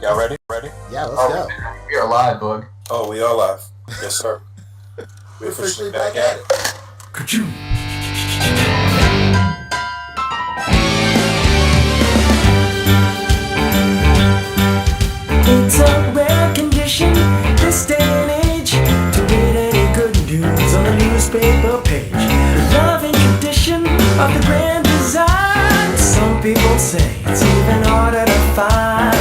Y'all ready? Ready? Yeah, let's go. We are live, Boog. Oh, we are live. Yes, sir. We're officially back at it. Ka-choo. It's a rare condition this day and age to read any good news on the newspaper page. The loving condition of the grand design. Some people say it's even harder to find.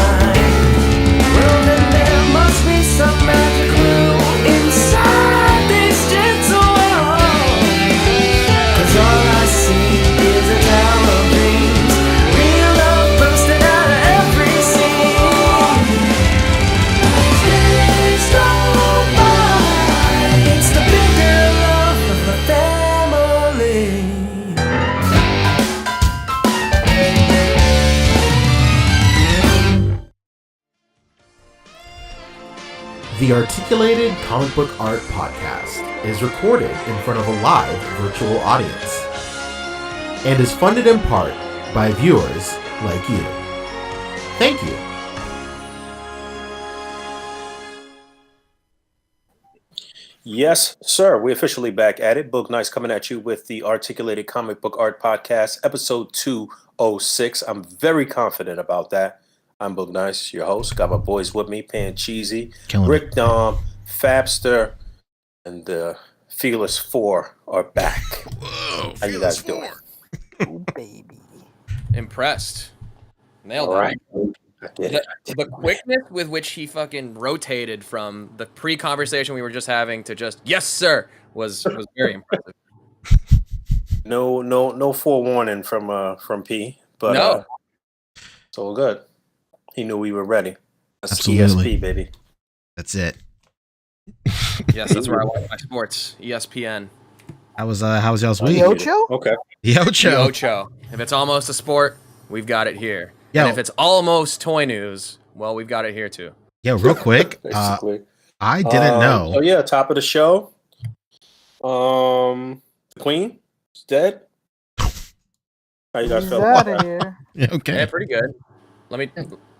Well, then there must be some magic clue inside this gentle world. 'Cause all I see is a tower of dreams. Real love bursting out of every scene. Days go by. It's the bigger love of the family. The Articulated Comic Book Art Podcast is recorded in front of a live virtual audience and is funded in part by viewers like you. Thank you. Yes, sir. We're officially back at it. Boog Nice coming at you with the Articulated Comic Book Art Podcast, episode 206. I'm very confident about that. I'm Boog Nice, your host. Got my boys with me, Pan Cheesy, Rick Dom, Fabster, and the Fearless Four are back. Whoa, How you guys doing? Oh, baby. Impressed. Nailed All it. right. The quickness with which he fucking rotated from the pre-conversation we were just having to just yes sir was very impressive. No forewarning from P, but No. it's all good. He knew we were ready. That's Absolutely. ESP, baby. That's it. Yes, that's where I watch my sports. ESPN. How was y'all's week? The Ocho? Okay. The Ocho. The Ocho. If it's almost a sport, we've got it here. Yo. And if it's almost toy news, well, we've got it here too. Yo, real quick. Basically. I didn't know. So yeah, top of the show. The Queen is dead. How you guys He's feel out about of that? here. Yeah, okay. Yeah, pretty good.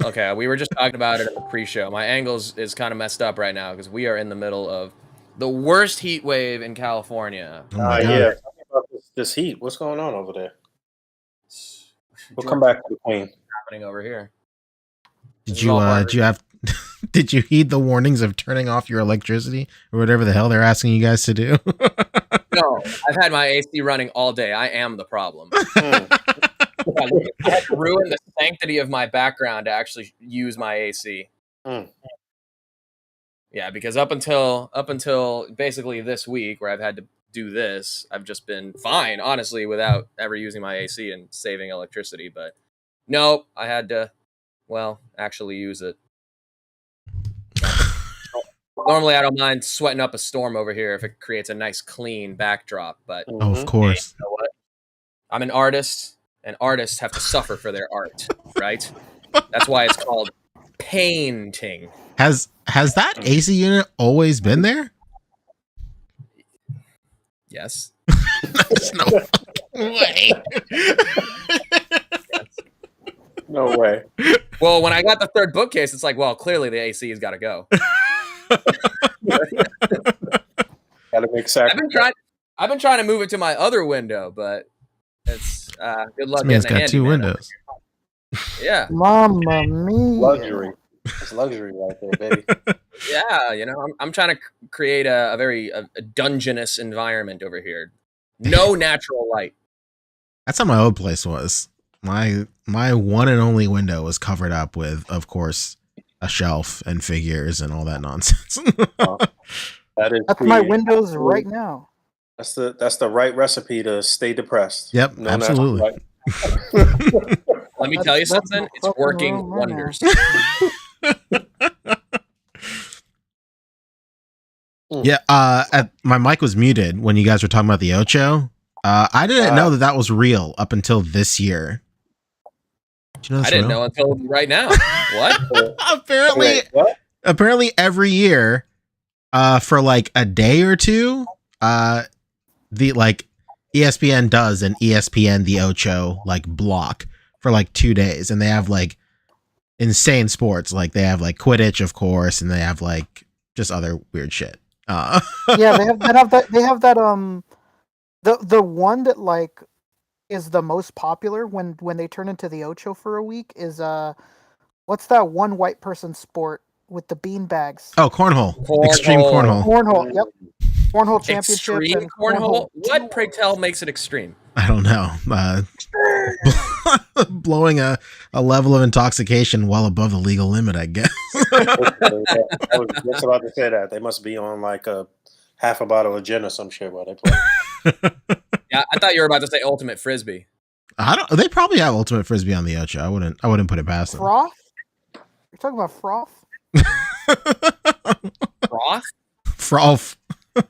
Okay, we were just talking about it in the pre-show. My angles is kind of messed up right now because we are in the middle of the worst heat wave in California. Oh my God. Yeah. Tell me about this heat. What's going on over there? We'll come back to the Queen. Happening over here. Did you heed the warnings of turning off your electricity or whatever the hell they're asking you guys to do? No, I've had my AC running all day. I am the problem. I had to ruin the sanctity of my background to actually use my AC. Mm. Yeah, because up until basically this week where I've had to do this, I've just been fine, honestly, without ever using my AC and saving electricity. But nope, I had to, actually use it. Normally, I don't mind sweating up a storm over here if it creates a nice, clean backdrop. But Oh, of course. you know what? I'm an artist, and artists have to suffer for their art, right? That's why it's called painting. Has that AC unit always been there? Yes. There's no way. No way. Well, when I got the third bookcase, it's like, well, clearly the AC has got to go. Gotta make sacrifice. I've been trying to move it to my other window, but it's good luck. This man's getting a got two handyman. windows. Yeah, Mamma mia. Luxury. It's luxury right there, baby. yeah. You know, I'm trying to create a very dungeonous environment over here. No natural light. That's how my old place was. My one and only window was covered up with, of course, a shelf and figures and all that nonsense. That's my windows right now. That's the right recipe to stay depressed. Yep, No absolutely. natural light. Let me tell you That's something. It's fucking working wrong right now. wonders. Yeah, my mic was muted when you guys were talking about the Ocho. I didn't know that was real up until this year. Did you know I that's didn't real? know until right now. What? apparently, Wait, what? apparently every year, for like a day or two, the like ESPN does an ESPN the Ocho like block for like 2 days, and they have like insane sports. Like they have like Quidditch, of course, and they have like just other weird shit. Yeah, they have that the one that like is the most popular when they turn into the Ocho for a week is what's that one white person sport with the bean bags? Oh, cornhole. Extreme cornhole. Cornhole. Yep. Cornhole championship Extreme and cornhole. What, pray tell, makes it extreme? I don't know. Blowing a level of intoxication well above the legal limit, I guess. I was just about to say that. They must be on like a half a bottle of gin or some shit while they play. Yeah, I thought you were about to say ultimate frisbee. They probably have ultimate frisbee on the Ocho. I wouldn't put it past them. Froth? You're talking about froth? Froth? Froth.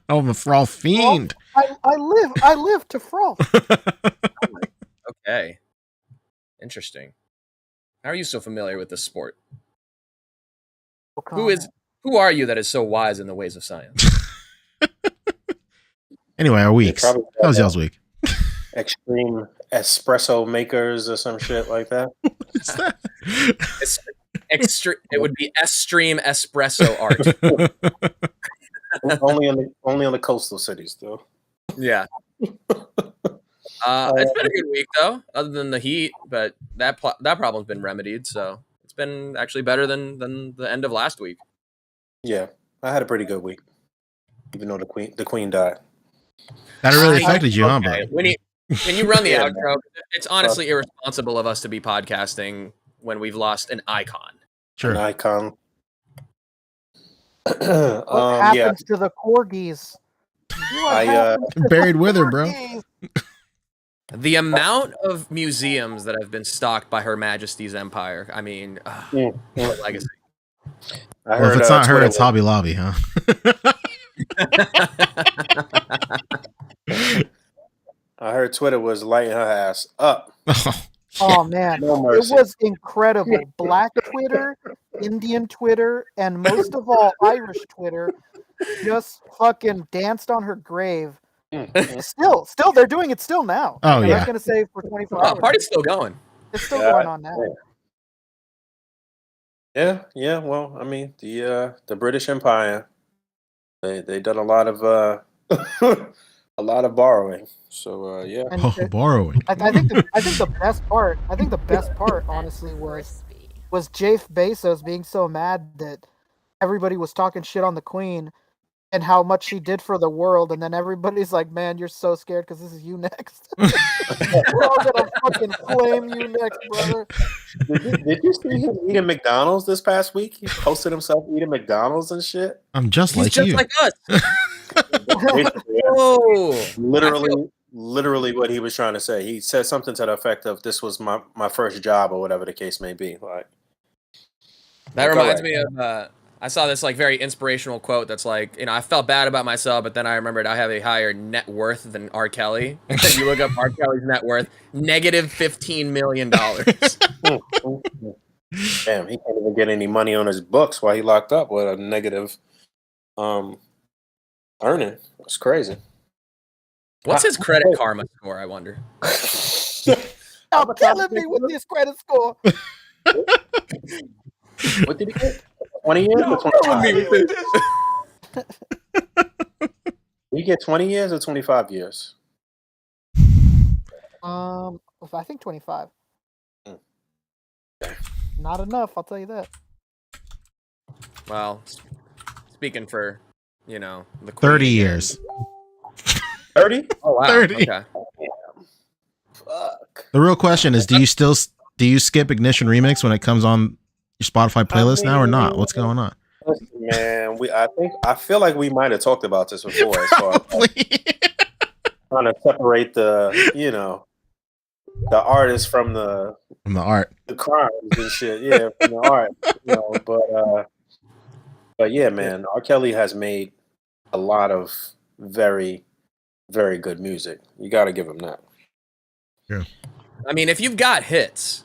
Oh, I'm a froth fiend. I live to froth. Okay. Interesting. How are you so familiar with this sport? Who are you that is so wise in the ways of science? Anyway, our weeks. How was y'all's week? Extreme espresso makers or some shit like that. What's that? It would be extreme espresso art. only on the coastal cities, though. Yeah. It's been a good week though, other than the heat, but that problem's been remedied, so it's been actually better than the end of last week. Yeah, I had a pretty good week, even though the queen died. That really affected you, huh, bro? When you run the outro, it's honestly irresponsible of us to be podcasting when we've lost an icon. Sure. An icon. What happens to the corgis? Buried with her, bro. The amount of museums that have been stocked by Her Majesty's Empire. I mean, what legacy. Well, if it's not her, it's Hobby Lobby, huh? I heard Twitter was lighting her ass up. Oh man, it was incredible. Black Twitter, Indian Twitter, and most of all Irish Twitter just fucking danced on her grave. Still, they're doing it still now. Oh, they're yeah. not gonna say for 24 hours. Party's still going. It's still going on now. Yeah. Well, I mean, the British Empire, they done a lot of a lot of borrowing. So yeah. Borrowing. I think the best part, honestly, was Jeff Bezos being so mad that everybody was talking shit on the Queen and how much she did for the world, and then everybody's like, "Man, you're so scared because this is you next." We're all gonna fucking flame you next, brother. Did you see him eating McDonald's this past week? He posted himself eating McDonald's and shit. I'm just He's like just you. like us. Oh, literally what he was trying to say. He said something to the effect of, "This was my first job," or whatever the case may be. Like that reminds me of. I saw this like very inspirational quote that's like, I felt bad about myself, but then I remembered I have a higher net worth than R. Kelly. And then you look up R. Kelly's net worth, negative $15 million. Damn, he can't even get any money on his books while he locked up with a negative earning. It's crazy. What's his credit karma score, I wonder? Stop killing me with this credit score. What did he get? 20 years or 25? Did he get 20 years or 25 years? I think 25. Not enough, I'll tell you that. Well, speaking for, the Queen 30 years. 30? Oh wow. 30. Okay. Fuck. The real question is, do you skip Ignition Remix when it comes on your Spotify playlist now or not? What's going on? Listen, man, I feel like we might have talked about this before as far as trying to separate the artist from the art, the crimes and shit. Yeah, from the art. But yeah, man, R. Kelly has made a lot of very, very good music. You got to give him that. Yeah. I mean, if you've got hits,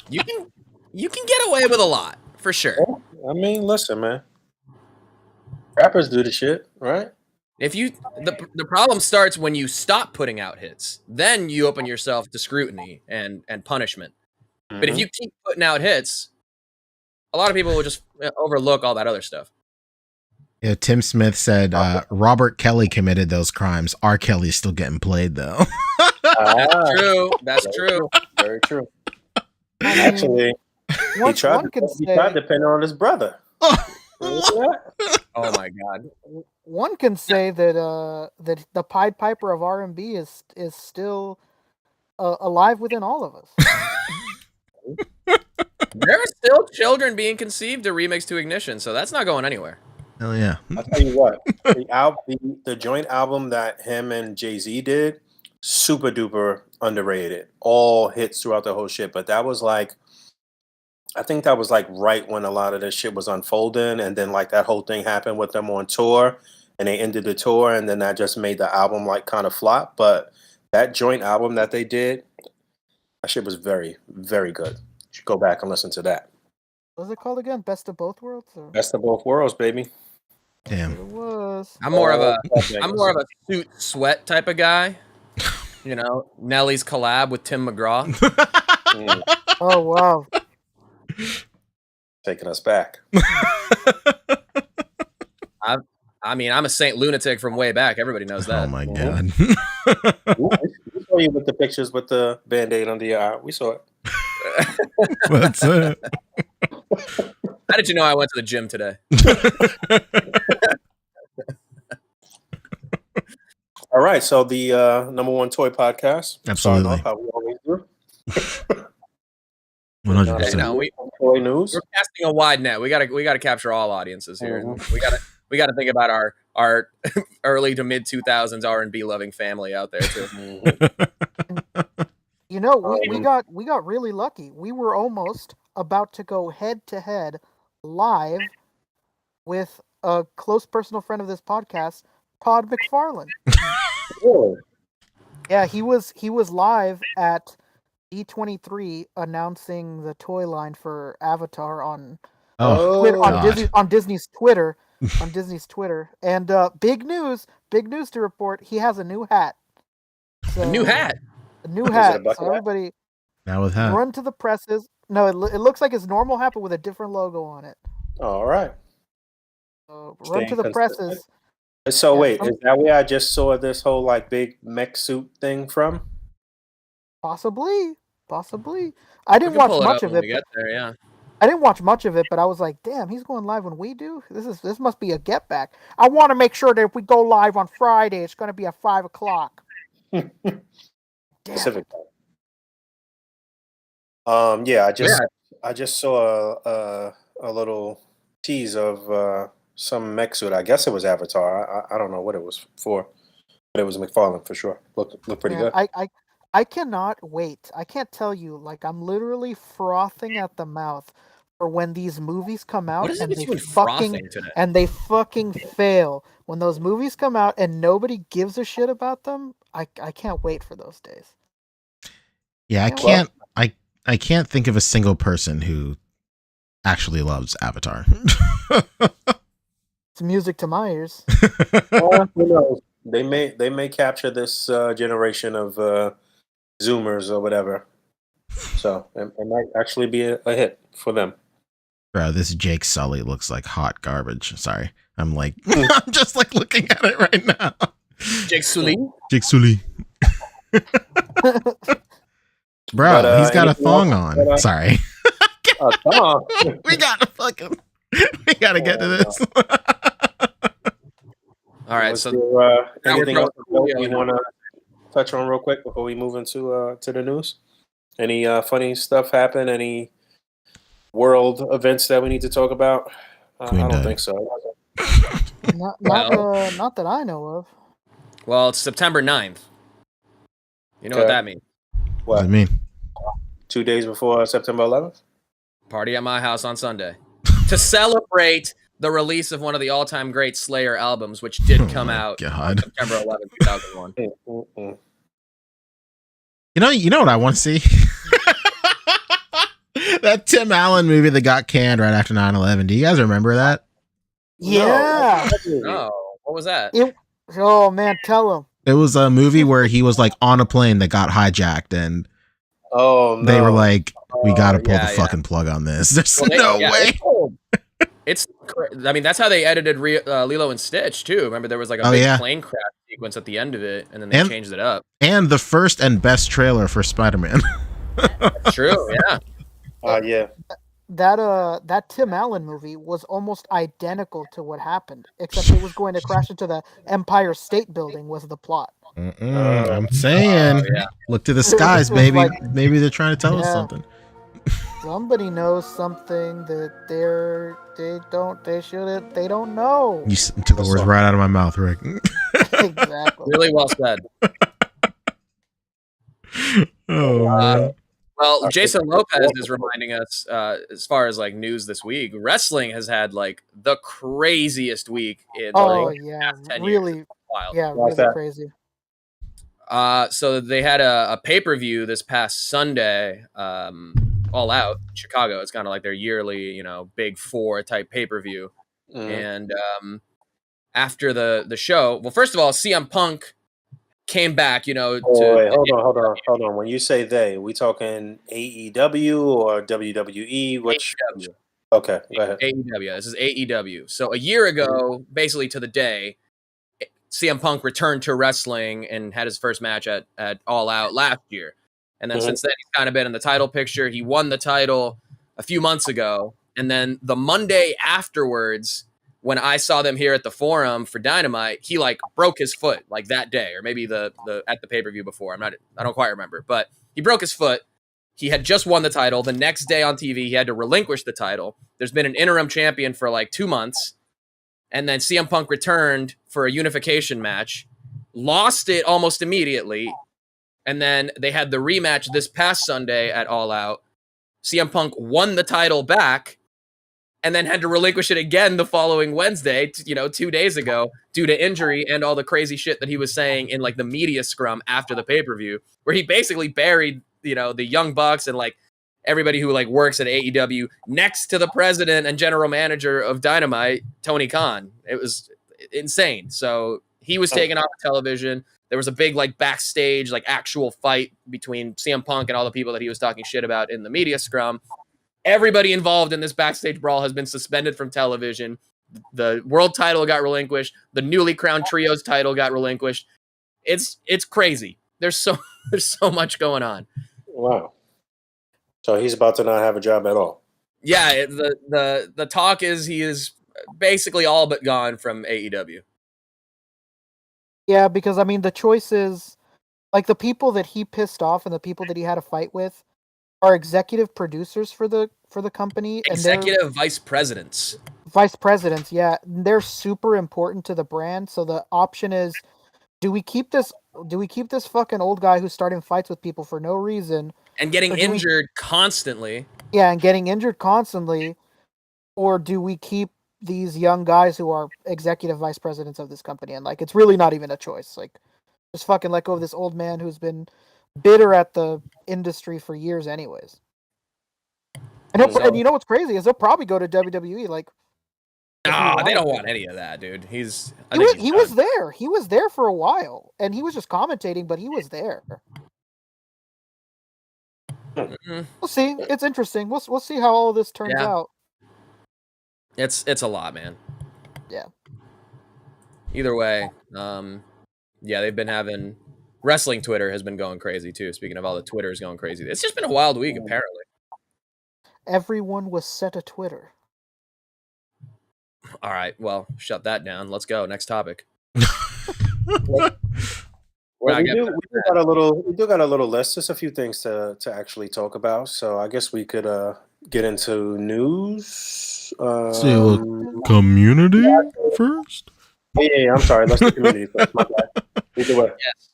you can get away with a lot for sure. I mean, listen, man. Rappers do the shit, right? If the problem starts when you stop putting out hits, then you open yourself to scrutiny and punishment. But if you keep putting out hits, a lot of people will just overlook all that other stuff. Yeah, Tim Smith said Robert Kelly committed those crimes. R. Kelly's still getting played though. That's true. That's true. Very true. Actually, he tried to depend on his brother. Oh my God! One can say that that the Pied Piper of R&B is still alive within all of us. There are still children being conceived to remix to Ignition, so that's not going anywhere. Hell yeah! I'll tell you what, the joint album that him and Jay-Z did, super duper underrated. All hits throughout the whole shit, but that was like, I think that was like right when a lot of this shit was unfolding, and then like that whole thing happened with them on tour, and they ended the tour, and then that just made the album like kind of flop. But that joint album that they did, that shit was very, very good. You should go back and listen to that. What was it called again? Best of Both Worlds? Or? Best of Both Worlds, baby. Damn. It was. I'm more of a suit sweat type of guy. You know, Nelly's collab with Tim McGraw. Oh wow. Taking us back. I mean, I'm a Saint Lunatic from way back. Everybody knows that. Oh my God. We saw you with the pictures with the Band-Aid under your eye. We saw it. That's it. How did you know I went to the gym today? All right, so the number one toy podcast. Absolutely. How we always do. 100%. No, toy news. We're casting a wide net. We gotta capture all audiences here. We gotta think about our early to mid 2000s R&B loving family out there too. You know, we got really lucky. We were almost about to go head to head live with a close personal friend of this podcast, Todd McFarlane. Really? Yeah, he was live at D23 announcing the toy line for Avatar on Disney's Twitter. On Disney's Twitter. And big news to report, he has a new hat. So, A new hat. So everybody Now with hat. run to the presses. No, it looks like his normal hat, but with a different logo on it. All right. So run to the presses. So wait, is that where I just saw this whole like big mech suit thing from? Possibly. I didn't watch much of it. I didn't watch much of it, but I was like, damn, he's going live when we do? This must be a get back. I want to make sure that if we go live on Friday, it's going to be at 5:00. Pacific time. I just saw a little tease of some mech suit. I guess it was Avatar. I don't know what it was for, but it was McFarlane for sure. Looked pretty good. I cannot wait. I can't tell you. Like, I'm literally frothing at the mouth for when these movies come out and they fucking fail. When those movies come out and nobody gives a shit about them, I can't wait for those days. Yeah, I can't think of a single person who actually loves Avatar. It's music to my ears. Well, who knows? They may capture this generation of Zoomers or whatever. So it might actually be a hit for them. Bro, this Jake Sully looks like hot garbage. Sorry. I'm just like looking at it right now. Jake Sully. Bro, he's got a thong on. Sorry. A thong? we gotta get to this. All right. So anything else you want to touch on real quick before we move into to the news? Any funny stuff happen? Any world events that we need to talk about? I don't think so. Not that I know of. Well, it's September 9th. You know what that means? What does it mean? 2 days before September 11th? Party at my house on Sunday. To celebrate the release of one of the all-time great Slayer albums, which did come out on September 11th, 2001. You know what I want to see? That Tim Allen movie that got canned right after 9/11. Do you guys remember that? Yeah. No. What was that? Oh man, tell him. It was a movie where he was like on a plane that got hijacked, and they were like, We got to pull yeah, the yeah. fucking plug on this. There's Well, no way. I mean, that's how they edited Lilo and Stitch too. Remember, there was like a big plane crash sequence at the end of it, and then they changed it up. And the first and best trailer for Spider-Man. That's true. Yeah. Yeah. That Tim Allen movie was almost identical to what happened, except it was going to crash into the Empire State Building was the plot. I'm saying, yeah. Look to the skies, was baby. like- Maybe they're trying to tell us something. Somebody knows something that they don't know. You took the words right out of my mouth, Rick. Exactly. Really well said. Man. Well, Jason Lopez is reminding us, as far as like news this week, wrestling has had like the craziest week in the past 10 really, years. Wild. Yeah, really crazy. So they had a pay-per-view this past Sunday, All Out in Chicago. It's kind of like their yearly, big four type pay-per-view. And after the show, well, first of all, CM Punk came back, wait, hold on. When you say they, we talking AEW or WWE? Which? AEW. Okay, go ahead. AEW. This is AEW. So a year ago, basically to the day, CM Punk returned to wrestling and had his first match at All Out last year. And then since then, he's kind of been in the title picture. He won the title a few months ago. And then the Monday afterwards, when I saw them here at the Forum for Dynamite, he like broke his foot like that day, or maybe the at the pay-per-view before. I don't quite remember, but he broke his foot. He had just won the title. The next day on TV, he had to relinquish the title. There's been an interim champion for like 2 months. And then CM Punk returned for a unification match, lost it almost immediately. And then they had the rematch this past Sunday at All Out. CM Punk won the title back and then had to relinquish it again the following Wednesday, 2 days ago, due to injury and all the crazy shit that he was saying in like the media scrum after the pay-per-view, where he basically buried, the Young Bucks and like everybody who like works at AEW next to the president and general manager of Dynamite, Tony Khan. It was insane. So he was taken off television. There was a big like backstage, like actual fight between CM Punk and all the people that he was talking shit about in the media scrum. Everybody involved in this backstage brawl has been suspended from television. The world title got relinquished. The newly crowned trios title got relinquished. It's crazy. There's so much going on. Wow. So he's about to not have a job at all. Yeah, the talk is he is basically all but gone from AEW. Yeah, because I mean the choice is like the people that he pissed off and the people that he had a fight with are executive producers for the company, Executive and vice presidents. Vice presidents, yeah, they're super important to the brand. So the option is, do we keep this fucking old guy who's starting fights with people for no reason and getting injured constantly? Yeah, and getting injured constantly, or do we keep these young guys who are executive vice presidents of this company? And like, it's really not even a choice. Like, just fucking let go of this old man who's been bitter at the industry for years, anyways. And you know what's crazy is they'll probably go to WWE. Like, no, they don't want any of that, dude. He was there. He was there for a while, and he was just commentating, but he was there. We'll see. It's interesting. We'll see how all of this turns out. It's a lot, man. Yeah. Either way, they've been having wrestling Twitter has been going crazy too. Speaking of all the Twitters going crazy, it's just been a wild week apparently. Everyone was set a Twitter. All right, well, shut that down. Let's go. Next topic. Well, we do got a little list. Just a few things to actually talk about. So I guess we could get into news. Community first. Yeah. I'm sorry. Let's do community first. My bad. Either way. Yes.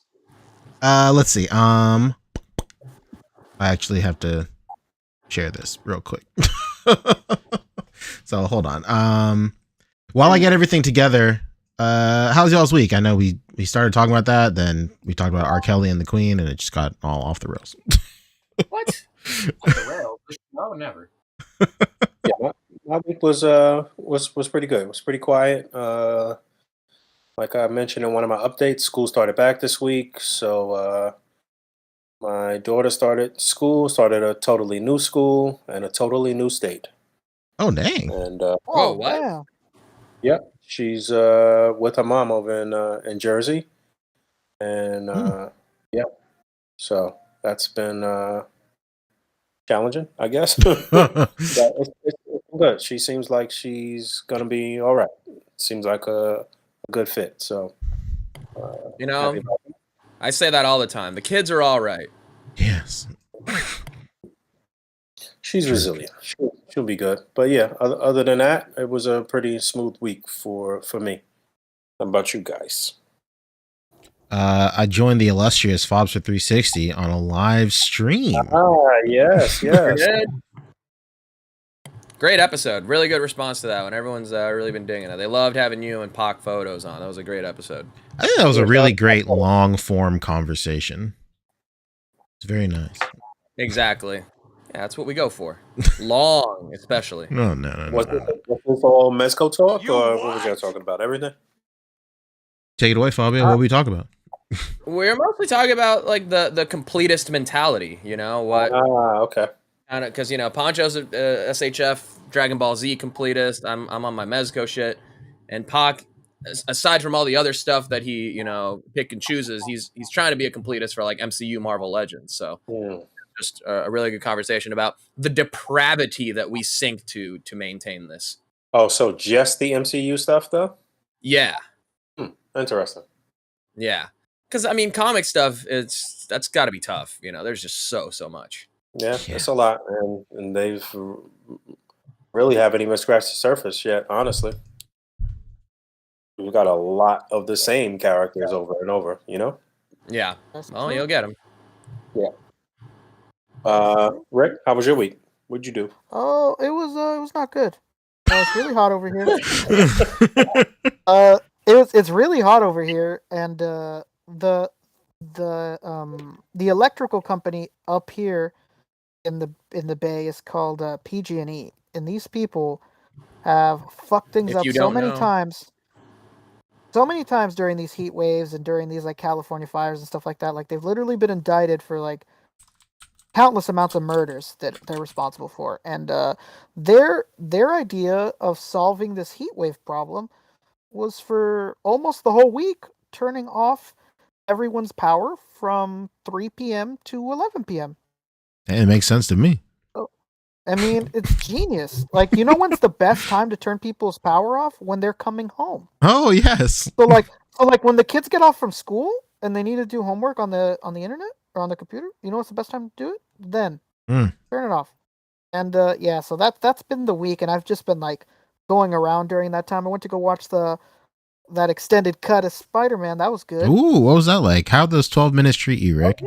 Let's see. I actually have to share this real quick. So hold on. While I get everything together, how's y'all's week? I know we started talking about that, then we talked about R. Kelly and the Queen, and it just got all off the rails. What? Off the rails? No, never. Yeah, my week was pretty good. It was pretty quiet. Like I mentioned in one of my updates, school started back this week, so My daughter started a totally new school and a totally new state. Oh dang. And Whoa, Oh, what? damn. yep, she's with her mom over in Jersey, and yeah, so that's been challenging, I guess. But it's good. She seems like she's gonna be all right. Seems like a good fit. So You happy know, about that. I say that all the time. The kids are all right. Yes. She's True. resilient. She'll be good. But yeah, other than that, it was a pretty smooth week for me. How about you guys? I joined the illustrious Fobs for 360 on a live stream. Ah, yes, Sure yes. did. Great episode. Really good response to that one. Everyone's really been digging it. They loved having you and Pac photos on. That was a great episode. I think that was a Yeah, really shout great out. long form conversation. It's very nice. Exactly. Yeah, that's what we go for. Long, especially. No. Was this all Mezco talk, or what was y'all talking about? Everything? Take it away, Fabio. What are we talking about? We're mostly talking about like the completist mentality. You know what? Ah, okay. Kind of because Poncho's a SHF Dragon Ball Z completist. I'm on my Mezco shit, and Pac, aside from all the other stuff that he pick and chooses, he's trying to be a completist for like MCU Marvel Legends. So Hmm. just a really good conversation about the depravity that we sink to maintain this. Oh, so just the MCU stuff, though? Yeah, Interesting. yeah. Because I mean, comic stuff that's got to be tough. There's just so much. Yeah, Yeah. it's a lot, and they've really haven't even scratched the surface yet. Honestly, we've got a lot of the same characters over and over. Yeah. That's Well, true. you'll get them. Yeah. That's true. Rick, how was your week? What'd you do? Oh, it was not good. It's really hot over here. It's really hot over here, and the electrical company up here in the Bay is called PG&E, and these people have fucked things If up you don't know, so many times during these heat waves and during these like California fires and stuff like that. Like they've literally been indicted for like countless amounts of murders that they're responsible for, and their idea of solving this heat wave problem was for almost the whole week turning off everyone's power from 3 p.m. to 11 p.m. It makes sense to me. I mean, it's genius. Like, when's the best time to turn people's power off? When they're coming home. Oh yes. So like when the kids get off from school and they need to do homework on the internet or on the computer, what's the best time to do it? Then Mm. turn it off. And yeah, so that's been the week, and I've just been like going around during that time. I went to go watch that extended cut of Spider-Man. That was good. Ooh, what was that like? How'd those 12 minutes treat you, Rick?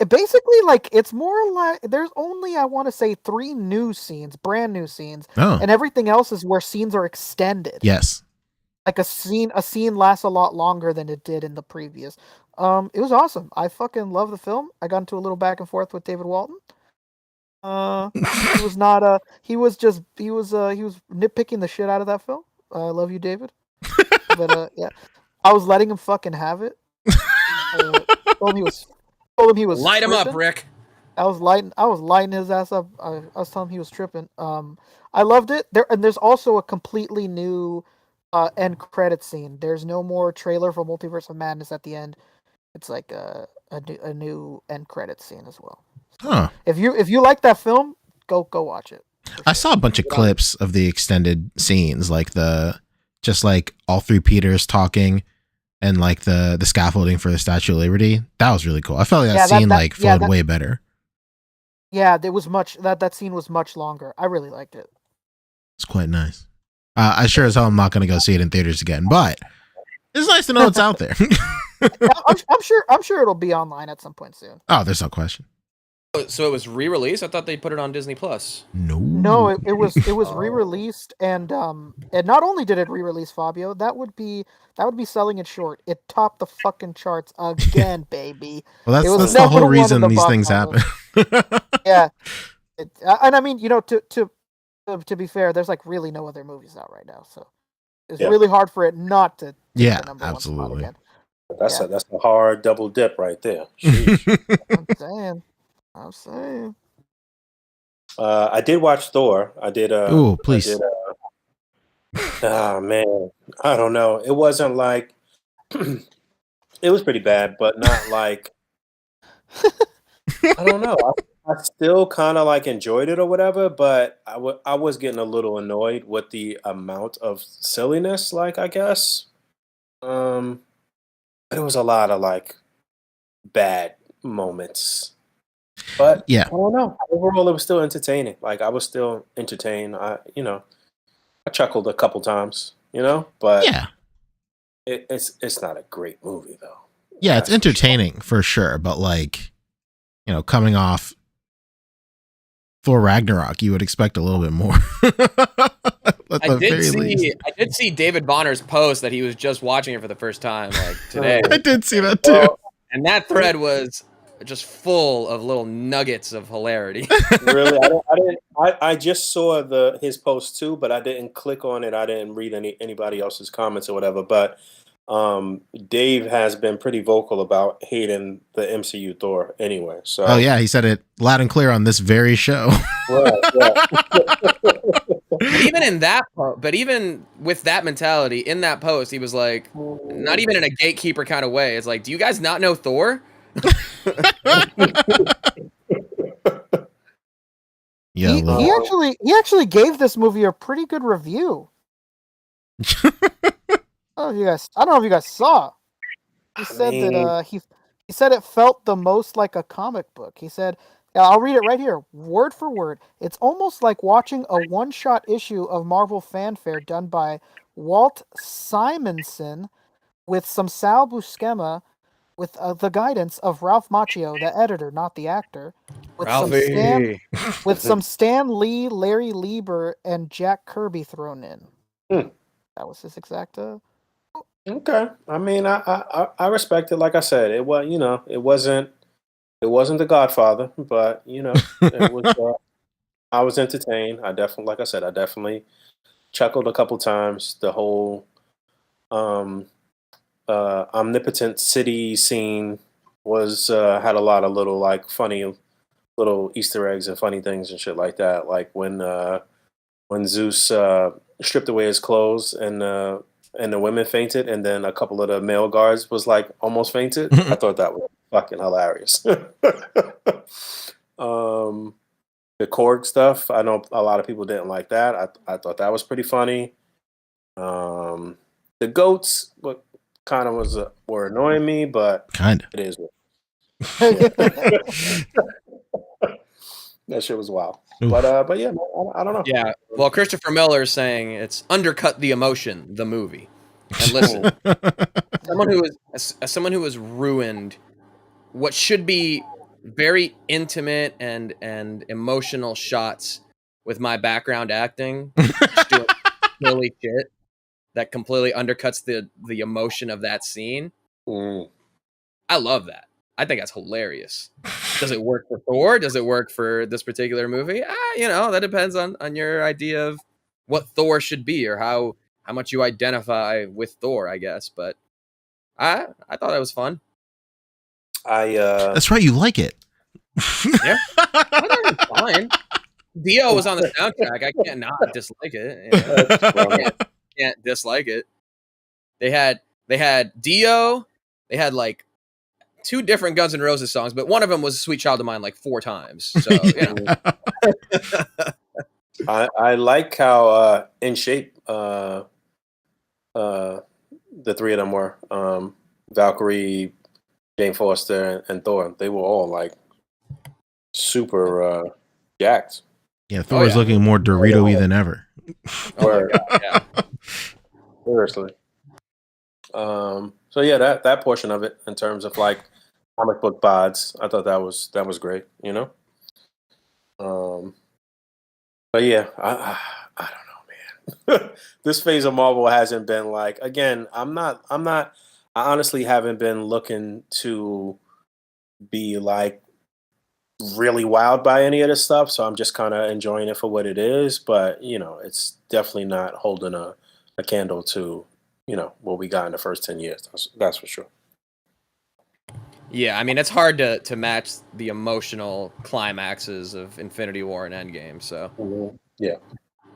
Basically, like it's more like there's only I want to say 3 new scenes, brand new scenes, Oh, and everything else is where scenes are extended. yes. Like a scene lasts a lot longer than it did in the previous. It was awesome. I fucking love the film. I got into a little back and forth with David Walton. He was not he was nitpicking the shit out of that film. I love you, David. But yeah, I was letting him fucking have it. Told him he was light him up, tripping. Rick. I was lighting his ass up. I was telling him he was tripping. I loved it. There's also a completely new end credit scene. There's no more trailer for Multiverse of Madness at the end. It's like a new end credit scene as well. Huh. If you like that film, go watch it. I saw a bunch of clips of the extended scenes, like just like all 3 Peters talking and like the scaffolding for the Statue of Liberty. That was really cool. I felt like that scene flowed way better. Yeah, there was that scene was much longer. I really liked it. It's quite nice. I sure as hell I'm not going to go see it in theaters again, but it's nice to know it's out there. I'm sure it'll be online at some point soon. Oh, there's no question. So it was re-released? I thought they put it on Disney Plus. No, it was re-released, and not only did it re-release Fabio, that would be selling it short. It topped the fucking charts again, baby. Well, that's the whole reason these things happen. Yeah, and I mean, to be fair, there's like really no other movies out right now, so it's really hard for it not to. Yeah, the number absolutely. one spot again. That's Yeah. that's a hard double dip right there. Sheesh. I'm saying. I did watch Thor. I did. Ooh, I please. did. Ah, man, I don't know. It wasn't like it was pretty bad, but not like I don't know. I still kind of like enjoyed it or whatever, but I was getting a little annoyed with the amount of silliness. Like I guess, um, there was a lot of like bad moments. But Yeah. I don't know. Overall, it was still entertaining. Like I was still entertained. I chuckled a couple times. But Yeah. it's not a great movie though. Yeah, it's That's for sure. entertaining for sure, but like, coming off Thor Ragnarok, you would expect a little bit more. At the very least. I did see David Bonner's post that he was just watching it for the first time, like today. I did see that too. Well, And that thread was just full of little nuggets of hilarity. really, I just saw his post too, but I didn't click on it. I didn't read anybody else's comments or whatever. But Dave has been pretty vocal about hating the MCU Thor anyway. So Oh yeah, he said it loud and clear on this very show. right. But even with that mentality in that post, he was like, not even in a gatekeeper kind of way. It's like, do you guys not know Thor? Yeah, He actually gave this movie a pretty good review. I don't know if you guys saw. He said that he said it felt the most like a comic book. He said, I'll read it right here, word for word. It's almost like watching a one-shot issue of Marvel fanfare done by Walt Simonson with some Sal Buscema, with the guidance of Ralph Macchio, the editor, not the actor, with some Stan Lee, Larry Lieber, and Jack Kirby thrown in. That was his exact. Okay. I mean, I respect it. Like I said, it wasn't The Godfather, but it was. I was entertained. Like I said, I definitely chuckled a couple times. The whole um, omnipotent city scene had a lot of little like funny little Easter eggs and funny things and shit like that. Like when Zeus stripped away his clothes and the women fainted, and then a couple of the male guards was like almost fainted. I thought that was fucking hilarious. The Korg stuff, I know a lot of people didn't like that. I thought that was pretty funny. The goats, were annoying me, but kind of. it is. That shit was wild. Oof. But yeah, I don't know. Yeah. Well, Christopher Miller is saying it's undercut the emotion, the movie. And listen, someone who has ruined what should be very intimate and emotional shots with my background acting, just doing silly shit that completely undercuts the emotion of that scene. I love that. I think that's hilarious. Does it work for Thor? Does it work for this particular movie? That depends on your idea of what Thor should be or how much you identify with Thor, I guess. But I thought that was fun. That's right, you like it. Yeah. I thought it was fine. Dio was on the soundtrack. I can't not dislike it. Can't dislike it. They had Dio. They had like 2 different Guns N' Roses songs, but one of them was "Sweet Child of Mine" like 4 times. So I like how in shape the 3 of them were. Valkyrie, Jane Foster, and Thor. They were all like super jacked. Yeah, Thor is looking more Dorito-y than ever. Oh my God, yeah. Seriously. So yeah, that portion of it in terms of like comic book bods, I thought that was great, But yeah, I don't know, man. This phase of Marvel hasn't been like, again, I honestly haven't been looking to be like really wowed by any of this stuff, so I'm just kind of enjoying it for what it is, but it's definitely not holding a candle to what we got in the first 10 years. That's for sure. Yeah, I mean it's hard to match the emotional climaxes of Infinity War and Endgame. So Yeah.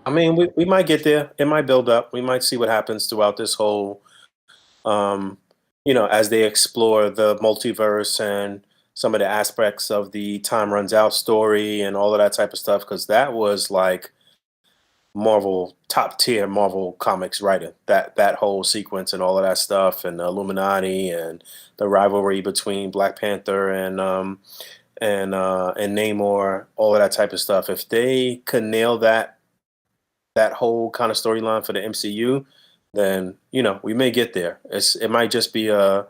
I mean, we might get there. It might build up. We might see what happens throughout this whole, um, as they explore the multiverse and some of the aspects of the time runs out story and all of that type of stuff. Because that was like Marvel, top tier Marvel comics writing. That whole sequence and all of that stuff, and the Illuminati and the rivalry between Black Panther and Namor, all of that type of stuff. If they could nail that whole kind of storyline for the MCU, then we may get there. It might just be a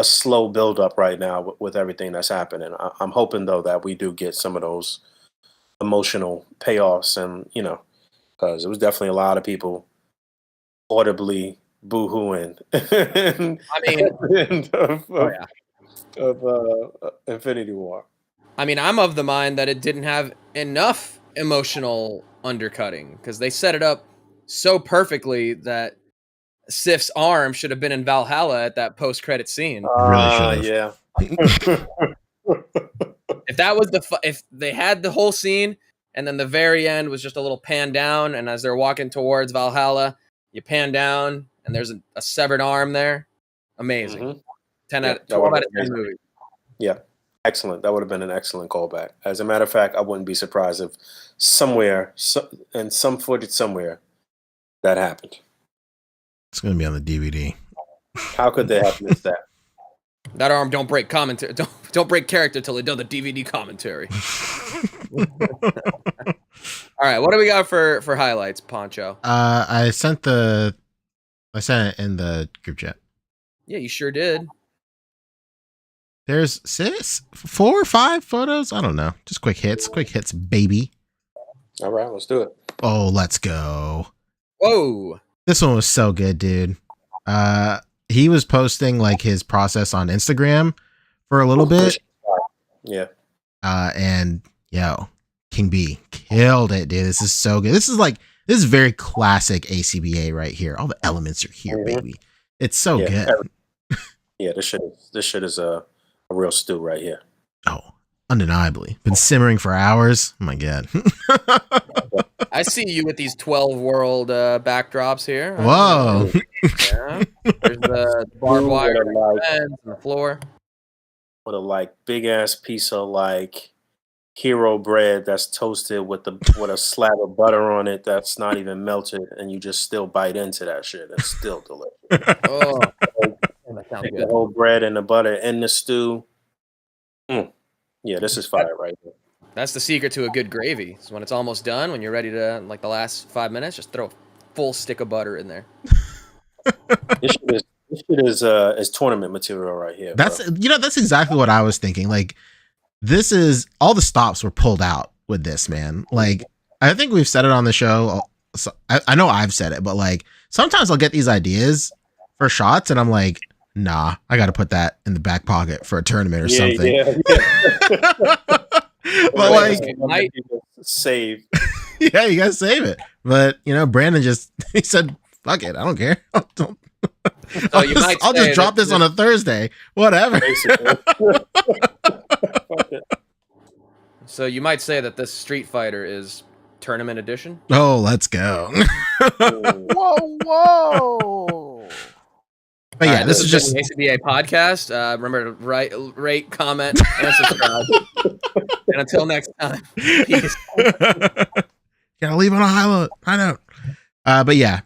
slow build up right now with everything that's happening. I'm hoping though that we do get some of those emotional payoffs, and because it was definitely a lot of people audibly boo-hooing I mean, at the end oh yeah. of Infinity War. I mean, I'm of the mind that it didn't have enough emotional undercutting because they set it up so perfectly that Sif's arm should have been in Valhalla at that post-credit scene. Really should have. Yeah. If that was if they had the whole scene and then the very end was just a little pan down, and as they're walking towards Valhalla, you pan down and there's a severed arm there. Amazing. Mhm. 10 Yeah, out of 12 out of 10 movie. Yeah. Excellent. That would have been an excellent callback. As a matter of fact, I wouldn't be surprised if somewhere, in some footage somewhere, that happened. It's going to be on the DVD. How could they have missed that? That arm don't break commentary. Don't break character till they do the DVD commentary. All right, what do we got for highlights, Poncho? I sent it in the group chat. Yeah, you sure did. There's 4 or 5 photos. I don't know. Just quick hits, baby. All right, let's do it. Oh, let's go. Whoa. This one was so good, dude. He was posting like his process on Instagram for a little bit. Yeah. And King B killed it, dude. This is so good. This is very classic A.C.B.A. right here. All the elements are here, baby. It's so good. Yeah, this shit is a real stew right here. Oh, undeniably. Been simmering for hours. Oh my god. I see you with these 12 world backdrops here. Whoa. Yeah. There's the barbed wire on the floor. With a big ass piece of hero bread that's toasted with a slab of butter on it that's not even melted, and you just still bite into that shit. It's still delicious. Oh, that sounds Take good. the whole bread and the butter in the stew. Yeah, this is fire right here. That's the secret to a good gravy. So when it's almost done, when you're ready to the last 5 minutes, just throw a full stick of butter in there. This shit is tournament material right here. That's exactly what I was thinking. This is all the stops were pulled out with this, man. I think we've said it on the show. So I know I've said it, but sometimes I'll get these ideas for shots and I'm like, nah, I got to put that in the back pocket for a tournament or something. Yeah. But save. Yeah, you got to save it. But Brandon he said, fuck it, I don't care. I'll just drop this on a Thursday. Whatever. So you might say that this Street Fighter is tournament edition. Oh, let's go. Whoa. But yeah, right, this is just an A.C.B.A. podcast. Remember to rate, comment, and subscribe. And until next time, peace. Gotta leave on a high note. But yeah,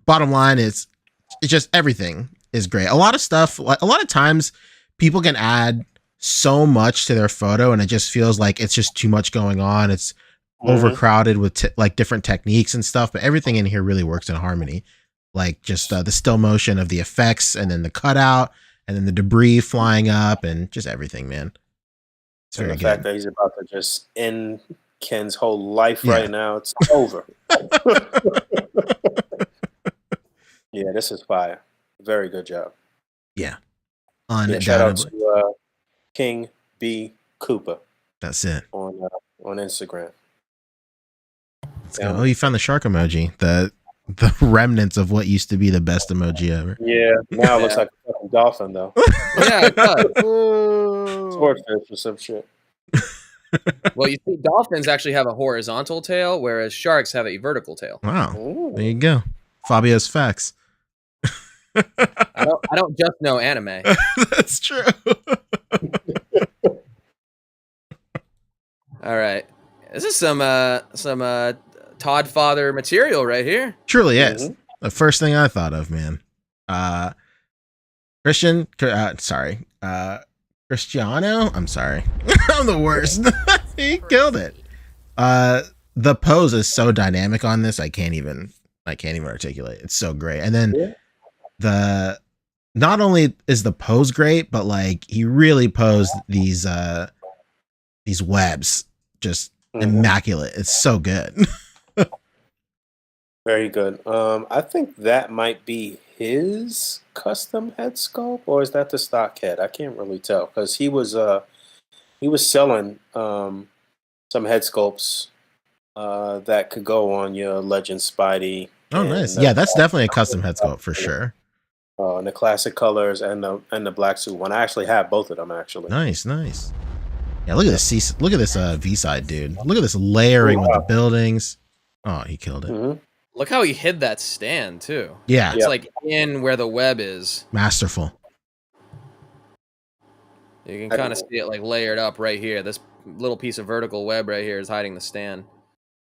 bottom line is, it's just everything is great. A lot of stuff, a lot of times people can add so much to their photo and it just feels like it's just too much going on. It's overcrowded with different techniques and stuff, but everything in here really works in harmony. Just the still motion of the effects and then the cutout and then the debris flying up and just everything, man. And the fact that he's about to just end Ken's whole life right now, it's over. Yeah, this is fire. Very good job. Yeah. Shout out to King B Cooper. That's it. On Instagram. Let's go. Oh, you found the shark emoji. the remnants of what used to be the best emoji ever. Yeah, now it looks like a fucking dolphin though. Yeah, it does. Swordfish or some shit. Well, you see, dolphins actually have a horizontal tail, whereas sharks have a vertical tail. Wow. Ooh. There you go. Fabio's facts. I don't just know anime. That's true. All right, this is some Todd Father material right here. Truly is. The first thing I thought of, man. Cristiano. I'm sorry. I'm the worst. He killed it. The pose is so dynamic on this. I can't even articulate. It's so great. And then not only is the pose great, but like he really posed these webs just immaculate. It's so good. Very good. I think that might be his custom head sculpt, or is that the stock head? I can't really tell because he was selling some head sculpts that could go on your Legend Spidey. Oh, nice. Yeah, that's definitely a custom head sculpt for sure. And the classic colors and the black suit one. I actually have both of them actually. Nice. Yeah, look at this. Look at this V-side, dude. Look at this layering with the buildings. Oh, he killed it. Look how he hid that stand too. Yeah, it's like in where the web is. Masterful. You can kind of see it like layered up right here. This little piece of vertical web right here is hiding the stand.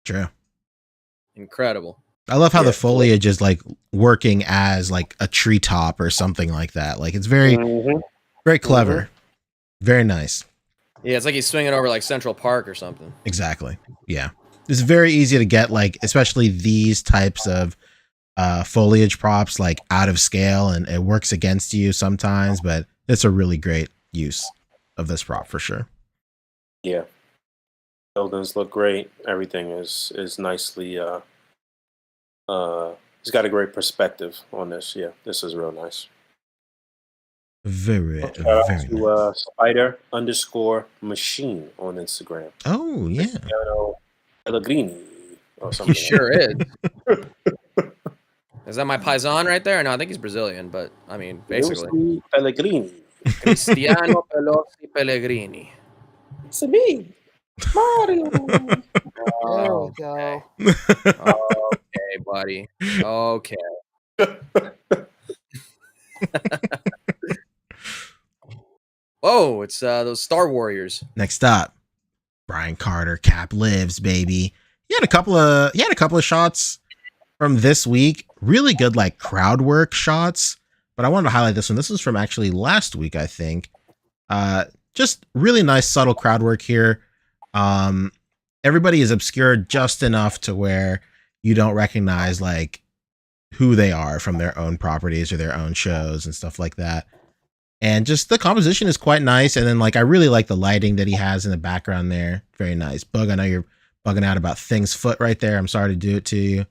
True. Incredible. I love how the foliage is like working as like a treetop or something like that. Like it's very, very clever. Very nice. Yeah, it's like he's swinging over like Central Park or something. Exactly. Yeah. It's very easy to get, like, especially these types of foliage props, like out of scale, and it works against you sometimes, but it's a really great use of this prop for sure. Yeah. Buildings look great. Everything is nicely he's got a great perspective on this. Yeah, this is real nice. Very to nice. Spider_machine on Instagram. Oh yeah. Pellegrini or something. He sure is. Is that my paisan right there? No, I think he's Brazilian, but I mean, basically. Pellegrini. Cristiano Pelosi Pellegrini. It's me, Mario. There we go. Okay, buddy. Okay. Whoa, it's those Star Warriors. Next up, Brian Carter, Cap Lives, baby. He had a couple of shots from this week. Really good, like crowd work shots. But I wanted to highlight this one. This was from actually last week, I think. Just really nice, subtle crowd work here. Everybody is obscured just enough to where you don't recognize like who they are from their own properties or their own shows and stuff like that. And just the composition is quite nice. And then like I really like the lighting that he has in the background there. Very nice. Boog, I know you're bugging out about Thing's foot right there. I'm sorry to do it to you.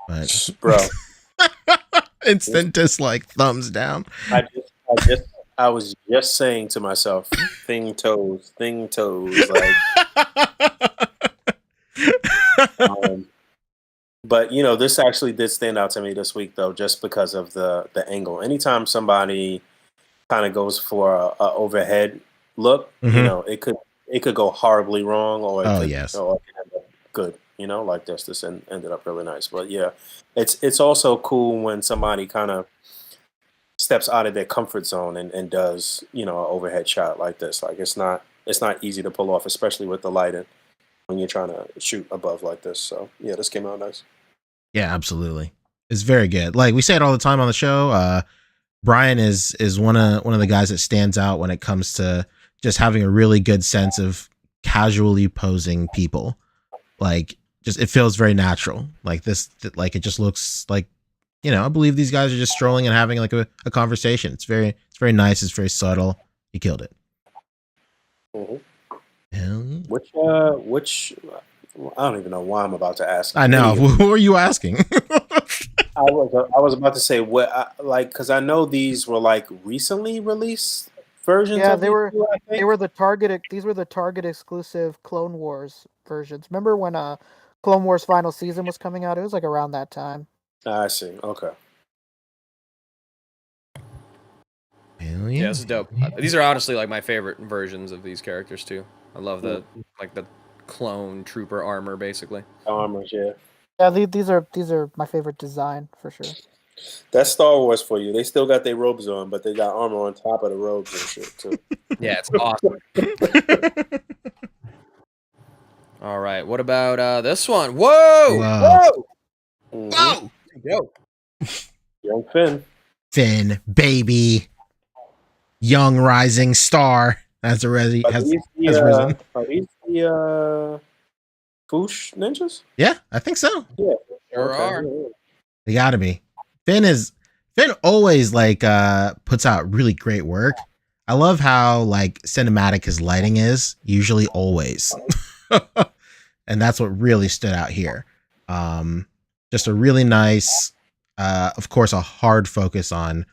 But bro. Instant dislike, thumbs down. I was just saying to myself, thing toes. Like but you know, this actually did stand out to me this week though, just because of the angle. Anytime somebody kind of goes for a overhead look, you know, it could go horribly wrong, or it could end up good. You know, like this ended up really nice. But yeah, it's also cool when somebody kind of steps out of their comfort zone and does, you know, an overhead shot like this. Like it's not easy to pull off, especially with the lighting when you're trying to shoot above like this. So yeah, this came out nice. Yeah, absolutely. It's very good. Like we say it all the time on the show. Brian is one of the guys that stands out when it comes to just having a really good sense of casually posing people. Like just it feels very natural. Like this, like it just looks like, you know, I believe these guys are just strolling and having like a conversation. It's very nice. It's very subtle. He killed it. Hell yeah. Which I don't even know why I'm about to ask. I know. Who are you asking? I was about to say what because I know these were like recently released versions. Yeah, of they were. Two, They were the Target. These were the Target exclusive Clone Wars versions. Remember when Clone Wars final season was coming out? It was like around that time. I see. Okay. Hell Yeah, this is dope. These are honestly like my favorite versions of these characters too. I love the clone trooper armor, basically. Armors, yeah. Yeah, these are my favorite design for sure. That's Star Wars for you. They still got their robes on, but they got armor on top of the robes and shit too. Yeah, it's awesome. All right, what about this one? Whoa! Whoa! Mhm. Whoa! Yo. Young Finn. Finn, baby, young rising star has already has risen. Are these the Foosh ninjas? Yeah, I think so. Yeah, Sure are. Yeah. They gotta be. Finn always like puts out really great work. I love how like cinematic his lighting is, usually always. And that's what really stood out here. Just a really nice, of course, a hard focus on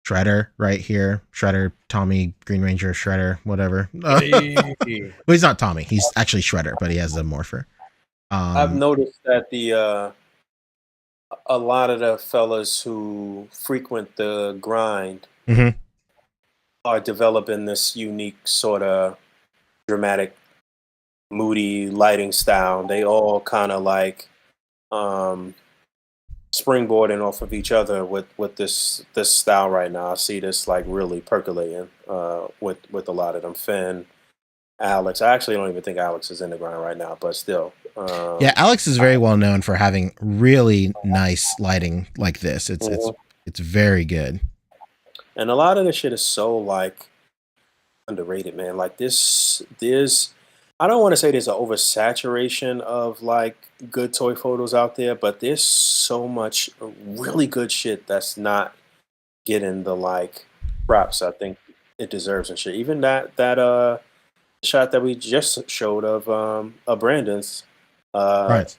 Shredder right here. Shredder, Tommy, Green Ranger, Shredder, whatever. Well, he's not Tommy. He's actually Shredder, but he has a morpher. I've noticed that a lot of the fellas who frequent the grind Mhm. are developing this unique sort of dramatic, moody lighting style. They all kind of like springboarding off of each other with this style right now. I see this like really percolating with a lot of them. Finn, Alex. I actually don't even think Alex is in the grind right now, but still. Yeah, Alex is very well known for having really nice lighting like this. It's very good. And a lot of this shit is so like underrated, man. Like there's I don't want to say there's an oversaturation of like good toy photos out there, but there's so much really good shit that's not getting the like props I think it deserves and shit. Even that shot that we just showed of Brandon's Right.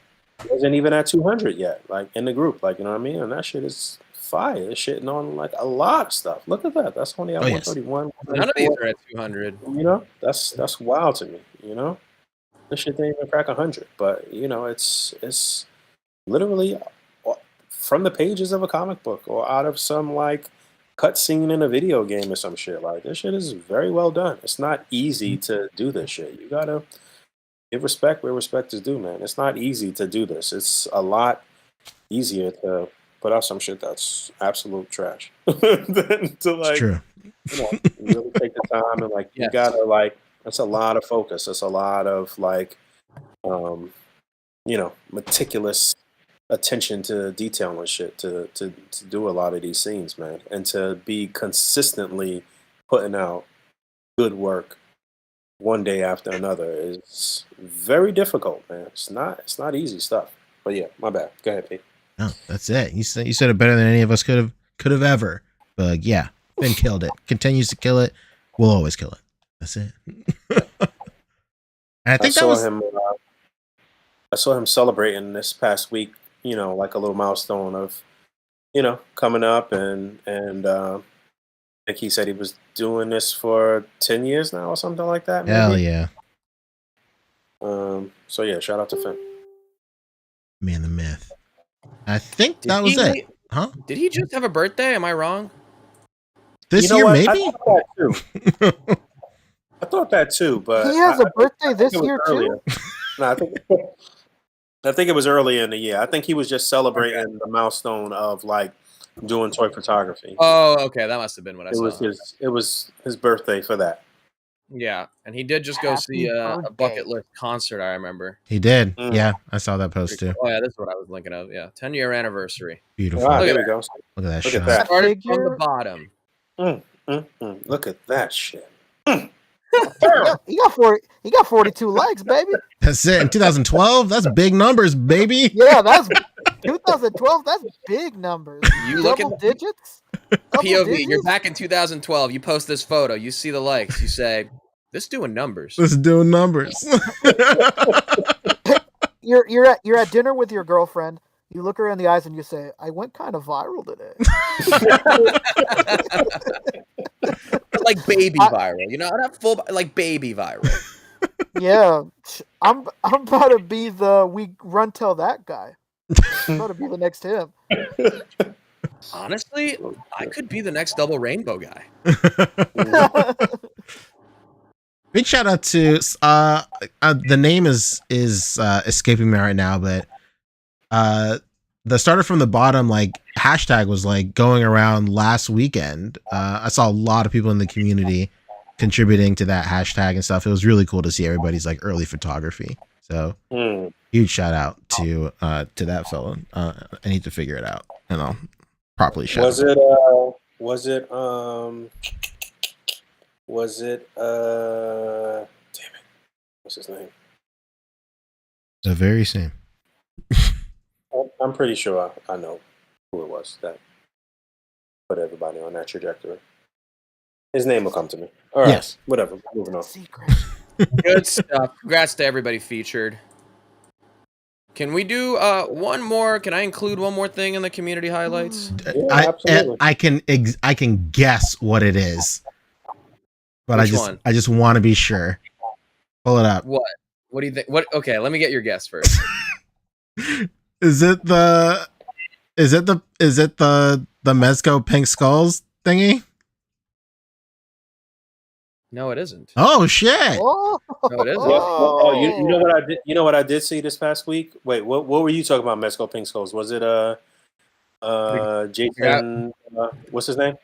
wasn't even at 200 yet, like in the group, like you know what I mean. And that shit is fire. It's shitting on like a lot of stuff. Look at that. That's only at 131. None of these are at 200. You know, that's wild to me. You know, this shit didn't even crack 100. But you know, it's literally from the pages of a comic book or out of some like cut scene in a video game or some shit. Like this shit is very well done. It's not easy to do this shit. You gotta give respect where respect is due, man. It's not easy to do this. It's a lot easier to put out some shit that's absolute trash than to like, It's true. you know, really take the time and like you gotta like. That's a lot of focus. That's a lot of like, you know, meticulous attention to detail and shit to do a lot of these scenes, man, and to be consistently putting out good work one day after another is very difficult, man. It's not easy stuff. But yeah, my bad. Go ahead, Pete. No, that's it. You said it better than any of us could have ever. But yeah, Finn killed it. Continues to kill it. We'll always kill it. That's it. And I think I saw him celebrating this past week. You know, like a little milestone of, you know, coming up and I think he said he was doing this for 10 years now or something like that. Maybe. Hell yeah. So yeah, shout out to Finn. Man, the myth. I think that was it. Huh? Did he just have a birthday? Am I wrong? This year, maybe? I thought that too, but he has a birthday this year earlier. too. No, I think it was early in the year. I think he was just celebrating the milestone of like doing toy photography. Oh, okay, that must have been what I saw. It was his birthday for that. Yeah, and he did just go see a bucket list concert. I remember he did. Yeah, I saw that post too. Oh yeah, this is what I was thinking of. Yeah, 10-year anniversary. Beautiful. Wow, there we go. Look at that Look shot. at that. Started from the bottom. Look at that shit. He got 42 likes, baby. That's it. In 2012, that's big numbers, baby. Yeah, that's 2012. That's big numbers. You look Double at digits. POV. You're back in 2012. You post this photo. You see the likes. You say, "This doing numbers." This is doing numbers. You're at dinner with your girlfriend. You look her in the eyes and you say, "I went kind of viral today." Like baby viral, you know, not full, like baby viral. Yeah, I'm about to be the we run tell that guy. I'm gonna be the next him. Honestly, I could be the next double rainbow guy. Big shout out to the name is escaping me right now, but the starter from the bottom hashtag was going around last weekend. I saw a lot of people in the community contributing to that hashtag and stuff. It was really cool to see everybody's early photography. So huge shout out to that fellow. I need to figure it out and I'll properly shout was out. Was it damn it, what's his name? The very same. I'm pretty sure I know who it was that put everybody on that trajectory. His name will come to me. All right, yes. Whatever. Moving on. Secret. Good stuff. Congrats to everybody featured. Can we do one more? Can I include one more thing in the community highlights? Yeah, absolutely. I can guess what it is, but Which one? I just want to be sure. Pull it up. What? What do you think? What? Okay, let me get your guess first. Is it the Mezco Pink Skulls thingy? No, it isn't. Oh shit! Oh, No, it isn't. You know what I did? You know what I did see this past week? Wait, what were you talking about? Mezco Pink Skulls? Was it Jason? What's his name?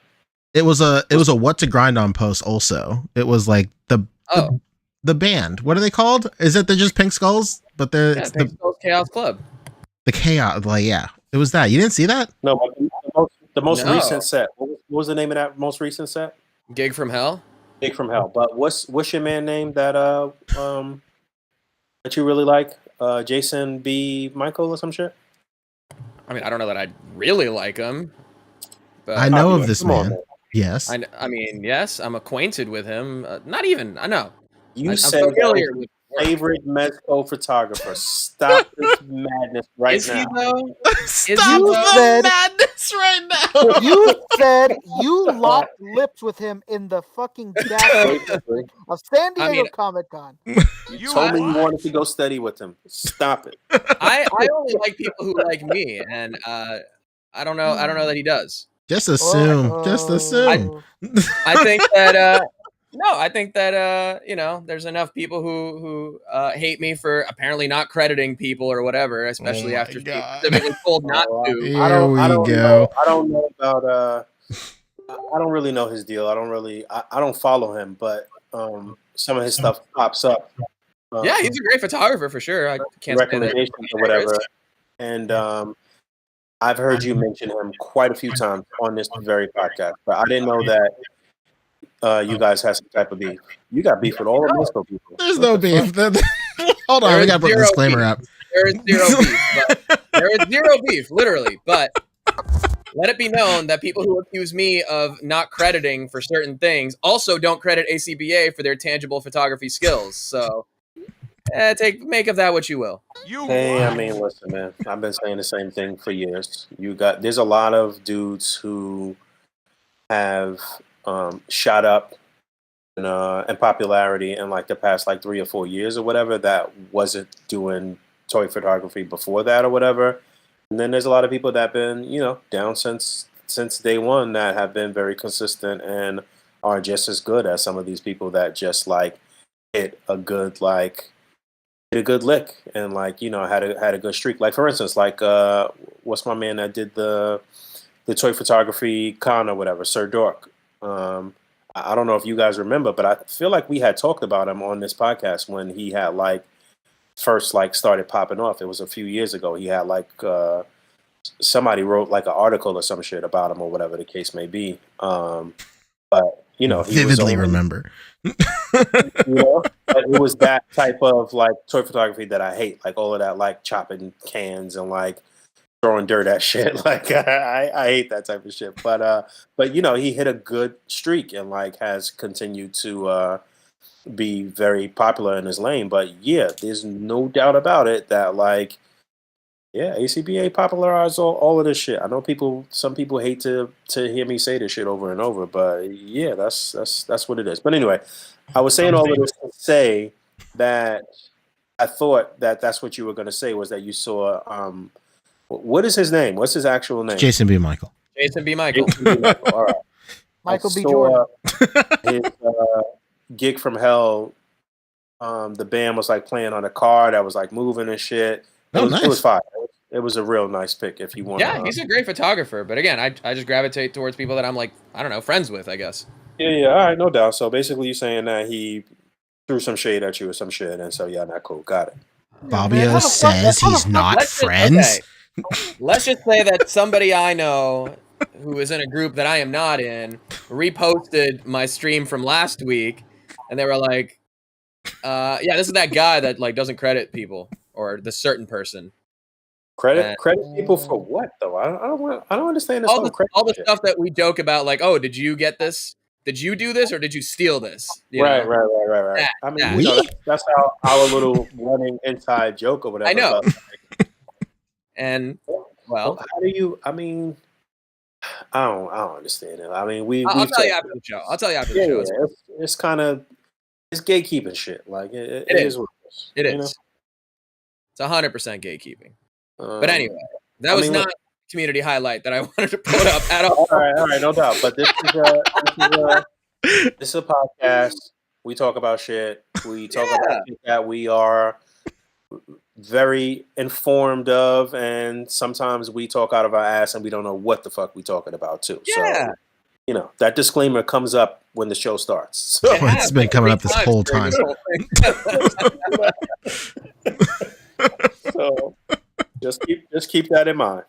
It was a what to grind on post. Also, it was the band. What are they called? Is it they're just Pink Skulls? But they're it's Pink Skulls Chaos Club. The chaos. Yeah, it was that. You didn't see that? No, but the most recent set. What was the name of that most recent set? Gig from Hell. Gig from Hell. But what's your man name that that you really like? Jason B. Michael or some shit? I mean, I don't know that I really like him. But I know of this man. Yes. I mean, yes, I'm acquainted with him. Not even. I know. I'm familiar with favorite Mezco photographer. Stop this madness right Is now. He though? Stop the madness right now. You said you locked lips with him in the fucking gas of San Diego Comic Con. You told me you wanted to go steady with him. Stop it. I only like people who like me, and I don't know that he does. Just assume. Just assume. I think that no, I think that there's enough people who hate me for apparently not crediting people or whatever, especially after specifically told not to. Here I don't go. I don't know about I don't really know his deal. I don't follow him, but some of his stuff pops up. Yeah, he's a great photographer for sure. I can't recommendations or whatever. And I've heard you mention him quite a few times on this very podcast, but I didn't know that you guys had some type of beef. You got beef with all the Mezco people. There's no beef. Hold on, we got to put a disclaimer up. There is zero beef. There is zero beef, literally. But let it be known that people who accuse me of not crediting for certain things also don't credit A.C.B.A. for their tangible photography skills. So make of that what you will. I mean, listen, man. I've been saying the same thing for years. There's a lot of dudes who have shot up in popularity in like the past 3 or 4 years or whatever that wasn't doing toy photography before that or whatever. And then there's a lot of people that have been, down since day one that have been very consistent and are just as good as some of these people that just hit a good lick and had a good streak. Like for instance, what's my man that did the toy photography con or whatever, Sir Dork. I don't know if you guys remember, but I feel like we had talked about him on this podcast when he had first started popping off. It was a few years ago. He had somebody wrote an article or some shit about him or whatever the case may be. But he vividly remember. But it was that type of toy photography that I hate, all of that chopping cans and throwing dirt at shit. I hate that type of shit. But he hit a good streak and has continued to be very popular in his lane. But yeah, there's no doubt about it that A.C.B.A. popularized all of this shit. I know some people hate to hear me say this shit over and over, but yeah, that's what it is. But anyway, I was saying all of this to say that I thought that that's what you were going to say was that you saw What is his name? What's his actual name? Jason B. Michael. Jason B. Michael. Jason B. Michael. All right. Michael B. saw Jordan. his Gig from Hell. The band was like playing on a car that was like moving and shit. It was fire. It was a real nice pick if you want. Yeah, he's a great photographer. But again, I just gravitate towards people that I'm like, I don't know, friends with, I guess. Yeah, all right, no doubt. So basically, you're saying that he threw some shade at you or some shit, and so yeah, not cool. Got it. Fabio says he's not friends. Let's just say that somebody I know who is in a group that I am not in reposted my stream from last week, and they were like, yeah, this is that guy that like doesn't credit people or the certain person. Credit people for what though? I don't understand this all the stuff that we joke about, like, oh, did you get this? Did you do this or did you steal this? Right. I mean, that's our little running inside joke or whatever. I know. And well, how do you? I mean, I don't understand it. I mean, I'll tell you after the show. Yeah, it's kind of gatekeeping shit. Like it is. It is. It's 100% gatekeeping. But anyway, that was not a community highlight that I wanted to put up at all. All right, no doubt. But this is a podcast. We talk about shit. We talk about shit that we are very informed of, and sometimes we talk out of our ass and we don't know what the fuck we talking about too. Yeah. So, that disclaimer comes up when the show starts. So it's been coming up this whole time. So just keep that in mind.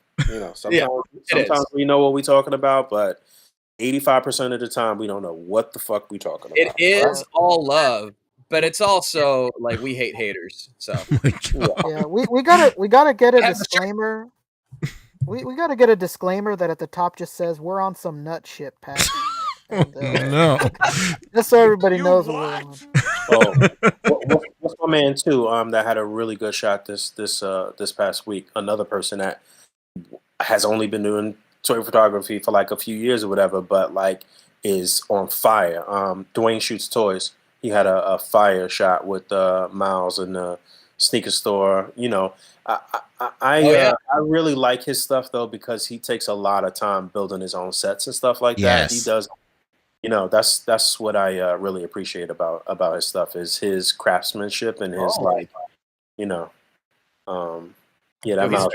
Sometimes we know what we're talking about, but 85% of the time we don't know what the fuck we talking about. It is all love, but it's also like we hate haters. So we gotta get a disclaimer. We gotta get a disclaimer that at the top just says we're on some nut shit, Pat. And, no, just so everybody knows what we're on. What's my man too? That had a really good shot this past week. Another person that has only been doing toy photography for like a few years or whatever, but like is on fire. Dwayne Shoots Toys. He had a fire shot with Miles in the sneaker store. I really like his stuff though because he takes a lot of time building his own sets and stuff like that. He does. That's what I really appreciate about his stuff is his craftsmanship and his he's verified.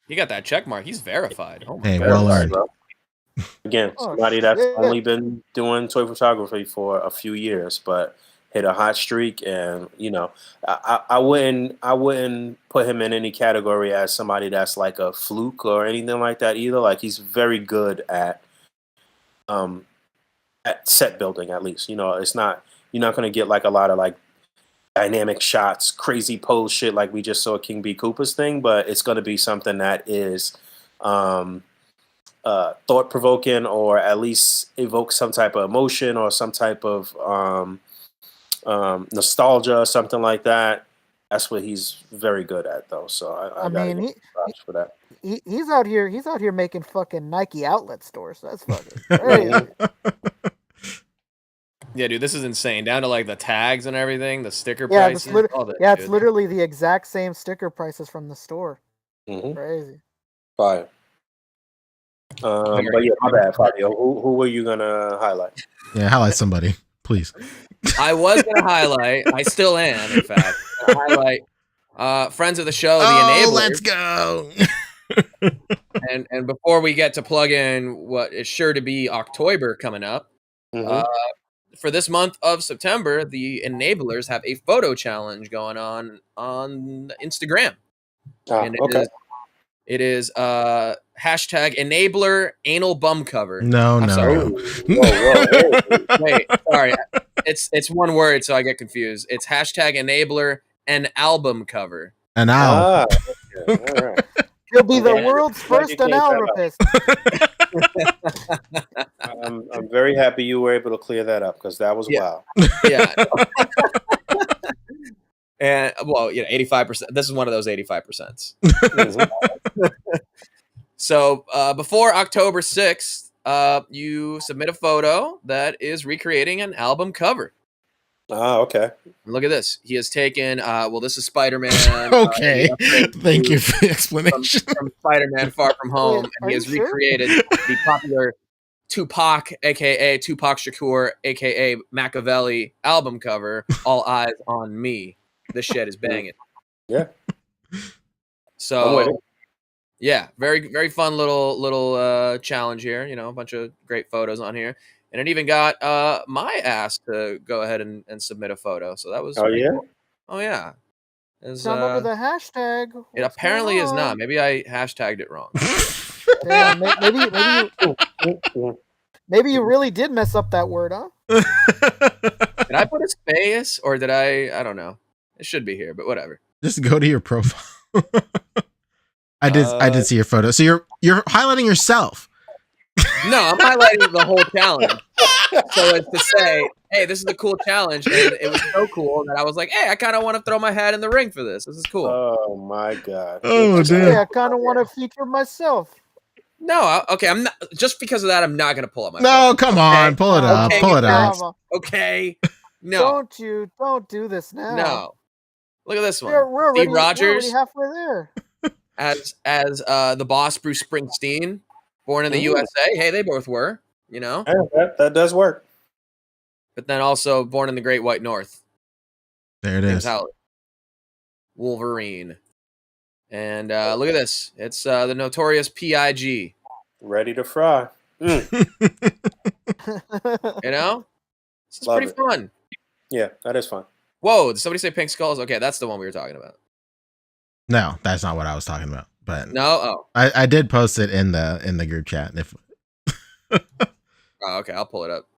He got that check mark. He's verified. Oh my well learned. Again, somebody that's only been doing toy photography for a few years, but hit a hot streak, and I wouldn't put him in any category as somebody that's like a fluke or anything like that either. Like he's very good at set building, at least. It's not you're not gonna get like a lot of like dynamic shots, crazy pose shit like we just saw King B. Cooper's thing, but it's gonna be something that is thought provoking or at least evoke some type of emotion or some type of nostalgia or something like that. That's what he's very good at, though. So I mean, he for that. He's out here making fucking Nike outlet stores. That's fucking crazy. Yeah, dude, this is insane. Down to like the tags and everything, the sticker prices. It's literally the exact same sticker prices from the store. Mm-hmm. Crazy. Fire. But yeah, my bad, Fabio. Who were you gonna highlight? Yeah, highlight somebody, please. I was gonna highlight. I still am, in fact. Highlight friends of the show, the Enablers. Let's go. and before we get to plug in what is sure to be October coming up, for this month of September, the Enablers have a photo challenge going on Instagram. And it is hashtag enabler anal bum cover. No. Sorry. Whoa. Wait, sorry. It's one word, so I get confused. It's hashtag enabler an album cover. An album. All right. He'll be the world's first anal rapist. I'm very happy you were able to clear that up because that was wild. Yeah. And 85%. This is one of those 85%. So before October 6th, you submit a photo that is recreating an album cover. Okay. Look at this. He has taken. This is Spider-Man. Okay. Thank you for the explanation. From Spider-Man: Far From Home, Wait, and he are has you sure? recreated the popular Tupac, aka Tupac Shakur, aka Machiavelli album cover. All eyes on me. This shit is banging. Yeah. So I'm with it. yeah, very very fun little challenge here. You know, a bunch of great photos on here, and it even got my ass to go ahead and submit a photo. So that was Oh pretty yeah. cool. Oh yeah, It's not under the hashtag. it What's apparently going is on? not. Maybe I hashtagged it wrong. Damn, maybe you really did mess up that word, huh? Did I put a space or did I don't know. It should be here, but whatever. Just go to your profile. I did see your photo. So you're highlighting yourself. No, I'm highlighting the whole challenge. So as to say, hey, this is a cool challenge, and it was so cool that I was like, hey, I kind of want to throw my hat in the ring for this. This is cool. Oh my God. Oh, Good damn. Yeah, I kind of want to feature myself. No, okay, I'm not. Just because of that, I'm not gonna pull up my. No, phone, come okay? on, pull it up, Okay, pull it up. Okay, no, Don't do this now. no. Look at this one. We're Steve already Rogers halfway there. as the boss, Bruce Springsteen, born in the USA. Hey, they both were, you know. Yeah, that does work. But then also born in the Great White North. There it James is. Howlett. Wolverine. And look at this. It's the notorious P.I.G. Ready to fry. You know? This is Love pretty it. fun. Yeah, that is fun. Whoa, did somebody say Pink Skulls? Okay, that's the one we were talking about. No, that's not what I was talking about. But No? Oh. I did post it in the group chat. Oh, okay, I'll pull it up.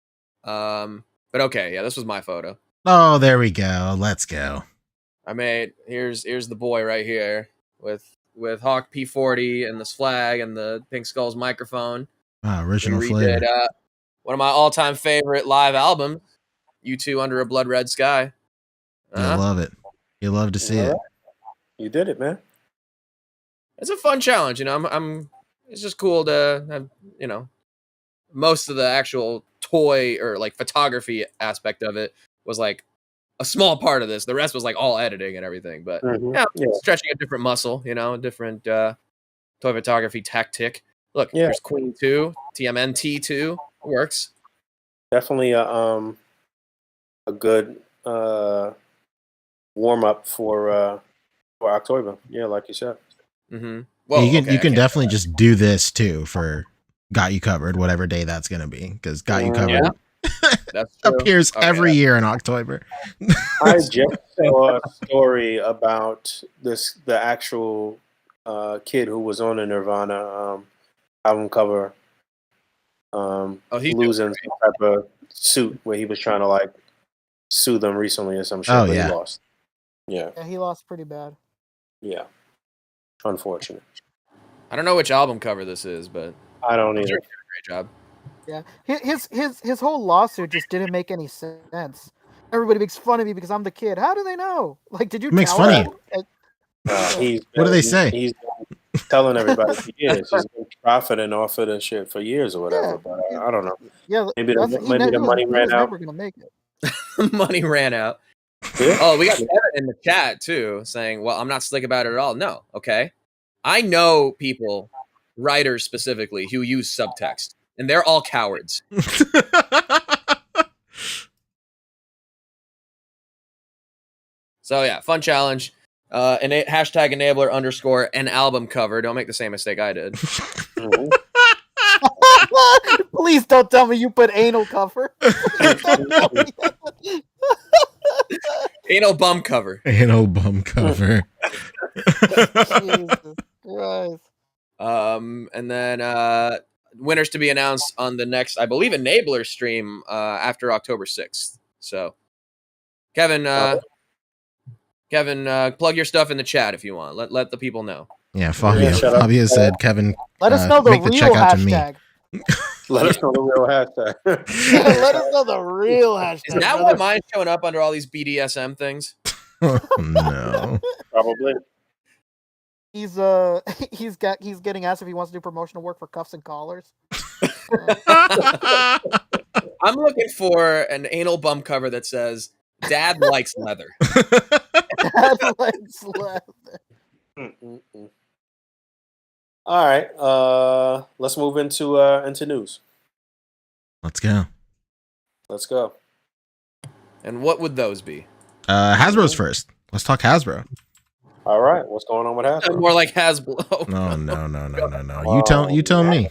But okay, yeah, this was my photo. Oh, there we go. Let's go. I made here's the boy right here with Hawk P40 and this flag and the Pink Skulls microphone. Wow, original We flavor. redid one of my all-time favorite live albums, U2 Under a Blood Red Sky. You love it. You love to see it. You did it, man. It's a fun challenge, you know. I'm it's just cool to have, you know, most of the actual toy or like photography aspect of it was like a small part of this. The rest was like all editing and everything. But yeah, stretching a different muscle, you know, a different toy photography tactic. Look, there's Queen 2, TMNT 2. Works. Definitely a good warm up for October. Yeah, like you said. Mm-hmm. Well, you can definitely just do this too for Got You Covered, whatever day that's gonna be, because Got You Covered that's appears every year in October. I just saw a story about the actual kid who was on the Nirvana album cover losing some type of suit where he was trying to like sue them recently or some shit, but he lost. Yeah, he lost pretty bad. Yeah, unfortunate. I don't know which album cover this is, but I don't either. Great job. Yeah, his whole lawsuit just didn't make any sense. Everybody makes fun of me because I'm the kid. How do they know? Like, did you? Makes fun of you. What do they say? He's telling everybody for years. He's been profiting off of the shit for years or whatever. But I don't know. Yeah, maybe the money ran out. Never gonna make it. Money ran out. Yeah. Oh, we got Kevin in the chat too, saying, "Well, I'm not slick about it at all." No, okay. I know people, writers specifically, who use subtext, and they're all cowards. So yeah, fun challenge. Hashtag enabler _ an album cover. Don't make the same mistake I did. Please don't tell me you put anal cover. Anal bum cover. Anal bum cover. Jesus Christ. And then winners to be announced on the next, I believe, enabler stream after October 6th. So, Kevin, plug your stuff in the chat if you want. Let the people know. Yeah, Fabio said, Kevin, let us know the make the real checkout hashtag. To me. Let us know the real hashtag. Let us know the real hashtag. Is that why mine's showing up under all these BDSM things? No. Probably. He's getting asked if he wants to do promotional work for Cuffs and Collars. I'm looking for an anal bum cover that says Dad likes leather. Dad likes leather. All right. Let's move into news. Let's go. Let's go. And what would those be? Hasbro's first. Let's talk Hasbro. All right. What's going on with Hasbro? More like Hasbro. No. You tell me.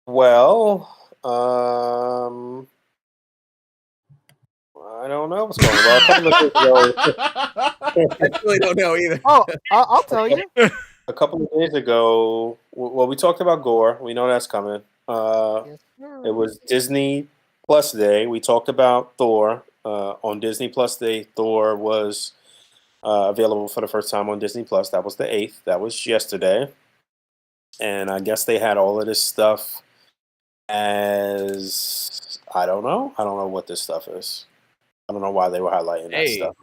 Well, I don't know what's going on. A couple of days ago, I really don't know either. Oh, I'll tell you. a couple of days ago, well, we talked about Gore. We know that's coming. Yes, sir. It was Disney Plus Day. We talked about Thor on Disney Plus Day. Thor was available for the first time on Disney Plus. That was the 8th. That was yesterday. And I guess they had all of this stuff as I don't know. I don't know what this stuff is. I don't know why they were highlighting that stuff.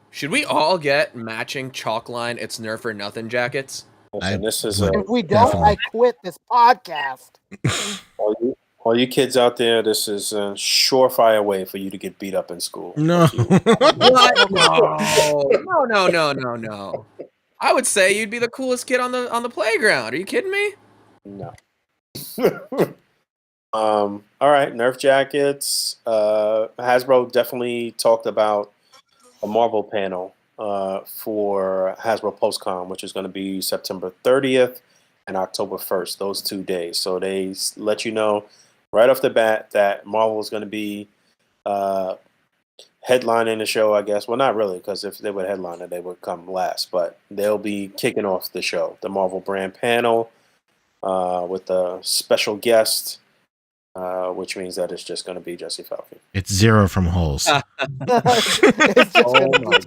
Should we all get matching chalk line "It's Nerf or Nothing" jackets? Listen, this is If we don't, I quit this podcast. all you kids out there. This is a surefire way for you to get beat up in school. No. What? No. I would say you'd be the coolest kid on the playground. Are you kidding me? No. All right, Nerf jackets. Hasbro definitely talked about a Marvel panel for Hasbro PostCon, which is going to be September 30th and October 1st, those 2 days. So they let you know right off the bat that Marvel is going to be headlining the show, I guess. Well, not really, because if they would headline it, they would come last. But they'll be kicking off the show, the Marvel brand panel, with a special guest. Which means that it's just going to be Jesse Falcon. It's Zero from Holes. Oh my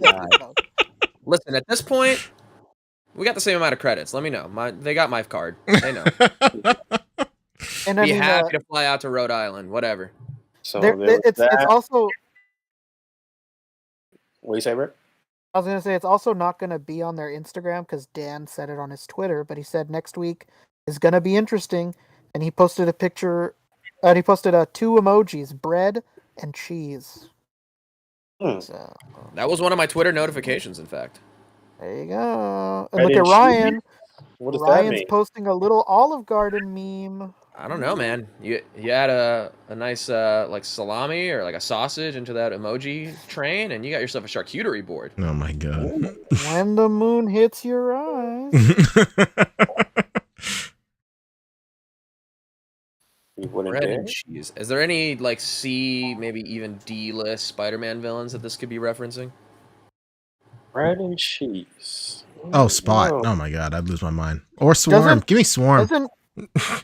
god! Listen, at this point, we got the same amount of credits. Let me know. They got my card. They know. And Be happy to fly out to Rhode Island. Whatever. So it's also. What do you say, Rick? I was gonna say it's also not gonna be on their Instagram because Dan said it on his Twitter, but he said next week is gonna be interesting, and he posted a picture. And he posted 2 emojis, bread and cheese. So, that was one of my Twitter notifications, in fact. There you go. And bread look and at Ryan. What does Ryan's that mean? posting a little Olive Garden meme. I don't know, man. You add a nice like salami or like a sausage into that emoji train, and you got yourself a charcuterie board. Oh my god! When the moon hits your eyes. Bread and cheese. Is there any like C, maybe even D-list Spider-Man villains that this could be referencing? Bread and cheese. Oh, Spot. Oh my god, I'd lose my mind. Or Swarm. Give me Swarm. I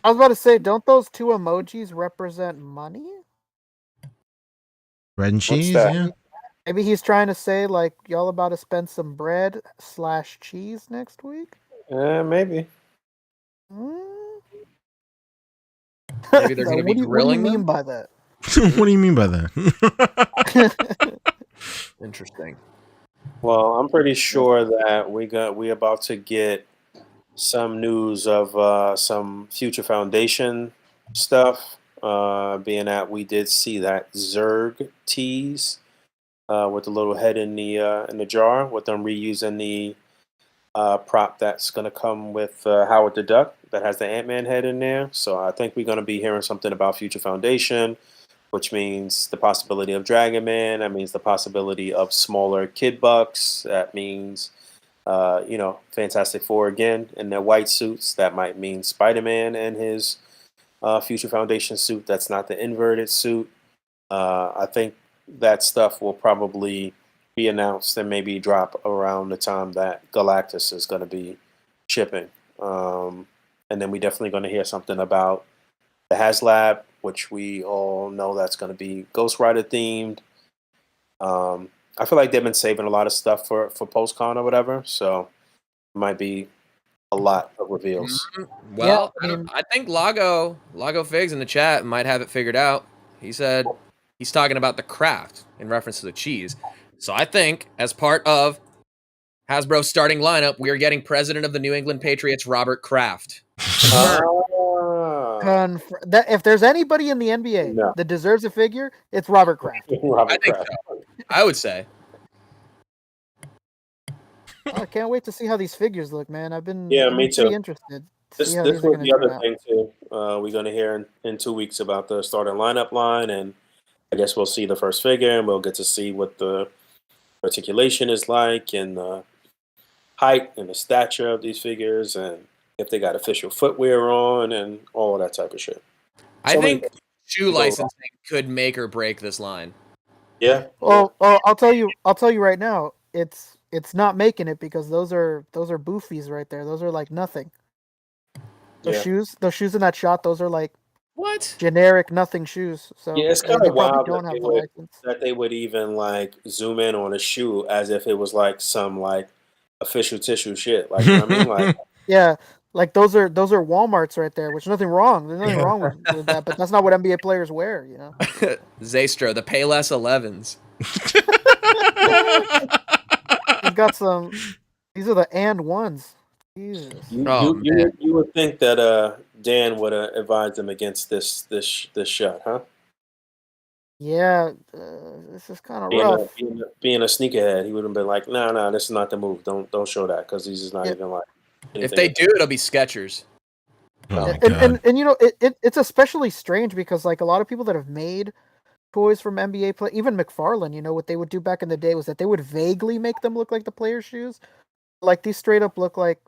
was about to say, don't those 2 emojis represent money? Bread and cheese, yeah. Maybe he's trying to say, like, y'all about to spend some bread / cheese next week? Maybe. Maybe they're going to be grilling them? What do you mean by that? What do you mean by that? Interesting. Well, I'm pretty sure that we about to get some news of some Future Foundation stuff. Being that we did see that Zurg tease with the little head in the jar, with them reusing the prop that's going to come with Howard the Duck that has the Ant-Man head in there. So I think we're going to be hearing something about Future Foundation, which means the possibility of Dragon Man. That means the possibility of smaller Kid Bucks. That means, Fantastic Four again in their white suits. That might mean Spider-Man and his Future Foundation suit. That's not the inverted suit. I think that stuff will probably be announced and maybe drop around the time that Galactus is going to be shipping. And then we definitely going to hear something about the HasLab, which we all know that's going to be Ghost Rider themed. I feel like they've been saving a lot of stuff for PostCon or whatever, so it might be a lot of reveals. Well, yeah, I think Lago Figs in the chat might have it figured out. He said he's talking about the Kraft in reference to the cheese. So I think as part of Hasbro's starting lineup, we are getting president of the New England Patriots, Robert Kraft. That if there's anybody in the NBA No. that deserves a figure, it's Robert Kraft. Robert I think Kraft. so. I would say. I can't wait to see how these figures look, man. I've been Me too. pretty interested to see how This these are was going the to turn other out. thing too. We're going to hear in 2 weeks about the starting lineup line, and I guess we'll see the first figure, and we'll get to see what the articulation is like, and the height and the stature of these figures, and if they got official footwear on, and all of that type of shit. I So many think things shoe can go wrong. licensing could make or break this line. Yeah. Oh, I'll tell you right now, it's not making it because those are boofies right there. Those are like nothing. Those shoes in that shot, those are like What? generic nothing shoes. So Yeah, it's they kind of probably wild don't that have the license. they would even like zoom in on a shoe as if it was like some like official tissue shit. Like, you know what I mean? Like, Yeah, like those are Walmarts right there. Which nothing wrong. There's nothing wrong with that, but that's not what NBA players wear. You know. Zaystro, the Payless 11s. He's got some. These are the and ones. Jesus. Man. you would think that Dan would have advised him against this shot, huh? Yeah, this is kind of Being rough. being a sneakerhead, he would have been like, no, this is not the move. Don't show that because he's just not even like. If they do, it'll be Skechers. Oh my God. And you know it's especially strange because like a lot of people that have made toys from NBA play, even McFarlane, you know what they would do back in the day was that they would vaguely make them look like the player shoes. Like these straight up look like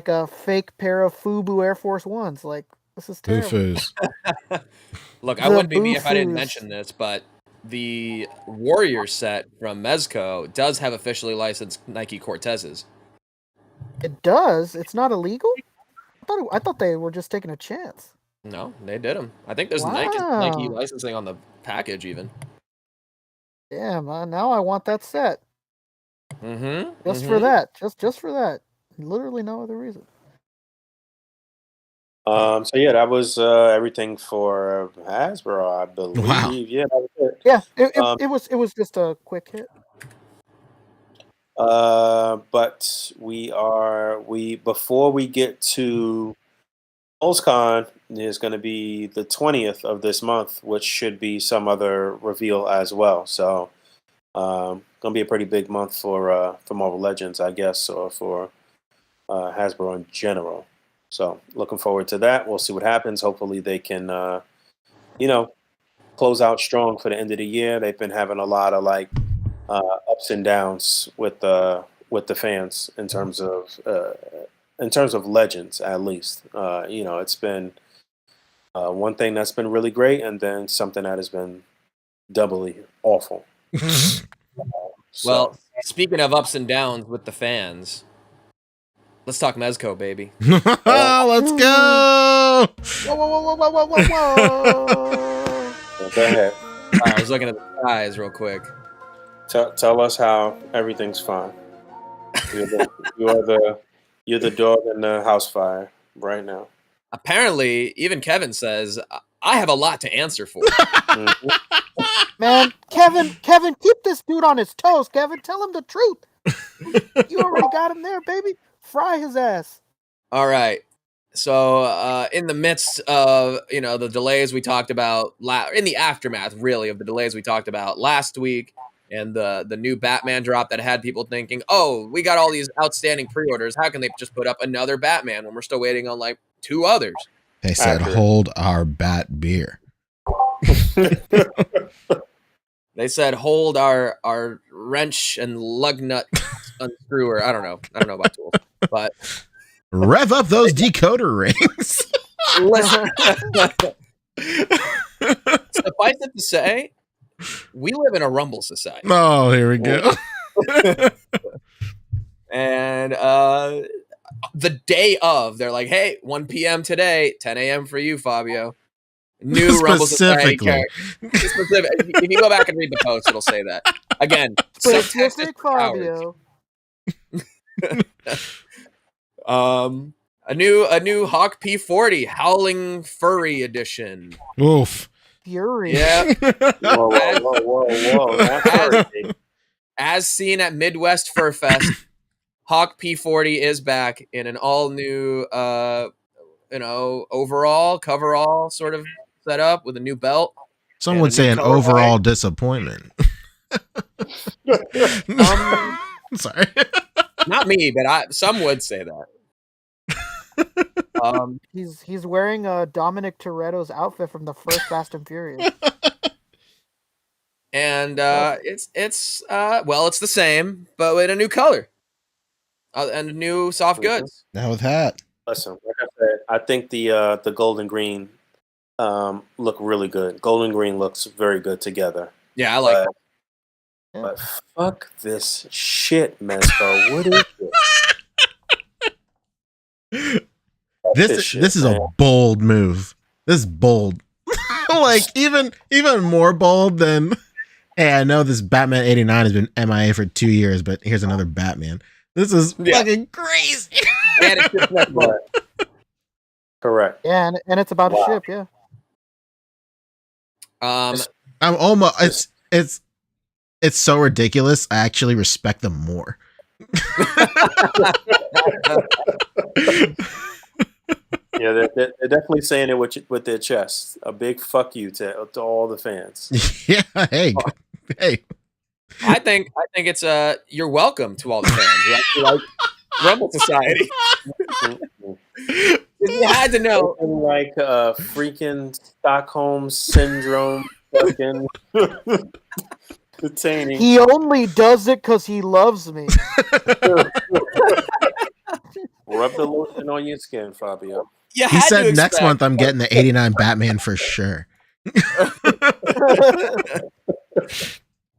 a fake pair of FUBU Air Force Ones. Like this is terrible. Boofers. Look, I wouldn't be me if I didn't mention this, but the Warrior set from Mezco does have officially licensed Nike Cortezes. It does. It's not illegal. I thought they were just taking a chance. No, they did them. I think there's Wow. Nike licensing on the package even. Yeah, man. Now I want that set. Mm-hmm. Just for that. Just for that. Literally no other reason. So yeah, that was everything for Hasbro, I believe. Wow. Yeah, that was it. Yeah, it was just a quick hit. But before we get to PulseCon is going to be the 20th of this month, which should be some other reveal as well. So, going to be a pretty big month for Marvel Legends, I guess, or for Hasbro in general. So, looking forward to that. We'll see what happens. Hopefully, they can, close out strong for the end of the year. They've been having a lot of like ups and downs with the fans in terms of Legends, at least. It's been one thing that's been really great, and then something that has been doubly awful. Well, speaking of ups and downs with the fans, let's talk Mezco, baby. Let's go. Whoa. Go ahead. I was looking at the skies real quick. Tell us how everything's fine. You're the dog in the house fire right now. Apparently, even Kevin says, I have a lot to answer for. Man, Kevin, keep this dude on his toes, Kevin. Tell him the truth. You already got him there, baby. Fry his ass. All right. So, in the midst of, the delays we talked about, in the aftermath, really, of the delays we talked about last week, and the new Batman drop that had people thinking, oh, we got all these outstanding pre-orders. How can they just put up another Batman when we're still waiting on, like, 2 others? They said, hold our bat beer. They said, hold our wrench and lug nut unscrewer. I don't know about tools, but... Rev up those decoder rings. Listen. Suffice it to say, we live in a Rumble society. Oh, here we go. And the day of, they're like, hey, 1 p.m. today, 10 a.m. for you, Fabio. New Rumble Society character. If you go back and read the post, it'll say that. Again, specific Fabio. A new Hawk P40 Howling Furry edition. Oof. Fury. Yeah. Whoa. As seen at Midwest Fur Fest, Hawk P40 is back in an all new overall, coverall sort of set up with a new belt. Some would say an overall disappointment. Sorry. Not me, but some would say that. He's wearing Dominic Toretto's outfit from the first Fast and Furious. And it's the same, but with a new color and new soft goods. Now with hat. Listen, like I said, I think the gold and green look really good. Gold and green looks very good together. Yeah, I like that. But fuck this shit, Mezco. What is this is a bold move. This is bold. Like even more bold than, hey, I know this Batman 89 has been MIA for 2 years, but here's another Batman. This is fucking crazy. Correct. Yeah, and it's about a ship, yeah. I'm almost it's so ridiculous. I actually respect them more. Yeah, they're definitely saying it with their chests. A big fuck you to all the fans. Yeah, hey. I think it's you're welcome to all the fans who actually like Rumble Society. You had to know, like freaking Stockholm syndrome, fucking detaining. He only does it because he loves me. Rub the lotion on your skin, Fabio. He said next month I'm getting the 89 Batman for sure.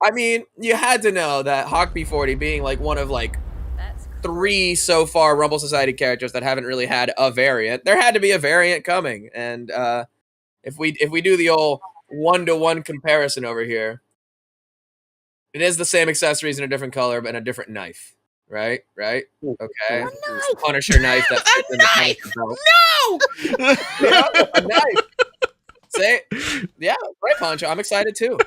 I mean, you had to know that Hawk B40 being like one of like 3 so far Rumble Society characters that haven't really had a variant, there had to be a variant coming. And if we do the old 1-to-1 comparison over here, it is the same accessories in a different color but in a different knife. Right? Okay. Punisher knife that fits in the Punisher belt. No! Yeah, a knife. Say, yeah, right, Poncho. I'm excited too.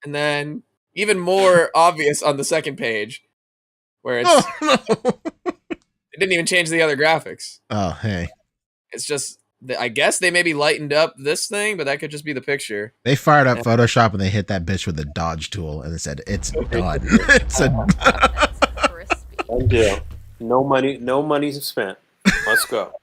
And then even more obvious on the second page, where it's it didn't even change the other graphics. Oh, hey. It's just I guess they maybe lightened up this thing, but that could just be the picture. They fired up Photoshop and they hit that bitch with the dodge tool and they said it's done. It's Done deal. No money spent. Let's go.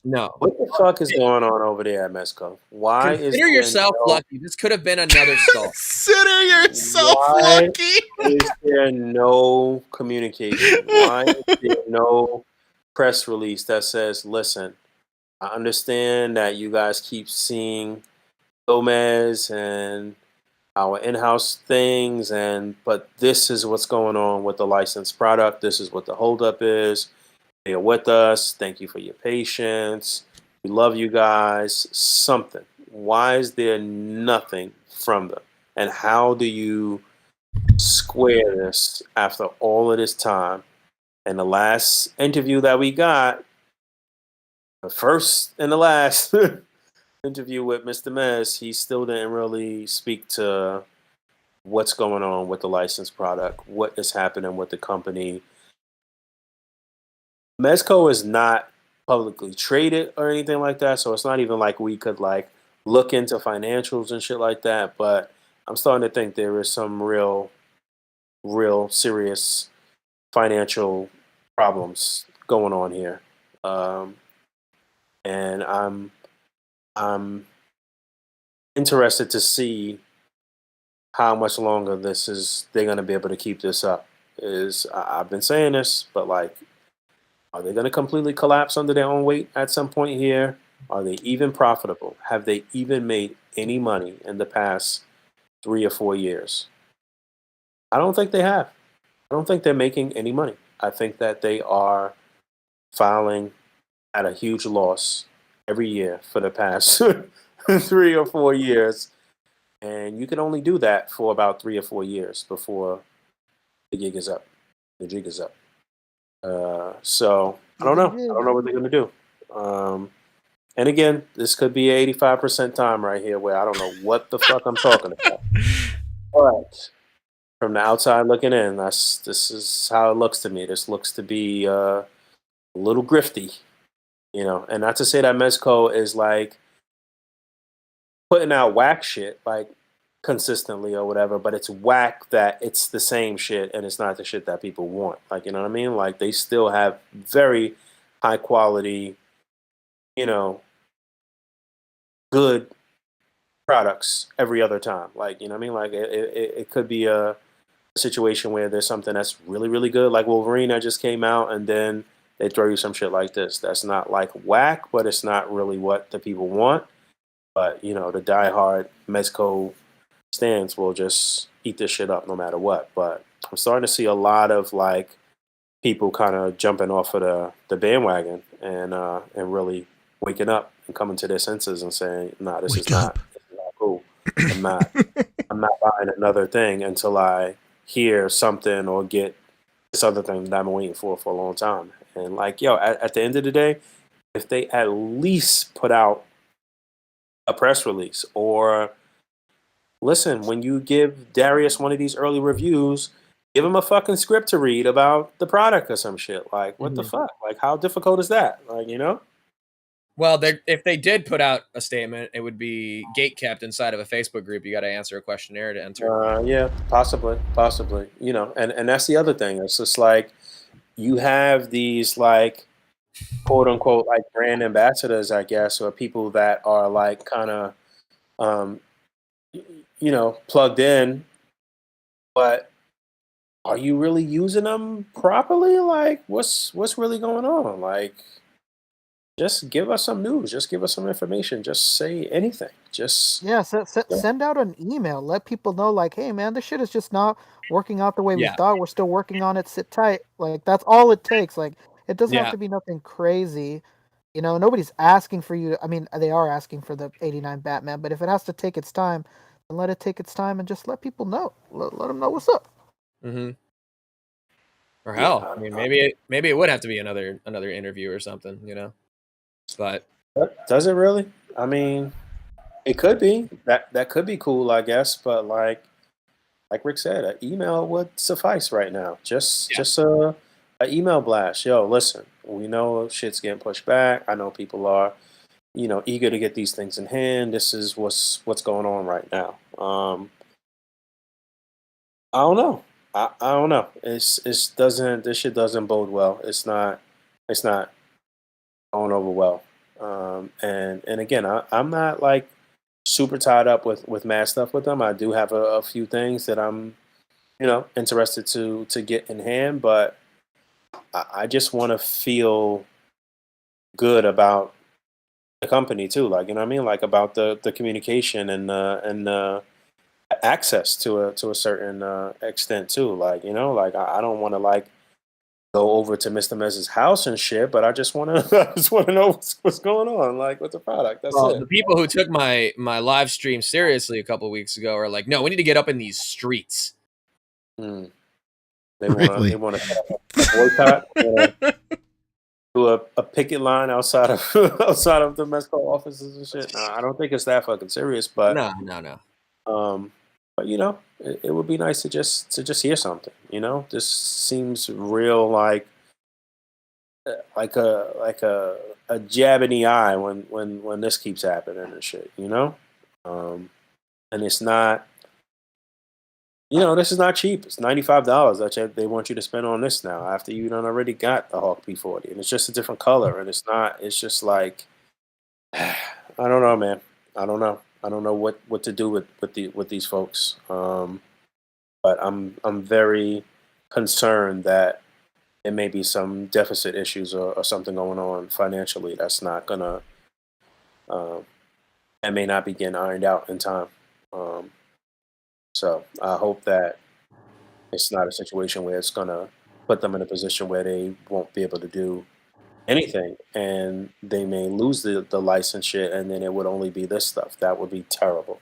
No. What the fuck is going on over there at Mezco? Why Consider yourself lucky. This could have been another skull. Consider yourself lucky. Is there no communication? Why is there no press release that says, listen, I understand that you guys keep seeing Gomez and our in-house things, but this is what's going on with the licensed product. This is what the holdup is. You're with us. Thank you for your patience. We love you guys. Something. Why is there nothing from them? And how do you square this after all of this time? And the last interview that we got, the first and the last interview with Mr. Mez, he still didn't really speak to what's going on with the licensed product, what is happening with the company. Mezco is not publicly traded or anything like that, so it's not even like we could like look into financials and shit like that. But I'm starting to think there is some real serious financial problems going on here, and I'm interested to see how much longer they're going to be able to keep this up. I've been saying this, but like, are they going to completely collapse under their own weight at some point here? Are they even profitable? Have they even made any money in the past 3 or 4 years? I don't think they have. I don't think they're making any money. I think that they are filing at a huge loss every year for the past 3 or 4 years. And you can only do that for about 3 or 4 years before the jig is up. So I don't know. I don't know what they're going to do. And again, this could be 85% time right here where I don't know what the fuck I'm talking about. But from the outside looking in, this is how it looks to me. This looks to be a little grifty, you know. And not to say that Mezco is like putting out whack shit like consistently or whatever, but it's whack that it's the same shit and it's not the shit that people want. Like, you know what I mean? Like they still have very high quality, you know, good products every other time. Like, you know what I mean? Like it could be a situation where there's something that's really, really good, like Wolverine that just came out, and then they throw you some shit like this. That's not like whack, but it's not really what the people want. But, you know, the diehard Mezco stands will just eat this shit up no matter what. But I'm starting to see a lot of like people kind of jumping off of the bandwagon and really waking up and coming to their senses and saying, "Nah, this is not cool. I'm not I'm not buying another thing until I hear something or get this other thing that I've been waiting for a long time." And like, yo, at the end of the day, if they at least put out a press release or listen, when you give Darius one of these early reviews, give him a fucking script to read about the product or some shit. Like, what the fuck? Like, how difficult is that? Like, you know? Well, if they did put out a statement, it would be gate kept inside of a Facebook group. You got to answer a questionnaire to enter. Yeah, possibly. You know, and that's the other thing. It's just like you have these like quote unquote like brand ambassadors, I guess, or people that are like kind of um, you know, plugged in, but are you really using them properly? Like, what's really going on? Like, just give us some news. Just give us some information. Just say anything. Just Yeah, send out an email. Let people know, like, hey, man, this shit is just not working out the way we Yeah. thought. We're still working on it. Sit tight. Like, that's all it takes. Like, it doesn't have Yeah. to be nothing crazy. You know, nobody's asking for you to, I mean, they are asking for the 89 Batman, but if it has to take its time, then let it take its time and just let people know. Let them know what's up. Mm-hmm. Or yeah. hell, I mean, maybe it would have to be another interview or something, you know. But Does it really? I mean, it could be. That could be cool, I guess. But like Rick said, an email would suffice right now. Just a email blast. Yo, listen, we know shit's getting pushed back. I know people are, you know, eager to get these things in hand. This is what's going on right now. I don't know. I don't know. It's doesn't this shit doesn't bode well. It's not going over well. And again, I'm not like super tied up with mad stuff with them. I do have a few things that I'm, you know, interested to get in hand, but I just want to feel good about the company too. Like, you know what I mean? Like about the communication and access to a certain extent too. Like, you know, like I don't want to like go over to Mr. Mez's house and shit, but I just want to I just want to know what's going on, like with the product. That's well, it. the people who took my live stream seriously a couple weeks ago are like, no, we need to get up in these streets. Mm. Really? They want to set up a boycott. Do a picket line outside of outside of the Mezco offices and shit. No, I don't think it's that fucking serious, but No. but you know, it would be nice to just hear something. You know, this seems real like a jab in the eye when this keeps happening and shit. You know, and it's not. You know, this is not cheap. It's $95 that they want you to spend on this now after you done already got the Hawk P40, and it's just a different color, and it's not. It's just like I don't know, man. I don't know. I don't know what to do with these folks. But I'm very concerned that there may be some deficit issues or something going on financially that's not gonna that may not be getting ironed out in time. Um, so I hope that it's not a situation where it's gonna put them in a position where they won't be able to do anything and they may lose the license shit and then it would only be this stuff. That would be terrible.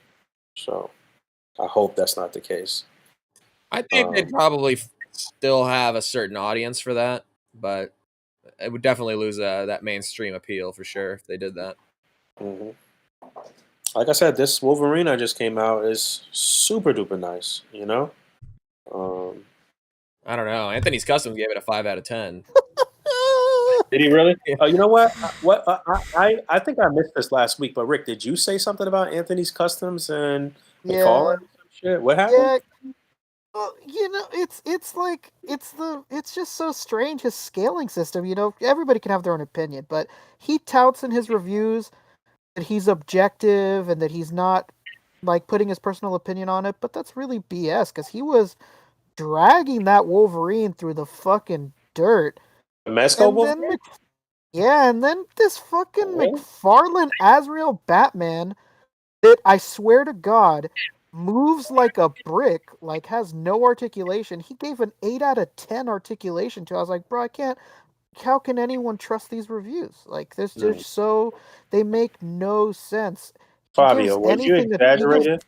So I hope that's not the case. I think they'd probably still have a certain audience for that, but it would definitely lose that mainstream appeal for sure if they did that. hmm Like I said, this Wolverine I just came out is super duper nice, you know? Um, I don't know. Anthony's Customs gave it a 5 out of 10. Did he really? Yeah. You know what? I think I missed this last week. But Rick, did you say something about Anthony's Customs and McFarlane? Yeah, Shit, what happened? yeah. Well, it's like it's just so strange his scaling system. Everybody can have their own opinion, but he touts in his reviews that he's objective and that he's not like putting his personal opinion on it. But that's really BS because he was dragging that Wolverine through the fucking dirt, Mezco and Wolf? then and then this fucking Really? McFarlane Azrael Batman that I swear to God moves like a brick, like has no articulation. He gave an 8 out of 10 articulation to. I was like, bro, I can't. How can anyone trust these reviews? Like, they're Mm. so they make no sense. He Fabio, gives was you anything that he gives. exaggerated?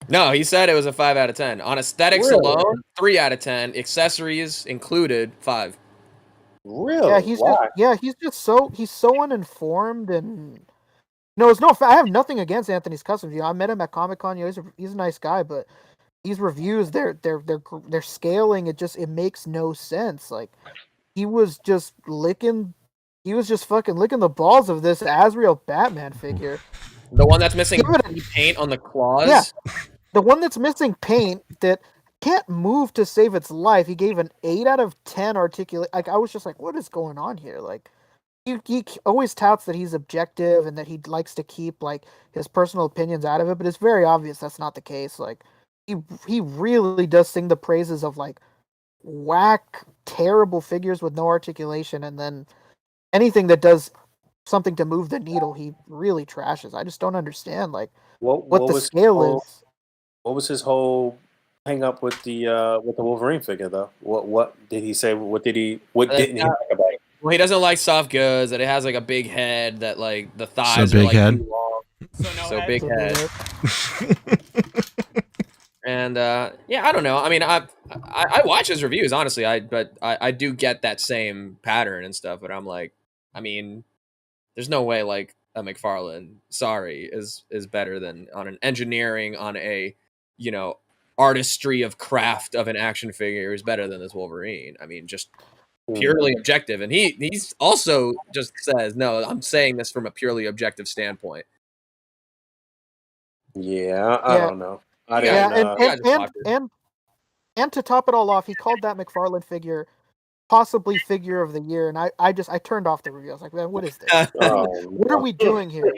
No, he said it was a 5 out of 10. On aesthetics Really? alone, 3 out of 10. Accessories included, 5. Yeah, Really? he's just Why? he's so uninformed and no, it's no. I have nothing against Anthony's Customs. I met him at Comic Con. He's a nice guy, but these reviews, they're scaling. It makes no sense. Like he was just fucking licking the balls of this Azrael Batman figure. The one that's missing Give it paint on the yeah, claws. the one that's missing paint that can't move to save its life. He gave an 8 out of 10 articulate. Like I was just like, what is going on here? Like he always touts that he's objective and that he likes to keep like his personal opinions out of it, but it's very obvious that's not the case. Like he really does sing the praises of like whack terrible figures with no articulation, and then anything that does something to move the needle he really trashes. I just don't understand like what What the was his scale whole is. what was his whole hang up with the Wolverine figure though? What did he say? What Uh, didn't he like about it? Well, he doesn't like soft goods. That it has like a big head. That like the thighs are big like head. too long. So big So head. big. And yeah, I don't know. I mean, I watch his reviews honestly. I do get that same pattern and stuff. But I'm like, I mean, there's no way like a McFarlane, sorry, is better than on an engineering on a artistry of craft of an action figure is better than this Wolverine. I mean, just purely objective. And he's also just says, no, I'm saying this from a purely objective standpoint. Yeah, I Yeah, don't know. I yeah, didn't. and You and guys are and popular. and and to top it all off, he called that McFarlane figure possibly figure of the year, and I turned off the review. I was like, man, what is this? Oh What are no. we doing here?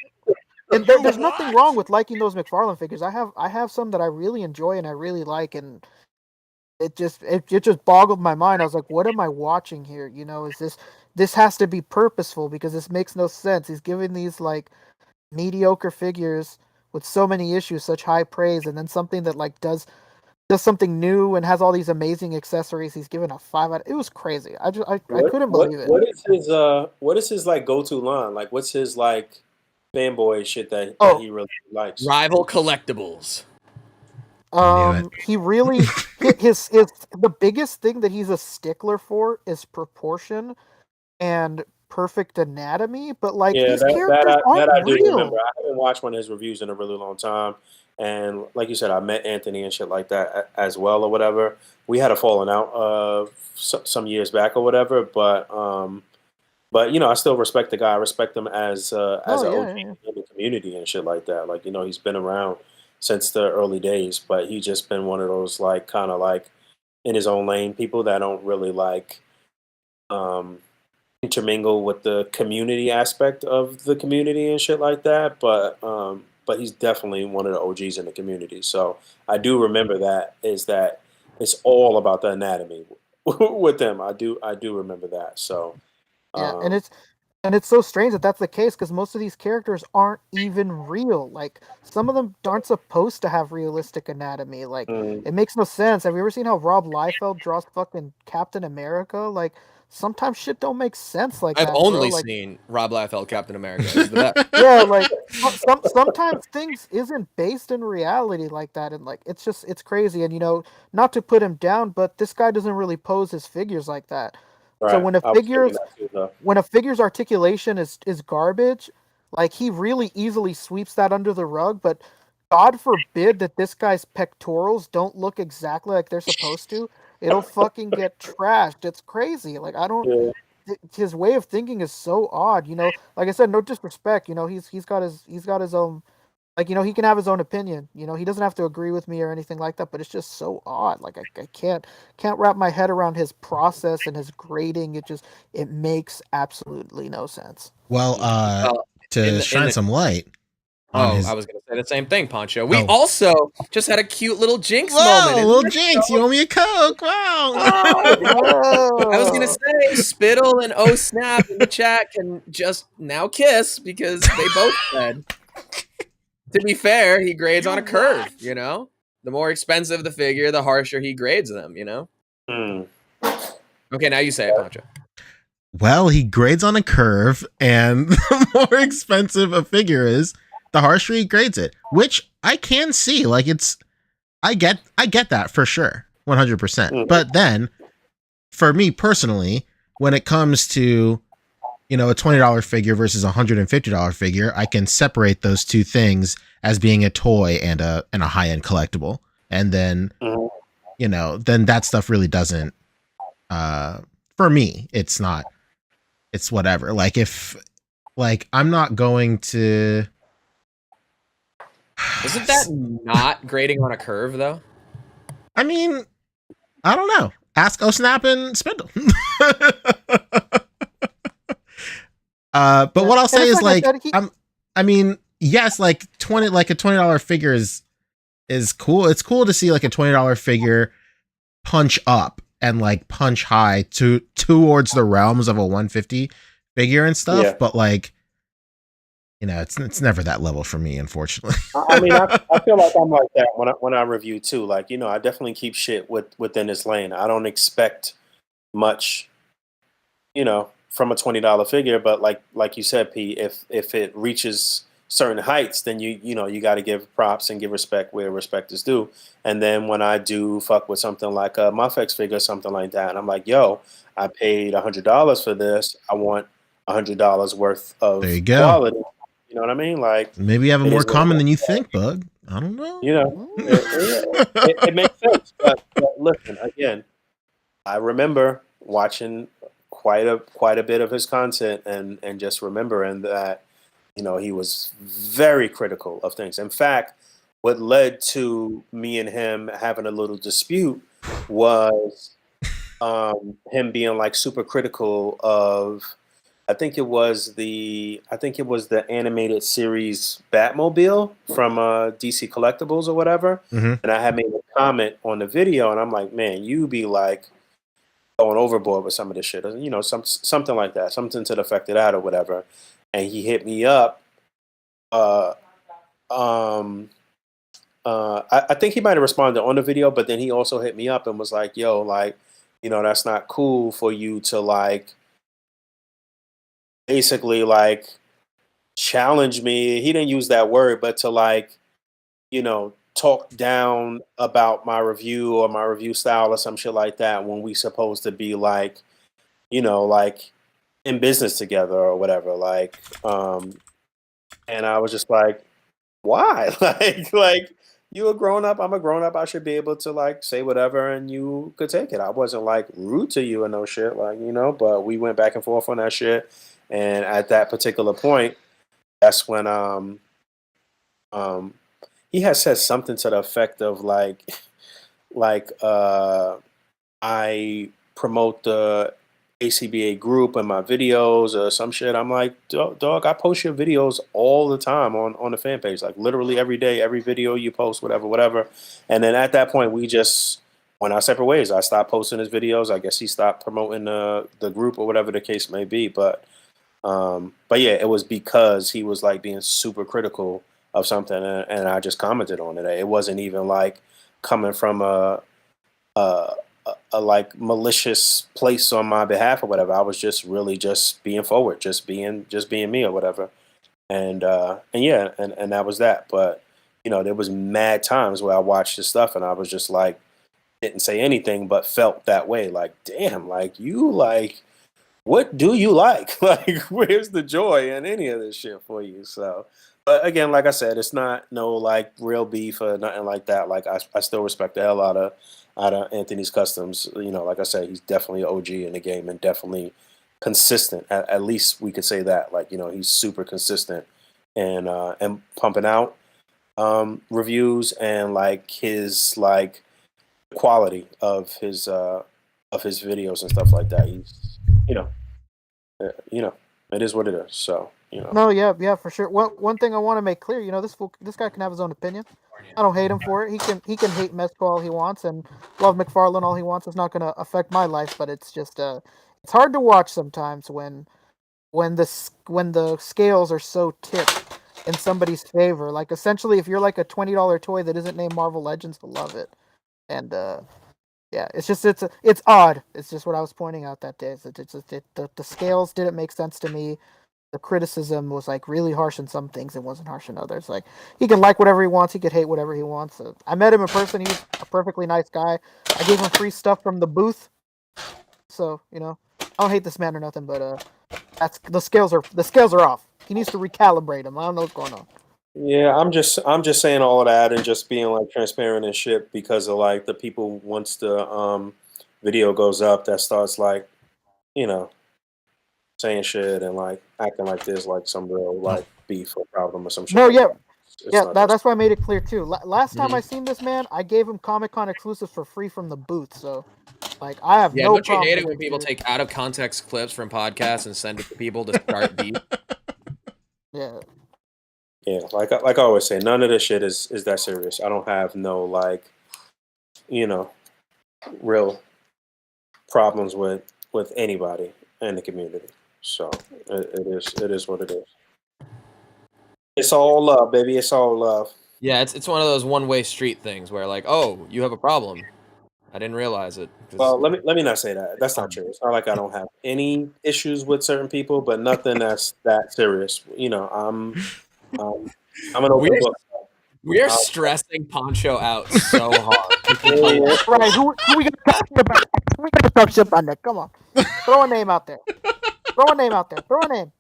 And there's nothing wrong with liking those McFarlane figures. I have some that I really enjoy and I really like, and it just boggled my mind. I was like, what am I watching here? Is this has to be purposeful because this makes no sense. He's giving these like mediocre figures with so many issues such high praise, and then something that like does something new and has all these amazing accessories. He's given a 5 out. It was crazy. I What couldn't what believe it. what is his like go to line? Like what's his like fanboy shit that Oh, he really likes? Rival collectibles. he really his the biggest thing that he's a stickler for is proportion and perfect anatomy, but like Yeah, these characters aren't that I do remember. real. I haven't watched one of his reviews in a really long time, and like you said, I met Anthony and shit like that as well or whatever. We had a falling out some years back or whatever, but I still respect the guy. I respect him as Oh an yeah, OG yeah, yeah. in the community and shit like that. Like he's been around since the early days, but he's just been one of those like kind of like in his own lane people that don't really like um, intermingle with the community aspect of the community and shit like that. But he's definitely one of the OGs in the community. So I do remember that it's all about the anatomy with them. I do remember that. So. Yeah, Um, and it's so strange that that's the case because most of these characters aren't even real. Like some of them aren't supposed to have realistic anatomy. Like mm, it makes no sense. Have you ever seen how Rob Liefeld draws fucking Captain America? Like sometimes shit don't make sense like I've that, bro. only Like seen Rob Liefeld Captain America. He's the best. yeah, like sometimes things isn't based in reality like that, and like it's crazy. And not to put him down, but this guy doesn't really pose his figures like that. So right. when a I was thinking figure's that too, though. when a figure's articulation is garbage, like he really easily sweeps that under the rug. But God forbid that this guy's pectorals don't look exactly like they're supposed to. It'll fucking get trashed. It's crazy. Like I don't. Yeah. his way of thinking is so odd. Like I said, no disrespect. He's got his own. Like, he can have his own opinion. He doesn't have to agree with me or anything like that. But it's just so odd. Like I can't wrap my head around his process and his grading. It makes absolutely no sense. Well, Well, to shine some light on his. I was gonna say the same thing, Poncho. We also just had a cute little Jinx Whoa, moment. little Jinx, you owe me a Coke. Wow. I was gonna say Spittle and Oh Snap in the chat can just now kiss because they both said. To be fair, he grades on a curve. The more expensive the figure, the harsher he grades them. Okay, now you say it, Poncho. Well, he grades on a curve, and the more expensive a figure is, the harsher he grades it. Which I can see. Like I get that for sure, 100%. But then, for me personally, when it comes to a $20 figure versus a $150 figure, I can separate those two things as being a toy and a high-end collectible. And then, then that stuff really doesn't, for me, it's whatever. Like I'm not going to. Isn't that not grading on a curve though? I mean, I don't know. Ask O'Snap and Spindle. But what I'll say is yes, like a $20 figure is cool. It's cool to see like a $20 figure punch up and like punch high towards the realms of a 150 figure and stuff. Yeah. But like, it's never that level for me, unfortunately. I mean, I feel like I'm like that when I review too. Like, I definitely keep shit within this lane. I don't expect much, from a $20 figure, but like you said, P, if it reaches certain heights, then you got to give props and give respect where respect is due. And then when I do fuck with something like a Muffex figure, something like that, and I'm like, yo, I paid $100 for this. I want $100 worth of quality. You know what I mean? Like maybe you have a more common than you think, Bug. I don't know. It makes sense. But listen, again, I remember watching quite a bit of his content and just remembering that he was very critical of things. In fact, what led to me and him having a little dispute was him being like super critical of I think it was the animated series Batmobile from DC Collectibles or whatever. Mm-hmm. And I had made a comment on the video and I'm like, man, you be like going overboard with some of this shit, something like that, something to the effect of that or whatever. And he hit me up. I think he might have responded on the video, but then he also hit me up and was like, yo, like, that's not cool for you to like basically like challenge me. He didn't use that word, but to like, talk down about my review or my review style or some shit like that when we supposed to be like, like in business together or whatever. Like, and I was just like, why? like you a grown up, I'm a grown up. I should be able to like say whatever and you could take it. I wasn't like rude to you and no shit, like, but we went back and forth on that shit. And at that particular point, that's when he had said something to the effect of like I promote the A.C.B.A group in my videos or some shit. I'm like, dog, I post your videos all the time on the fan page, like literally every day, every video you post, whatever. And then at that point, we just went our separate ways. I stopped posting his videos. I guess he stopped promoting the group or whatever the case may be. But yeah, it was because he was like being super critical of something, and I just commented on it. It wasn't even like coming from a like malicious place on my behalf or whatever. I was just really just being forward, just being me or whatever. And yeah, and that was that. But there was mad times where I watched this stuff and I was just like, didn't say anything, but felt that way. Like, damn, like you like. What do you like? Like, where's the joy in any of this shit for you? So, but again, like I said, it's not no like real beef or nothing like that. Like, I still respect the hell out of Anthony's Customs. Like I said, he's definitely an OG in the game and definitely consistent. At least we could say that. Like, he's super consistent and pumping out reviews, and like his like quality of his videos and stuff like that. He's you know it is what it is. So No, yeah, for sure. One thing I want to make clear, this guy can have his own opinion. I don't hate him for it. He can hate Mezco all he wants and love McFarlane all he wants. It's not going to affect my life, but it's just it's hard to watch sometimes when the scales are so tipped in somebody's favor. Like essentially, if you're like a $20 toy that isn't named Marvel Legends, he'll love it. And yeah, it's odd. It's just what I was pointing out that day. The scales didn't make sense to me. The criticism was like really harsh in some things and wasn't harsh in others. Like he can like whatever he wants, he could hate whatever he wants. I met him in person. He's a perfectly nice guy. I gave him free stuff from the booth. So I don't hate this man or nothing, but that's the scales are off. He needs to recalibrate them. I don't know what's going on. yeah, I'm just saying all of that and just being like transparent and shit, because of like the people, once the video goes up, that starts like you know saying shit and like acting like there's like some real like beef or problem or some shit. No, like yeah, that. It's not that. that's why I made it clear too. Last time I seen this man, I gave him Comic-Con exclusives for free from the booth. So, like, I have no don't you problem hate it with when people dude. take out of context clips from podcasts and send it to people to start beef? Yeah, Yeah, like I always say, none of this shit is that serious. I don't have no like real problems with anybody in the community. So it is what it is. It's all love, baby. It's all love. Yeah, it's one of those one-way street things where like, oh, you have a problem. I didn't realize it. 'Cause- Well, let me not say that. That's not true. It's not like I don't have any issues with certain people, but nothing that's that serious. I'm an open We're- book. we are stressing Poncho out so hard. right. Who we gonna talk shit about? Who we gonna talk shit about next? Come on, throw a name out there. Throw a name out there. Throw a name.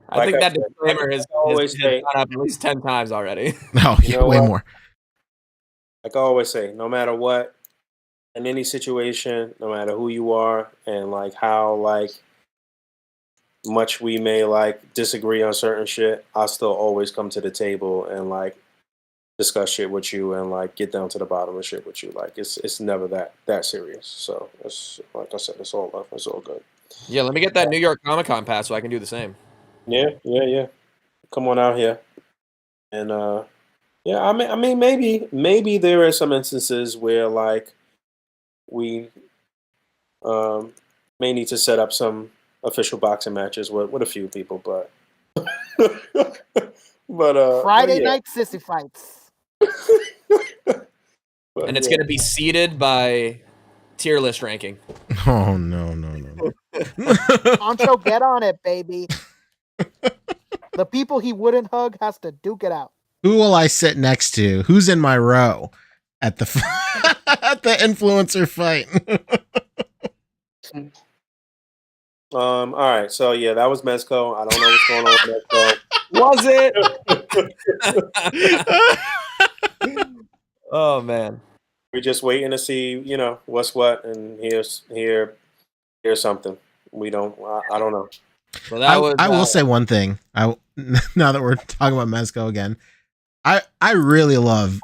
I Like think I that said, disclaimer has always say, gone up at least 10 times already. No, You know way what? more. like I always say, no matter what, in any situation, no matter who you are, and like how like much we may like disagree on certain shit, I still always come to the table and like discuss shit with you and like get down to the bottom of shit with you. Like it's never that serious. So it's like I said, it's all love. It's all good. Yeah, let me get that New York Comic-Con pass so I can do the same. Yeah. Come on out here. And yeah, I mean maybe there are some instances where like we may need to set up some official boxing matches with a few people, but Friday yeah. night sissy fights. But, And it's yeah. going to be seeded by tier list ranking. Oh no. Poncho, get on it, baby. The people he wouldn't hug has to duke it out. Who will I sit next to? Who's in my row at the at the influencer fight? All right, so yeah, that was Mezco. I don't know what's going on with Was it? Oh, man. We're just waiting to see, what's what, and here's something. We don't. I don't know. Well, that was, I will say one thing. Now that we're talking about Mezco again, I really love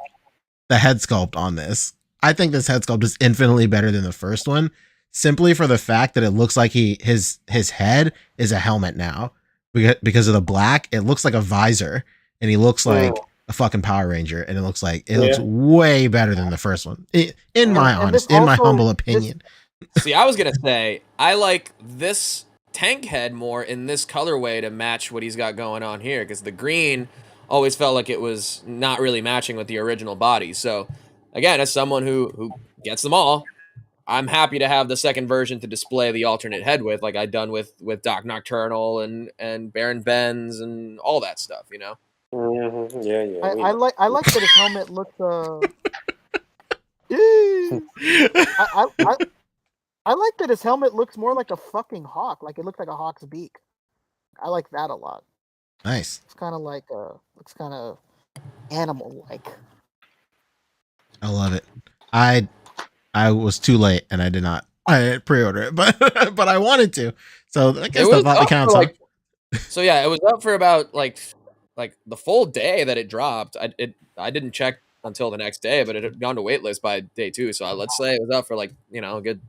the head sculpt on this. I think this head sculpt is infinitely better than the first one, simply for the fact that it looks like his head is a helmet now because of the black. It looks like a visor, and he looks like a fucking Power Ranger, and it looks way better than the first one. In my humble opinion. See, I was gonna say I like this tank head more in this colorway to match what he's got going on here, because the green always felt like it was not really matching with the original body. So again, as someone who gets them all, I'm happy to have the second version to display the alternate head with, like I'd done with Doc Nocturnal and Baron Benz and all that stuff, Mm-hmm. Yeah. I like that his helmet looks. I like that his helmet looks more like a fucking hawk. Like it looks like a hawk's beak. I like that a lot. Nice. It's kind of like looks kind of animal like. I love it. I I was too late and I didn't pre-order it, but I wanted to. So I guess that probably counts. So yeah, it was up for about like the full day that it dropped. I didn't check until the next day, but it had gone to waitlist by day 2. So let's say it was up for like, a good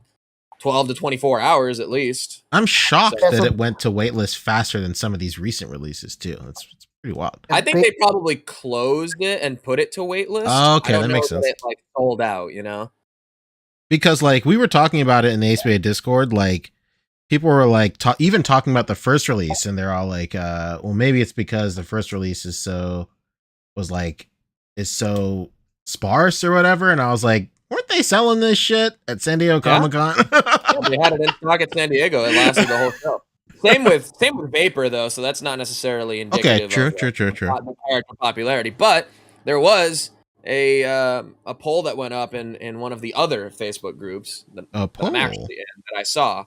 12 to 24 hours at least. I'm shocked that it went to waitlist faster than some of these recent releases too. It's pretty wild. I think they probably closed it and put it to waitlist. Oh, okay, that makes sense. It sold out, because like we were talking about it in the A.C.B.A Discord, like people were like even talking about the first release, and they're all like, well, maybe it's because the first release is so sparse or whatever. And I was like, weren't they selling this shit at San Diego Comic-Con? Yeah, they had it in stock at San Diego. It lasted the whole show. Same with Vapor though, so that's not necessarily indicative of the character popularity. But there was a poll that went up in one of the other Facebook groups that I'm actually in, that I saw,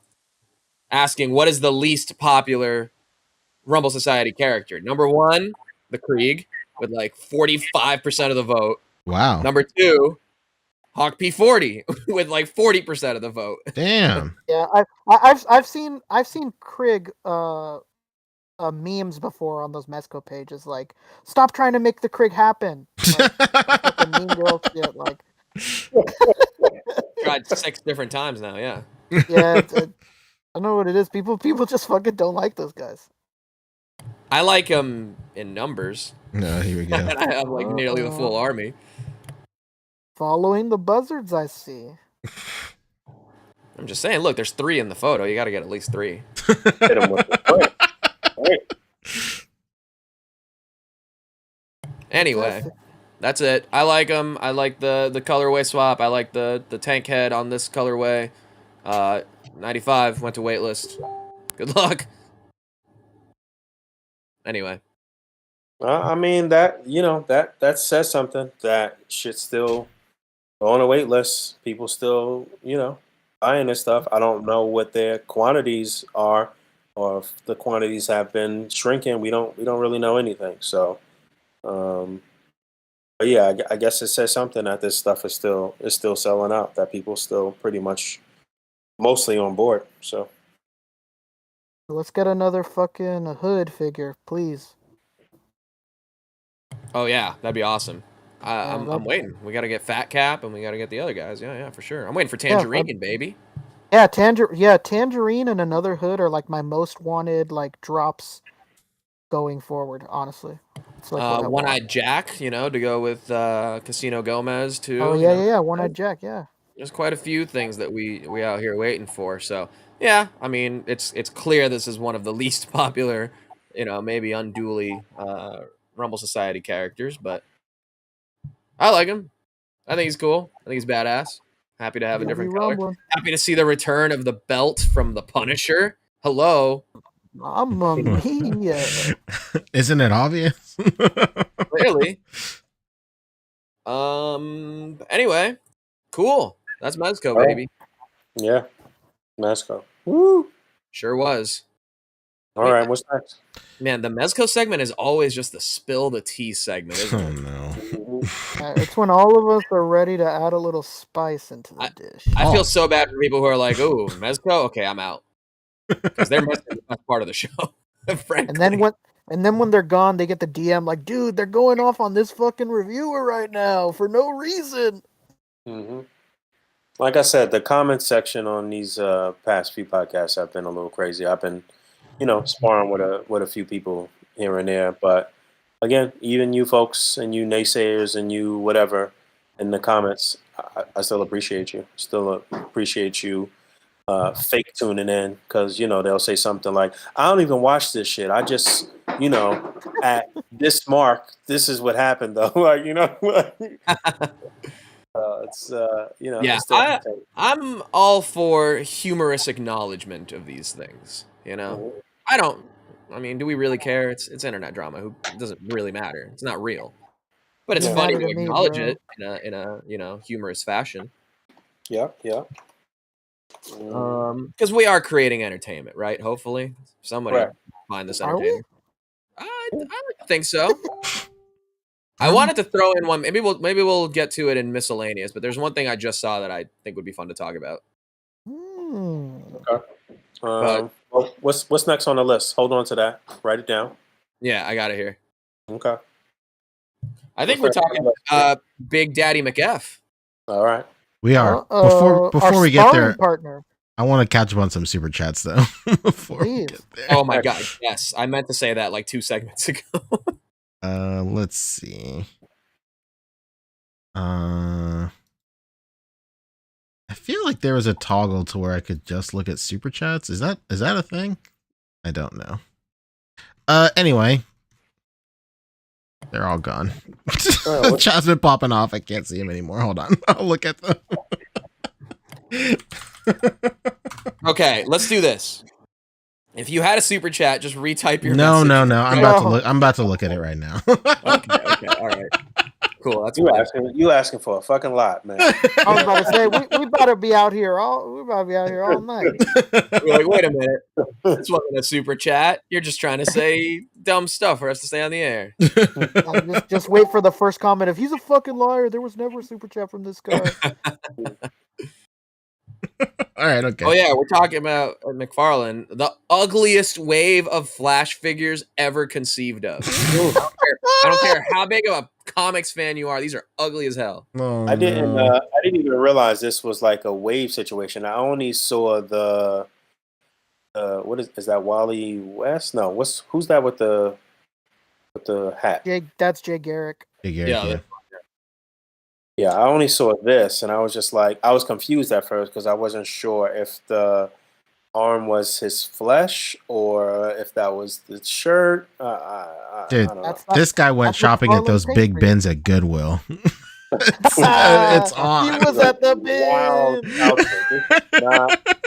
asking what is the least popular Rumble Society character. Number 1, the Krieg, with like 45% of the vote. Wow. Number 2, Hawk P40 with like 40% of the vote. Damn. Yeah, I've seen Krieg memes before on those Mezco pages, like, stop trying to make the Krieg happen. Like, mean girl shit, like. Tried 6 different times now, yeah. Yeah, I don't know what it is. People just fucking don't like those guys. I like them in numbers. No, here we go. And I have like nearly the full army. Following the buzzards, I see. I'm just saying, look, there's 3 in the photo. You got to get at least 3. Hit 'em with the right. Anyway, that's it. I like them. I like the colorway swap. I like the tank head on this colorway. 95 went to waitlist. Good luck. Anyway. I mean, that says something. That shit's still on a wait list. People still, buying this stuff. I don't know what their quantities are, or if the quantities have been shrinking. We don't really know anything. So, but yeah, I guess it says something that this stuff is still selling out. That people still pretty much mostly on board. So let's get another fucking hood figure, please. Oh yeah, that'd be awesome. I'm waiting. We got to get Fat Cap and we got to get the other guys. Yeah, for sure. I'm waiting for Tangerine, baby. Yeah, Tangerine and another hood are like my most wanted like drops going forward. Honestly, it's like One-Eyed Jack, to go with Casino Gomez too. Oh yeah, One-Eyed Jack, yeah. There's quite a few things that we out here waiting for. So yeah, I mean it's clear this is one of the least popular, maybe unduly Rumble Society characters, but I like him. I think he's cool. I think he's badass. Happy to have a different color. Happy to see the return of the belt from the Punisher. Hello. Mamma mia. Isn't it obvious? Clearly. Anyway, cool. That's Mezco, baby. Yeah, Mezco. Woo. Sure was. All right, what's next? Man, the Mezco segment is always just the spill the tea segment, isn't it? Oh, no. It's when all of us are ready to add a little spice into the dish. I feel so bad for people who are like, "Oh, Mezco, okay, I'm out," because they're missing the best part of the show. Frankly. And then when they're gone, they get the DM like, "Dude, they're going off on this fucking reviewer right now for no reason." Mm-hmm. Like I said, the comment section on these past few podcasts have been a little crazy. I've been, sparring with a few people here and there, but again, even you folks and you naysayers and you whatever in the comments, I still appreciate you. Still appreciate you fake tuning in, because they'll say something like, "I don't even watch this shit. I just, at this mark, this is what happened though." It's yeah. I'm all for humorous acknowledgement of these things. I mean, do we really care? It's internet drama. It doesn't really matter. It's not real, but it's funny to acknowledge it in a humorous fashion. Yeah. Because we are creating entertainment, right? Hopefully, somebody find this entertaining. I think so. I wanted to throw in one. Maybe we'll get to it in miscellaneous. But there's one thing I just saw that I think would be fun to talk about. Okay. But what's next on the list? Hold on to that. Write it down. yeah, I got it here. Okay. I think we're talking Big Daddy McF. All right. We are. Before we get there, partner. I want to catch up on some super chats though. Before we get there. Oh my god, yes. I meant to say that like 2 segments ago. Let's see. I feel like there was a toggle to where I could just look at super chats. Is that a thing? I don't know. Anyway. They're all gone. Chat's been popping off. I can't see them anymore. Hold on. I'll look at them. Okay, let's do this. If you had a super chat, just retype your message. No. I'm about to look at it right now. Okay, all right. Cool. That's you asking for a fucking lot, man. I was about to say we better be out here all night. We're like, wait a minute. This wasn't a super chat. You're just trying to say dumb stuff for us to stay on the air. Just wait for the first comment. If he's a fucking liar, there was never a super chat from this guy. All right, okay. Oh yeah, we're talking about McFarlane, the ugliest wave of Flash figures ever conceived of. I don't care how big of a comics fan you are; these are ugly as hell. Oh, I didn't even realize this was like a wave situation. I only saw the what is that? Wally West? No, who's that with the hat? That's Jay Garrick. Yeah, I only saw this, and I was just like, I was confused at first because I wasn't sure if the arm was his flesh or if that was the shirt. Dude, this guy went shopping at those big bins at Goodwill. It's on. He was at the bin. Wild outfit.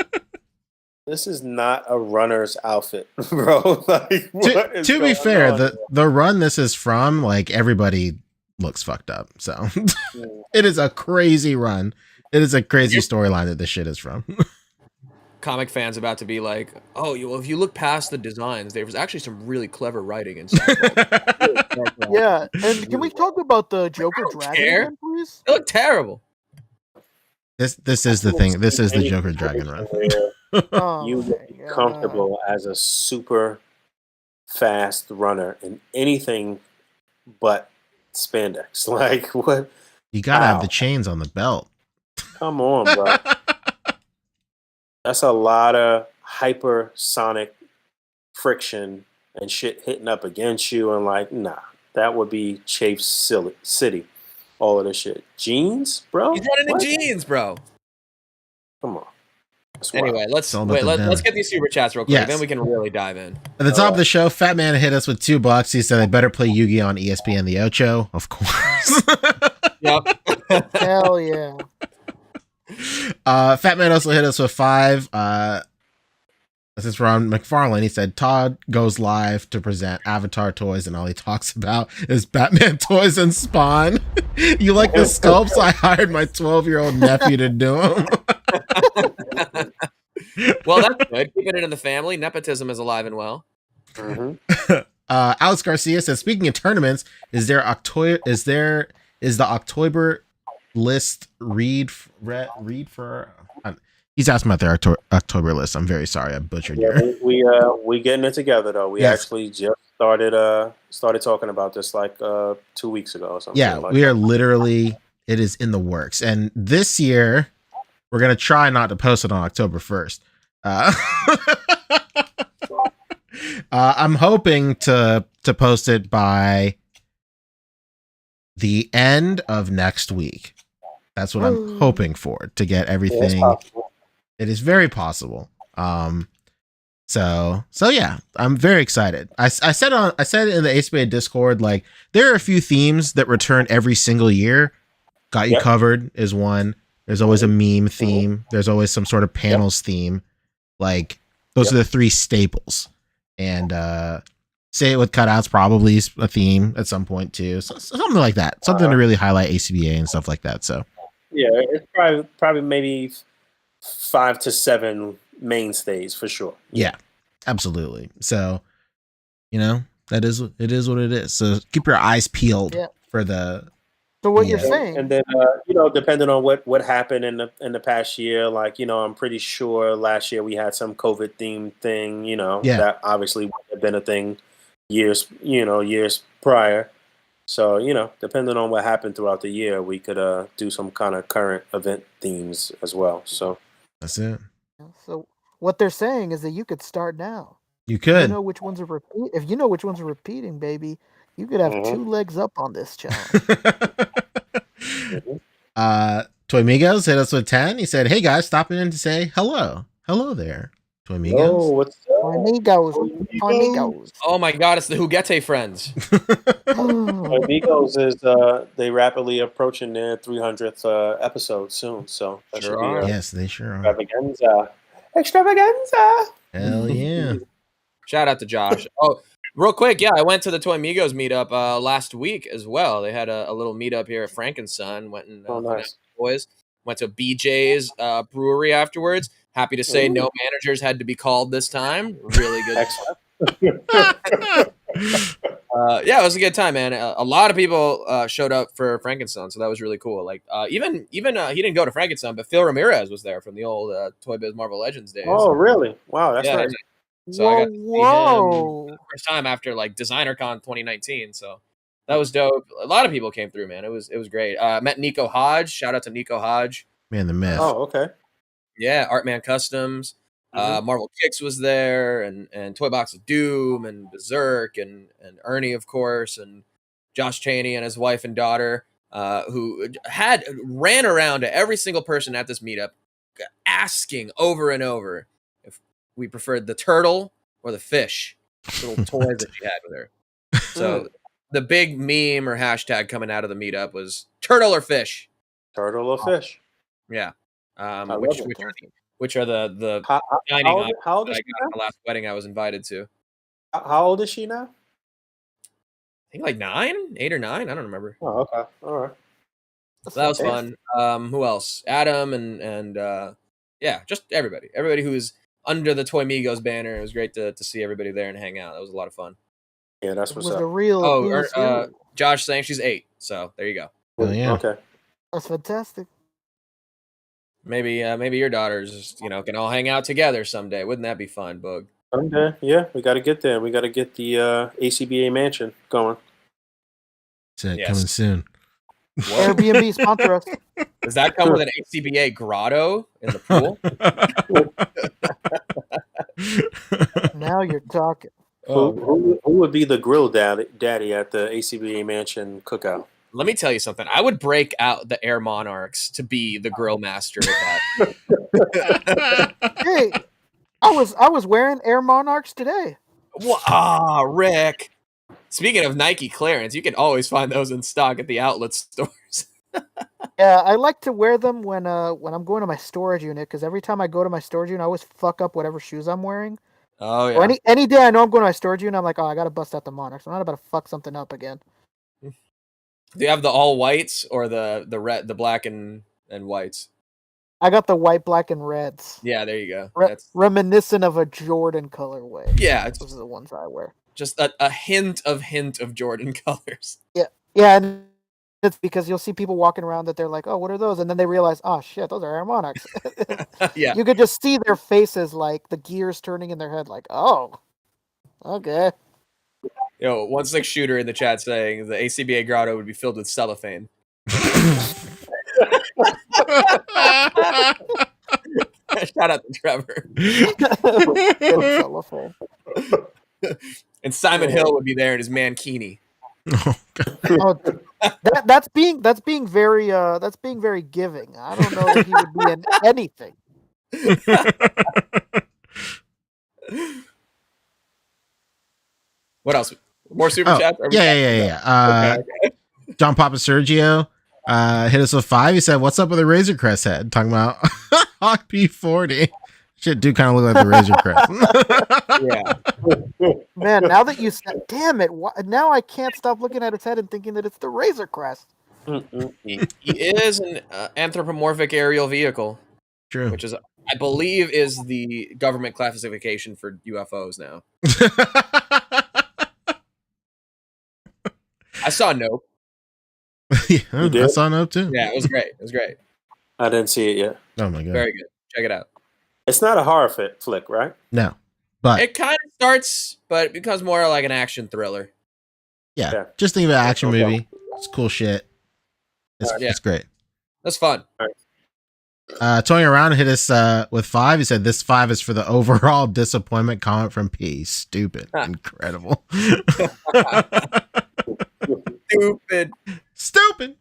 This is not a runner's outfit, bro. Like, to be fair, the run this is from, like, everybody looks fucked up. So it is a crazy run. It is a crazy storyline that this shit is from. Comic fans about to be like, oh, well, if you look past the designs, there was actually some really clever writing inside. Yeah, and can we talk about the Joker Dragon again, please? They look terrible. This is the thing. This is the Joker Dragon run. You would be comfortable as a super fast runner in anything but spandex. Like, what? You gotta have the chains on the belt. Come on, bro. That's a lot of hypersonic friction and shit hitting up against you, and like, nah, that would be Chafe's City. All of this shit. Jeans, bro? He's running in jeans, bro. Come on. Anyway, let's get these super chats real quick. Yes. Then we can really dive in. At the top of the show, Fat Man hit us with $2. He said they better play Yu-Gi-Oh! On ESPN The Ocho. Of course. Yep. Hell yeah. Fat Man also hit us with $5. This is from McFarlane. He said Todd goes live to present Avatar toys, and all he talks about is Batman toys and Spawn. You like the sculpts? I hired my 12-year-old nephew to do them. Well, that's good. Keeping it in the family. Nepotism is alive and well. Mm-hmm. Alex Garcia says, speaking of tournaments, is the October list read for? He's asking about their October list. I'm very sorry, I butchered your. We getting it together though. We actually just started talking about this like 2 weeks ago or something. Yeah, like we are literally. It is in the works, and this year we're gonna try not to post it on October 1st. I'm hoping to post it by the end of next week. That's what I'm hoping for, to get everything. It is very possible. So yeah, I'm very excited. I said it in the A.C.B.A. Discord, like, there are a few themes that return every single year. Got You Covered is one. There's always a meme theme. There's always some sort of panels theme. Like, those are the 3 staples. And Say It With Cutouts probably is a theme at some point too. So, something like that. Something to really highlight A.C.B.A. and stuff like that. So yeah, it's probably maybe 5 to 7 mainstays for sure. Yeah, absolutely. So, it is what it is. So keep your eyes peeled for the. So what you're Yeah. saying, And then depending on what happened in the past year, like I'm pretty sure last year we had some COVID themed thing. Yeah. That obviously would have been a thing years prior. So depending on what happened throughout the year, we could do some kind of current event themes as well. So That's it. so what they're saying is that you could start now. You You could. know which ones are repeat. If you know which ones are repeating, baby, you could have 2 legs up on this challenge. Toy Migos hit us with 10. He said, "Hey guys, stopping in to say hello. Hello there, Toy Migos." oh, what's up? Amigos. Oh my God, it's the Hugete friends. Amigos is they rapidly approaching their 300th episode soon, so that Sure should be are. Yes, they sure are. extravaganza. Hell yeah. Shout out to Josh. Oh, real quick, yeah, I went to the Toy Migos meetup last week as well. They had a little meetup here at Frankenson. Went and Oh, hung out nice. with the boys. Went to BJ's brewery afterwards. Happy to say no managers had to be called this time. Really good. Excellent. Yeah, it was a good time, man. A lot of people showed up for Frankenstein, so that was really cool. Like even he didn't go to Frankenstein, but Phil Ramirez was there from the old Toy Biz Marvel Legends days. Oh, really? Wow, that's Yeah, nice. so I got to see him Whoa. for the first time after like DesignerCon 2019. So that was dope. A lot of people came through, man. It was great. Met Nico Hodge. Shout out to Nico Hodge. Man, the myth. Oh, okay. Yeah, Artman Customs. Marvel Kicks was there, and Toy Box of Doom, and Berserk, and Ernie, of course, and Josh Chaney and his wife and daughter, who ran around to every single person at this meetup, asking over and over if we preferred the turtle or the fish, little toys that she had with her. So the big meme or hashtag coming out of the meetup was turtle or fish. Turtle or fish? Yeah. love it. Which are the How, dining how, items how old that is I she got at now? the last wedding I was invited to. How old is she now? I think like 8 or 9. I don't remember. Oh, okay. All right. So that was fun. Who else? Adam and yeah, just everybody. Everybody who was under the Toy Migos banner. It was great to see everybody there and hang out. That was a lot of fun. Yeah, that's It what's was up. the real who's who. Josh saying she's 8. So there you go. Hell yeah. Okay. That's fantastic. Maybe your daughters, can all hang out together someday. Wouldn't that be fun, Boog? Okay. Yeah, we got to get there. We got to get the A.C.B.A. mansion going. That's it. Yes. Coming soon. What? Airbnb sponsor us. Does that come with an A.C.B.A. grotto in the pool? Now you're talking. Who would be the grill daddy at the A.C.B.A. mansion cookout? Let me tell you something. I would break out the Air Monarchs to be the grill master with that. Hey, I was wearing Air Monarchs today. Rick. Speaking of Nike clearance, you can always find those in stock at the outlet stores. Yeah, I like to wear them when I'm going to my storage unit, because every time I go to my storage unit, I always fuck up whatever shoes I'm wearing. Oh yeah. Or any day I know I'm going to my storage unit, I'm like, oh, I gotta bust out the Monarchs. I'm not about to fuck something up again. Do you have the all whites or the red, the black and whites? I got the white, black, and reds. Yeah, there you go. That's Reminiscent of a Jordan colorway. yeah. Those are the ones I wear. Just a hint of Jordan colors. Yeah, and it's because you'll see people walking around that they're like, oh, what are those? And then they realize, oh shit, those are Air Monarchs. Yeah. You could just see their faces, like the gears turning in their head, like, oh, okay. Yo, 1-6 shooter in the chat saying the A.C.B.A. grotto would be filled with cellophane. Shout out to Trevor. Cellophane. And Simon Hill would be there in his mankini. Oh, that's being very giving. I don't know that he would be in anything. What else? More super chats? Yeah. Okay. John Papa Sergio hit us with 5. He said, "What's up with the Razor Crest head?" Talking about Hawk P40. Shit do kind of look like the Razor Crest. Yeah. Man, now that you said, damn it, now I can't stop looking at its head and thinking that it's the Razor Crest. He is an anthropomorphic aerial vehicle. True. Which is, I believe, is the government classification for UFOs now. I saw Nope. Yeah, You did? I saw Nope too. Yeah, it was great. It was great. I didn't see it yet. Oh my god. Very good. Check it out. It's not a horror flick, right? No, but It kind of starts, but it becomes more like an action thriller. yeah, just think of an action Okay. movie. It's cool shit. It's great. That's fun. Toying around hit us with 5. He said this 5 is for the overall disappointment comment from P. Stupid. Incredible. Stupid.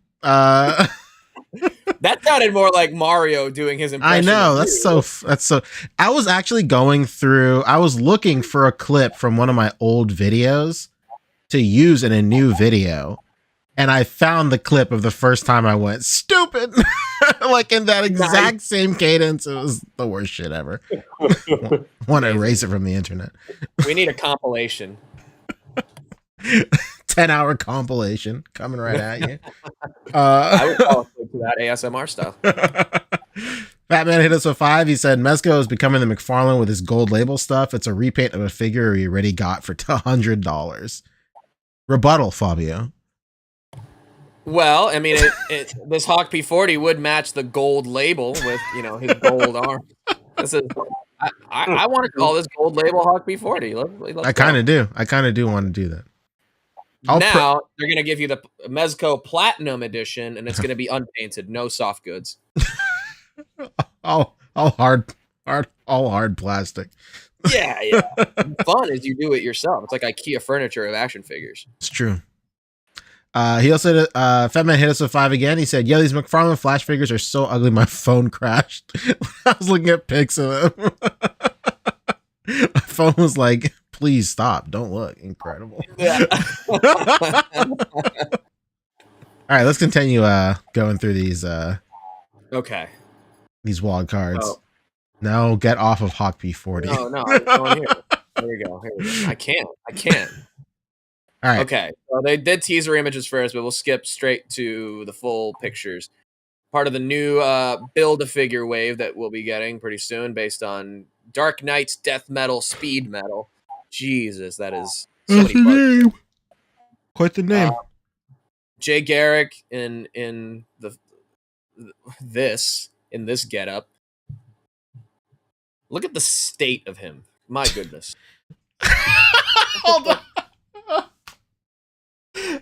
That sounded more like Mario doing his impression. I know. That's so. I was actually going through. I was looking for a clip from one of my old videos to use in a new video, and I found the clip of the first time I went stupid, like in that exact same cadence. It was the worst shit ever. Want to erase it from the internet. We need a compilation. 10-hour compilation coming right at you. I would call it to that ASMR style. Batman hit us with 5. He said Mezco is becoming the McFarlane with his gold label stuff. It's a repaint of a figure he already got for $100. Rebuttal, Fabio. Well, I mean, this Hawk P40 would match the gold label with, his gold arm. This is, I want to call this gold label Hawk P40. I kind of do. I kind of do want to do that. Now they're going to give you the Mezco Platinum Edition, and it's going to be unpainted, no soft goods. all hard plastic. Yeah. Fun as you do it yourself. It's like IKEA furniture of action figures. It's true. He also Fat Man hit us with 5 again. He said, "Yeah, these McFarlane Flash figures are so ugly. My phone crashed. I was looking at pics of them. My phone was like, please stop. Don't look. Incredible." Yeah. All right, let's continue going through these okay. These wild cards. Oh. No, get off of Hawk P40. No, I'm going here. Here we go. I can't. All right. Okay. Well, they did teaser images first, but we'll skip straight to the full pictures. Part of the new Build-A-Figure wave that we'll be getting pretty soon based on Dark Knight's death metal, speed metal. Jesus, that is so many name. Quite the name. Jay Garrick in this getup. Look at the state of him. My goodness. Hold on.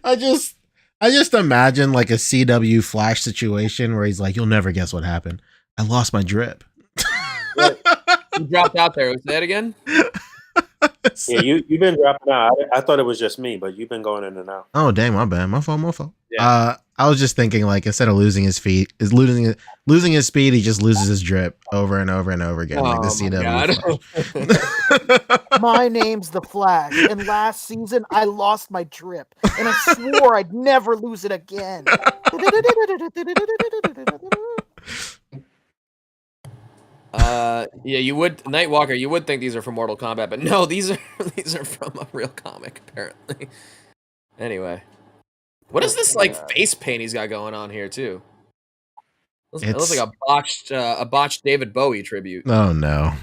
I just imagine like a CW Flash situation where he's like, "You'll never guess what happened. I lost my drip." You dropped out there. Was that again? Yeah, you've been dropping out. I thought it was just me, but you've been going in and out. Oh dang, my bad. My fault. Yeah. I was just thinking like instead of losing his speed, he just loses his drip over and over and over again, like the CW. My name's the Flash, and last season I lost my drip, and I swore I'd never lose it again. Yeah, you would, Nightwalker. You would think these are from Mortal Kombat, but no, these are from a real comic, apparently. Anyway, what is this like face paint he's got going on here too? It looks like a botched David Bowie tribute. Oh no!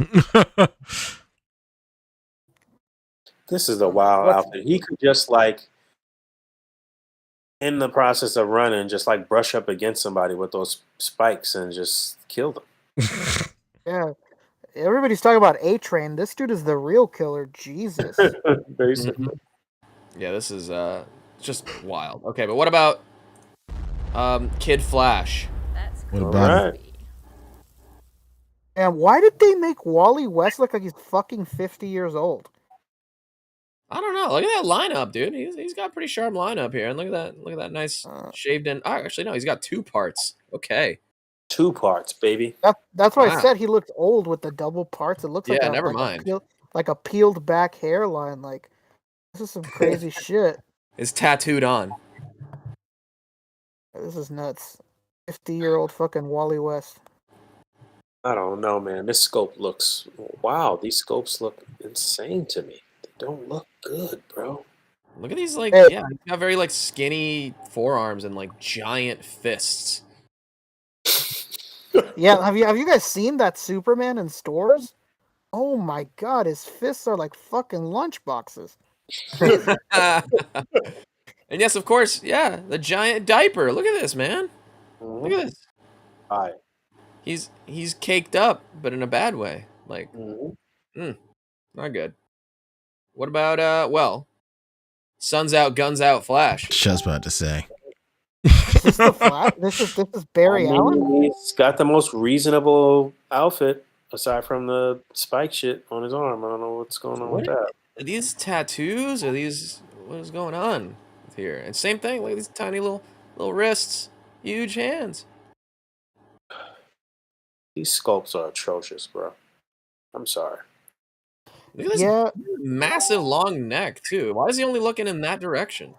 This is a wild outfit. He could just like, in the process of running, just like brush up against somebody with those spikes and just kill them. Yeah, everybody's talking about A-Train. This dude is the real killer. Jesus. Basically. Mm-hmm. Yeah, this is just wild. Okay, but what about Kid Flash? What about it? And why did they make Wally West look like he's fucking 50 years old? I don't know. Look at that lineup, dude. He's got a pretty sharp lineup here, and look at that nice shaved in. Oh, actually, no, he's got 2 parts. Okay. 2 parts, baby. That's why I said he looked old with the double parts. It looks like never mind. Like a peeled back hairline. Like, this is some crazy shit. It's tattooed on. This is nuts. 50-year-old fucking Wally West. I don't know, man. This scope looks... Wow, these scopes look insane to me. They don't look good, bro. Look at these, like, he's got very, like, skinny forearms and, like, giant fists. Yeah, have you guys seen that Superman in stores? Oh my god, his fists are like fucking lunch boxes. And And yes, of course, yeah, the giant diaper. Look at this, man. Mm-hmm. Look at this. Hi. He's caked up, but in a bad way. Like, not good. What about well, Sun's out, guns out, Flash. Just about to say. Is this the Flash? This is Barry Allen. He's got the most reasonable outfit aside from the spike shit on his arm. I don't know what's going on with that. Are these tattoos? Or what is going on here? And same thing, look at these tiny little wrists, huge hands. These sculpts are atrocious, bro. I'm sorry. Look at this massive long neck too. Why is he only looking in that direction?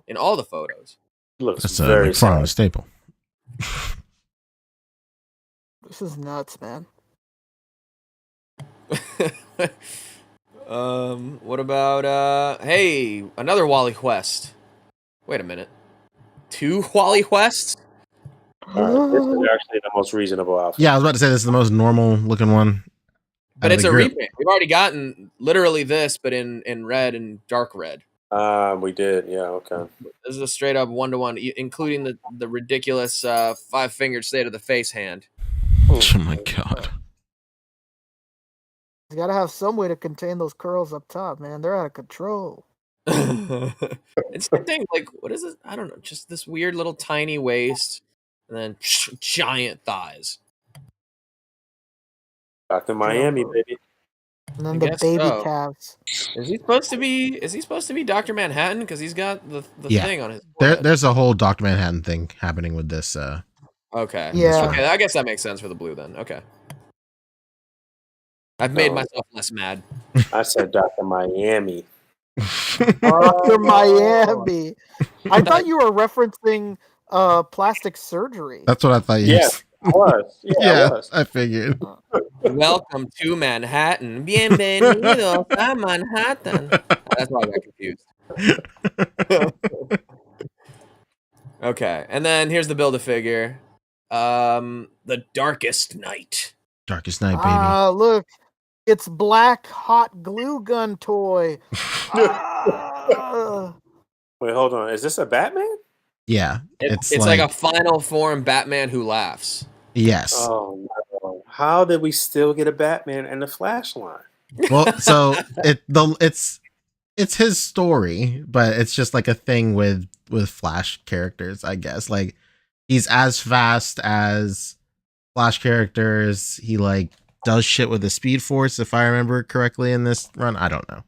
In all the photos. He looks That's very like front of a staple. This is nuts, man. What about hey, another Wally West. Wait a minute. 2 Wally Wests? This is actually the most reasonable outfit. Yeah, I was about to say this is the most normal looking one. But it's a repaint. We've already gotten literally this, but in red and dark red. We did. Yeah, okay. This is a straight up 1-to-1, including the ridiculous 5-fingered state of the face hand. Oh my god. You gotta have some way to contain those curls up top, man. They're out of control. It's the thing, like, what is it? I don't know. Just this weird little tiny waist, and then giant thighs. Dr. Miami, baby. And then the baby calves. Is he supposed to be Dr. Manhattan? Because he's got the thing on his forehead. There's a whole Dr. Manhattan thing happening with this. Okay. Yeah. Okay, I guess that makes sense for the blue then. Okay. I've made myself less mad. I said Dr. Miami. Dr. Miami. I thought you were referencing plastic surgery. That's what I thought you said. I was. Yeah, I figured. Welcome to Manhattan. Bienvenidos a Manhattan. That's why I got confused. Okay, and then here's the Build-A-Figure. The Darkest Night. Darkest Night, baby. Look. It's black hot glue gun toy. Wait, hold on. Is this a Batman? Yeah. It's like a final form Batman who laughs. Yes. Oh no. How did we still get a Batman and the Flash line? Well, so it's his story, but it's just like a thing with Flash characters, I guess. Like he's as fast as Flash characters. He like does shit with the Speed Force, if I remember correctly in this run. I don't know.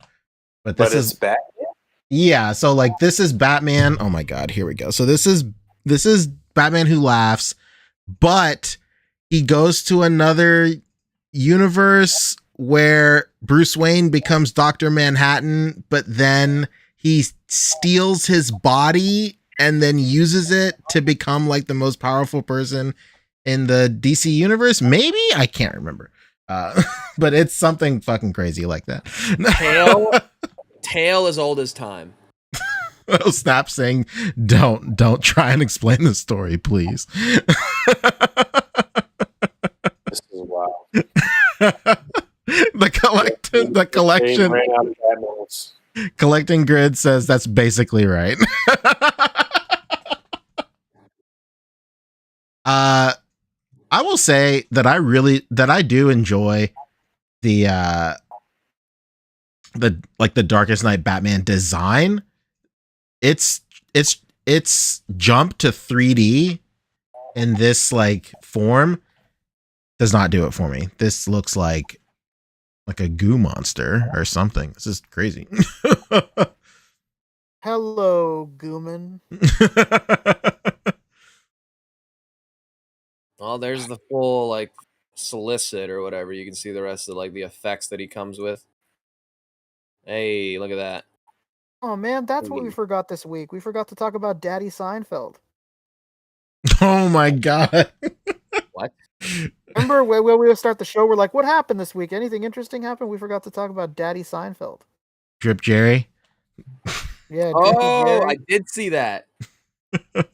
But this is Batman? Yeah, so like this is Batman. Oh my god, here we go. So this is Batman who laughs, but he goes to another universe where Bruce Wayne becomes Dr. Manhattan, but then he steals his body and then uses it to become like the most powerful person in the DC universe. Maybe? I can't remember. But it's something fucking crazy like that. Tale as old as time. Oh, Snap saying, don't try and explain the story, please. This is wild. The collection collecting grid says that's basically right. I will say that I do enjoy the Darkest Night Batman design. It's jump to 3D in this like form does not do it for me. This looks like a goo monster or something. This is crazy. Hello, Gooman. Well, there's the full like solicit or whatever. You can see the rest of like the effects that he comes with. Hey, look at that. Oh man, that's what we forgot this week. We forgot to talk about Daddy Seinfeld. Oh my god. What? Remember when we would start the show, we're like, what happened this week? Anything interesting happened? We forgot to talk about Daddy Seinfeld. Drip Jerry. Yeah. Oh, I did see that. All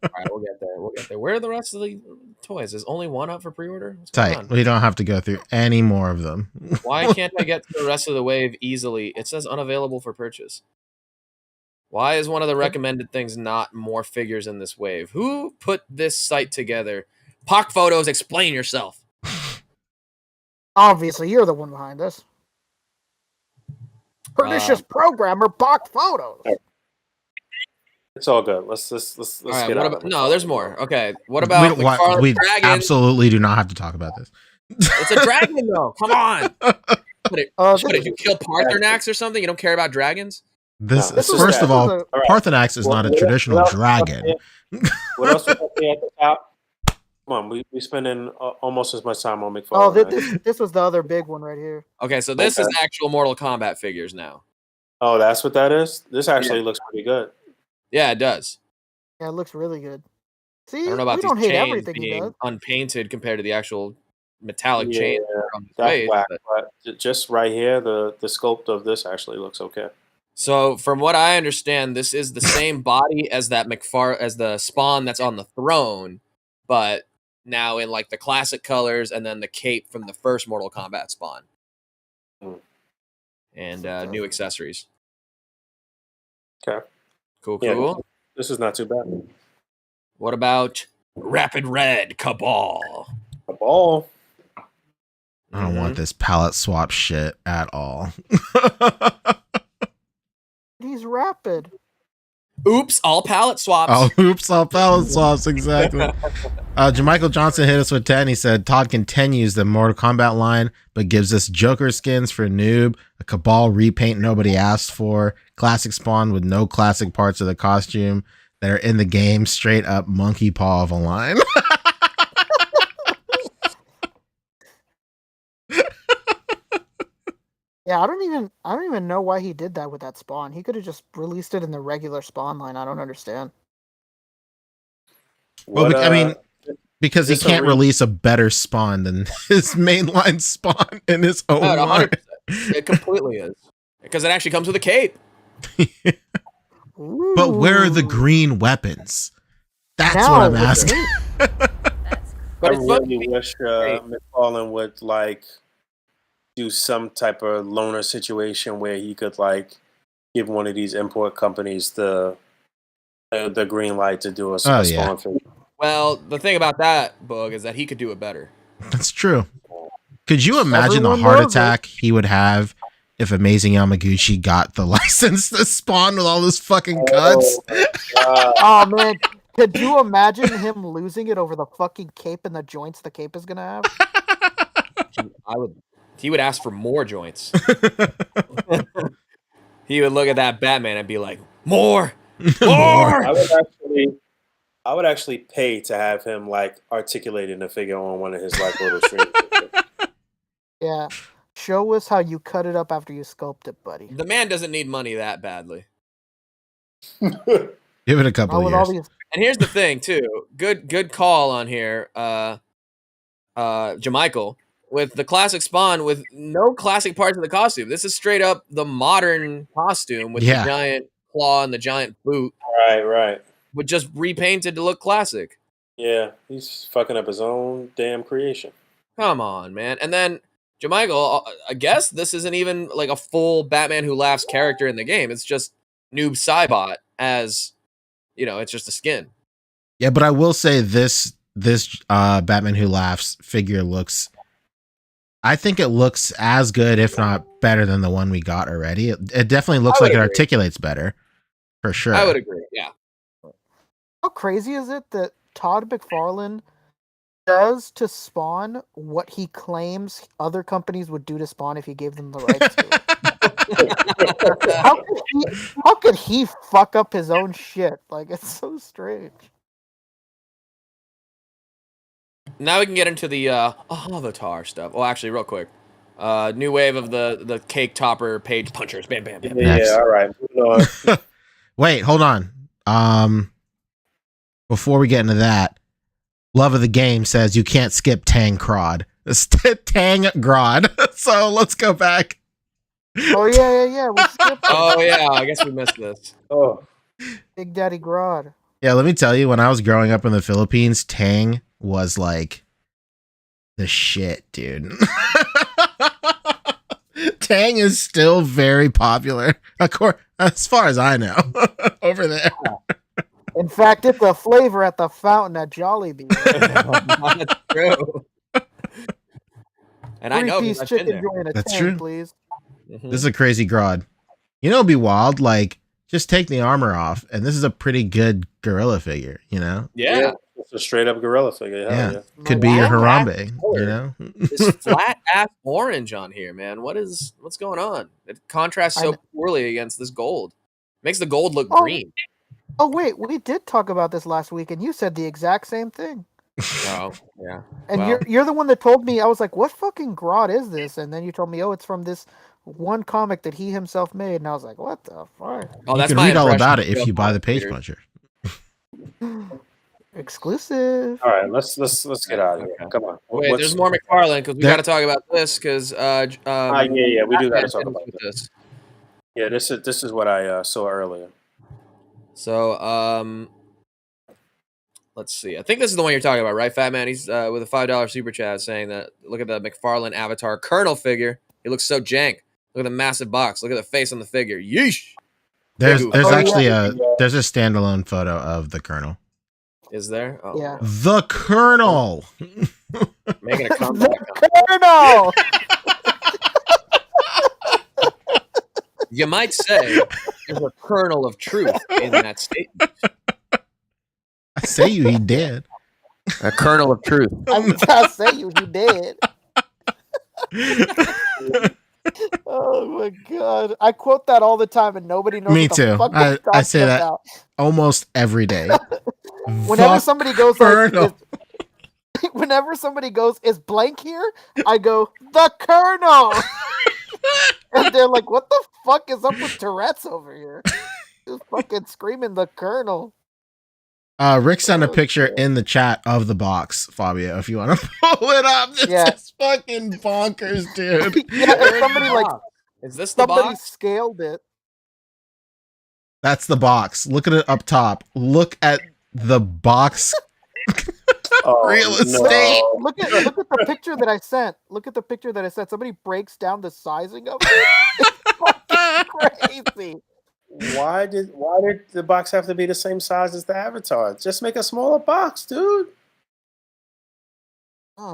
right, we'll get there. Where are the rest of the toys? Is only one up for pre-order? Tight. We don't have to go through any more of them. Why can't I get to the rest of the wave easily? It says unavailable for purchase. Why is one of the recommended things not more figures in this wave? Who put this site together? Pock Photos, explain yourself. Obviously, you're the one behind this. Pernicious programmer, Pock Photos. It's all good. Let's All right, get what out about, of it. no, there's more. Okay, what about we Dragon? absolutely do not have to talk about this. It's a dragon, though. Come on. Did you kill Parthenax or something? You don't care about dragons? This first of all, Parthenax is not a traditional dragon. What else was at the top? Come on, we spending almost as much time on McFarlane. Oh, this was the other big one right here. Okay, so this is actual Mortal Kombat figures now. Oh, that's what that is? This actually looks pretty good. Yeah, it does. Yeah, it looks really good. See, I don't know about we don't these hate chains everything he being does. unpainted compared to the actual metallic chain. That's whack, but just right here, the sculpt of this actually looks okay. So, from what I understand, this is the same body as that as the Spawn that's on the throne, but now in like the classic colors, and then the cape from the first Mortal Kombat Spawn, and new accessories. Okay. Cool. Yeah, this is not too bad. What about Rapid Red Cabal? Cabal. I don't want this palette swap shit at all. He's rapid. Oops, all palette swaps. Oh, oops, all palette swaps, exactly. Jamichael Johnson hit us with 10. He said, Todd continues the Mortal Kombat line, but gives us Joker skins for Noob, a Cabal repaint nobody asked for, classic Spawn with no classic parts of the costume that are in the game, straight up monkey paw of a line. Yeah, I don't even know why he did that with that Spawn. He could have just released it in the regular Spawn line. I don't understand. Well, I mean, because he can't release a better Spawn than his mainline Spawn in his own line. It completely is. Because it actually comes with a cape. But where are the green weapons? That's what I'm asking. I really wish McFarlane would do some type of loaner situation where he could give one of these import companies the green light to do a Spawn figure. Well, the thing about that, Boog, is that he could do it better. That's true. Could you imagine the heart attack he would have if Amazing Yamaguchi got the license to Spawn with all those fucking cuts? Oh man, could you imagine him losing it over the fucking cape and the joints the cape is gonna have? He would ask for more joints. He would look at that Batman and be like, more. I would actually pay to have him articulating the figure on one of his little streams. Yeah. Show us how you cut it up after you sculpt it, buddy. The man doesn't need money that badly. Give it a couple of years. And here's the thing, too. Good call on here, Jamichael, with the classic Spawn with no classic parts of the costume. This is straight up the modern costume with the giant claw and the giant boot. Right. But just repainted to look classic. Yeah, he's fucking up his own damn creation. Come on, man. And then Jamichael, I guess this isn't even a full Batman Who Laughs character in the game. It's just Noob Saibot as, it's just a skin. Yeah, but I will say this Batman Who Laughs figure I think it looks as good, if not better, than the one we got already. It definitely looks like it articulates better, for sure. I would agree, yeah. How crazy is it that Todd McFarlane does to Spawn what he claims other companies would do to Spawn if he gave them the rights to it? How could he fuck up his own shit? It's so strange. Now we can get into the Avatar stuff. Well, actually, real quick. New wave of the cake topper page punchers. Bam, bam, bam. Yeah, all right. Wait, hold on. Before we get into that, Love of the Game says you can't skip Tang Grod. Tang Grod. So let's go back. Oh, yeah. We skipped Oh, yeah. I guess we missed this. Oh. Big Daddy Grod. Yeah, let me tell you, when I was growing up in the Philippines, Tang was the shit, dude. Tang is still very popular, of course, as far as I know, over there. In fact, it's a flavor at the fountain at Jollibee. That's true. And I know because 3-piece I've been chicken there. joint, a That's Tang, true. please. Mhm. This is a crazy grodd. You know, it'd be wild. Like, just take the armor off, and this is a pretty good gorilla figure. You know? Yeah. It's a straight up gorilla figure. Hell yeah. Could be your Wow. Harambe. You know? This flat ass orange on here, man. What's going on? It contrasts so poorly against this gold. Makes the gold look green. Oh wait, we did talk about this last week, and you said the exact same thing. Oh yeah. And Well, you're the one that told me. I was like, "What fucking grodd is this?" And then you told me, "Oh, it's from this one comic that he himself made." And I was like, "What the fuck?" oh, You that's can my read all impression about of it if real you buy the comic page readers. puncher. Exclusive. All right, let's get out of here. Okay. Come on. Wait, there's more McFarlane because we got to talk about this because yeah, we do got to talk Batman about with this. this. Yeah, this is what I saw earlier. So let's see. I think this is the one you're talking about, right, Fat Man? He's with a $5 super chat saying that look at the McFarlane Avatar Colonel figure. He looks so jank. Look at the massive box. Look at the face on the figure. Yeesh. There's actually yeah. there's a standalone photo of the Colonel. Is there? Oh, Yeah. The Colonel. Making a comeback. Colonel. You might say there's a kernel of truth in that statement. I say you, he did. A kernel of truth. I say you, he did. Oh my god! I quote that all the time, and nobody knows. Me what the too. fuck I'm I say talking that about. almost every day. Whenever somebody goes Colonel. like, whenever somebody goes, "Is blank here?" I go, "The Colonel," and they're like, "What the fuck is up with Tourette's over here?" Just fucking screaming, "The Colonel." Rick sent a picture in the chat of the box, Fabio, if you want to pull it up. This is fucking bonkers, dude. Yeah, if somebody is this the somebody box? scaled it. That's the box. Look at it up top. Look at the box. Real estate. No. Look at the picture that I sent. Look at the picture that I sent. Somebody breaks down the sizing of it. It's fucking crazy. Why did the box have to be the same size as the Avatar? Just make a smaller box, dude.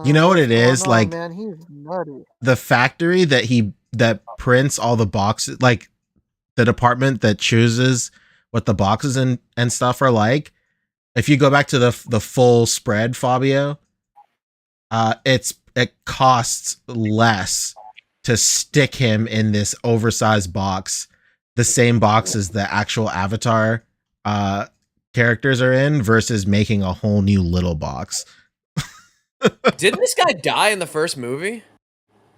You know what it is? Like, man, he's nutty. The factory that prints all the boxes, like the department that chooses what the boxes and stuff are like. If you go back to the full spread, Fabio, it costs less to stick him in this oversized box, the same box as the actual Avatar characters are in, versus making a whole new little box. Didn't this guy die in the first movie?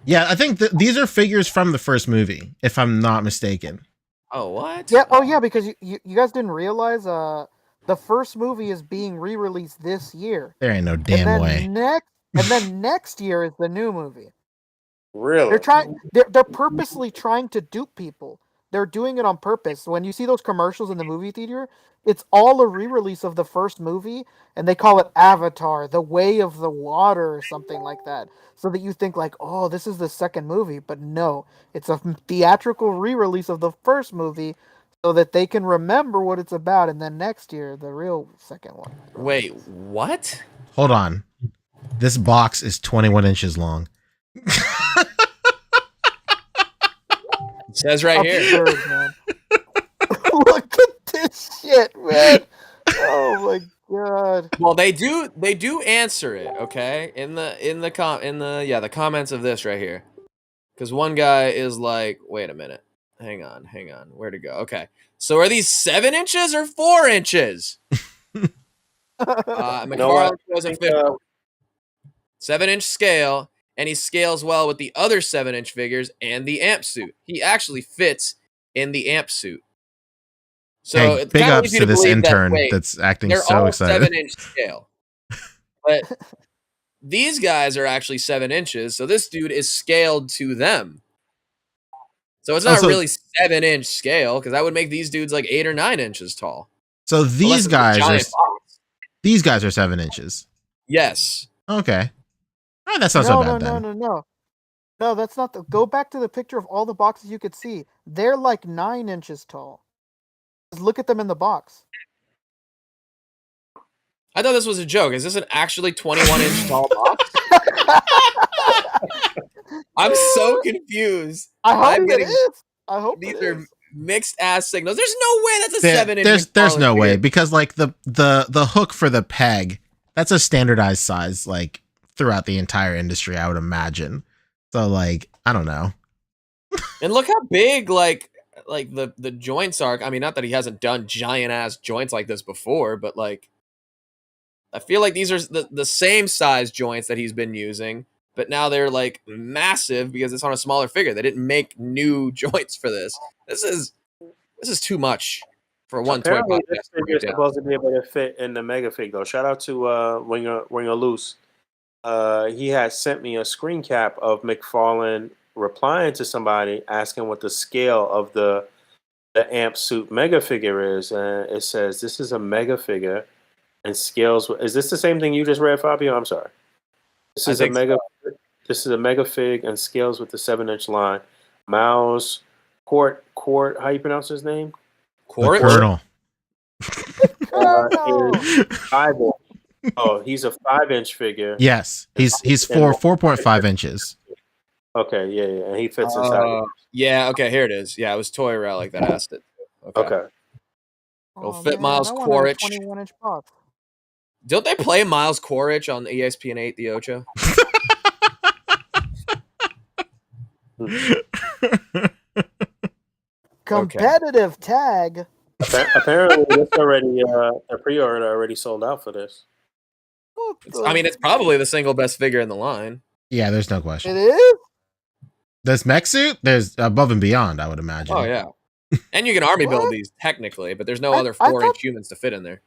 Yeah, I think these are figures from the first movie, if I'm not mistaken. Oh, what? Yeah. Oh, yeah. Because you guys didn't realize the first movie is being re-released this year. There ain't no damn way. And then next year is the new movie. Really? They're purposely trying to dupe people. They're doing it on purpose. When you see those commercials in the movie theater, it's all a re-release of the first movie, and they call it Avatar, The Way of the Water, or something like that. So that you think like, oh, this is the second movie, but no, it's a theatrical re-release of the first movie, so that they can remember what it's about, and then next year the real second one. Wait, what? Hold on. This box is 21 inches long. It says right here. Absurd, man. Look at this shit, man. Oh my god. Well, they do answer it, okay? In the comments of this right here. Cuz one guy is like, "Wait a minute. Hang on. Where'd it go?" Okay. So are these 7 inches or 4 inches? McFarlane shows a 7-inch scale, and he scales well with the other 7-inch figures and the amp suit. He actually fits in the amp suit. So hey, it big kinda ups leads you to this believe intern that, that's acting they're so all excited. 7-inch scale. But these guys are actually 7 inches, so this dude is scaled to them. So it's not really 7-inch scale, because that would make these dudes like 8 or 9 inches tall. So these guys are 7 inches. Yes. Okay. Oh, that's not so bad then. No. No, that's not the. Go back to the picture of all the boxes you could see. They're like 9 inches tall. Just look at them in the box. I thought this was a joke. Is this an actually 21-inch tall box? I'm so confused. I hope I'm it getting is. I hope these it are is. mixed ass signals. There's no way that's a 7-inch. There's no way figure. because like the hook for the peg, that's a standardized size like throughout the entire industry, I would imagine. So like I don't know. And look how big like the joints are. I mean, not that he hasn't done giant ass joints like this before, but like I feel like these are the same size joints that he's been using, but now they're like massive because it's on a smaller figure. They didn't make new joints for this. This is too much for one toy Apparently, this podcast to figure break is down. supposed to be able to fit in the Mega Fig, though. Shout out to Winger Loose. He had sent me a screen cap of McFarlane replying to somebody asking what the scale of the amp suit mega figure is, and it says this is a mega figure and scales. Is this the same thing you just read, Fabio? I'm sorry. This is a mega. This is a mega fig and scales with the 7-inch line. Miles Court. How you pronounce his name? Court? Colonel. Is 5 inch. Oh, he's a 5-inch figure. Yes, he's 4.5 inches. Okay, yeah, and he fits inside. Yeah, okay, here it is. Yeah, it was Toy Relic that asked it. Okay. It'll fit Miles I wanted a Quaritch. 21-inch box. Don't they play Miles Quaritch on ESPN 8, the Ocho? Competitive tag. Apparently, this already a pre-order already sold out for this. I mean, it's probably the single best figure in the line. Yeah, there's no question. It is? This mech suit, there's above and beyond, I would imagine. Oh yeah, and you can army build What? these technically, but there's no other I 4-inch humans to fit in there.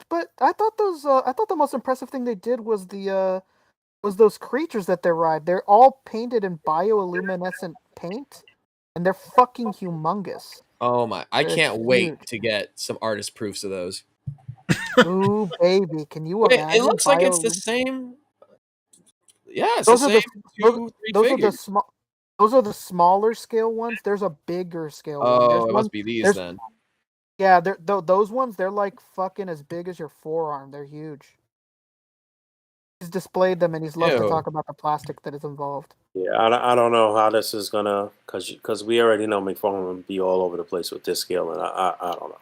But I thought those. I thought the most impressive thing they did was those creatures that they ride. They're all painted in bioluminescent paint, and they're fucking humongous. Oh my! I They're can't wait huge. to get some artist proofs of those. Ooh, baby, can you It, imagine? it looks like it's the same. Yeah, it's Those the are same the 2-3 those are the figures. small. Those are the smaller scale ones. There's a bigger scale one. Oh, There's it one. must be these There's then. yeah. Those ones. They're like fucking as big as your forearm. They're huge. He's displayed them, and he's loved to Ew. talk about the plastic that is involved. Yeah, I don't know how this is gonna because we already know McFarlane will be all over the place with this scale, and I don't know.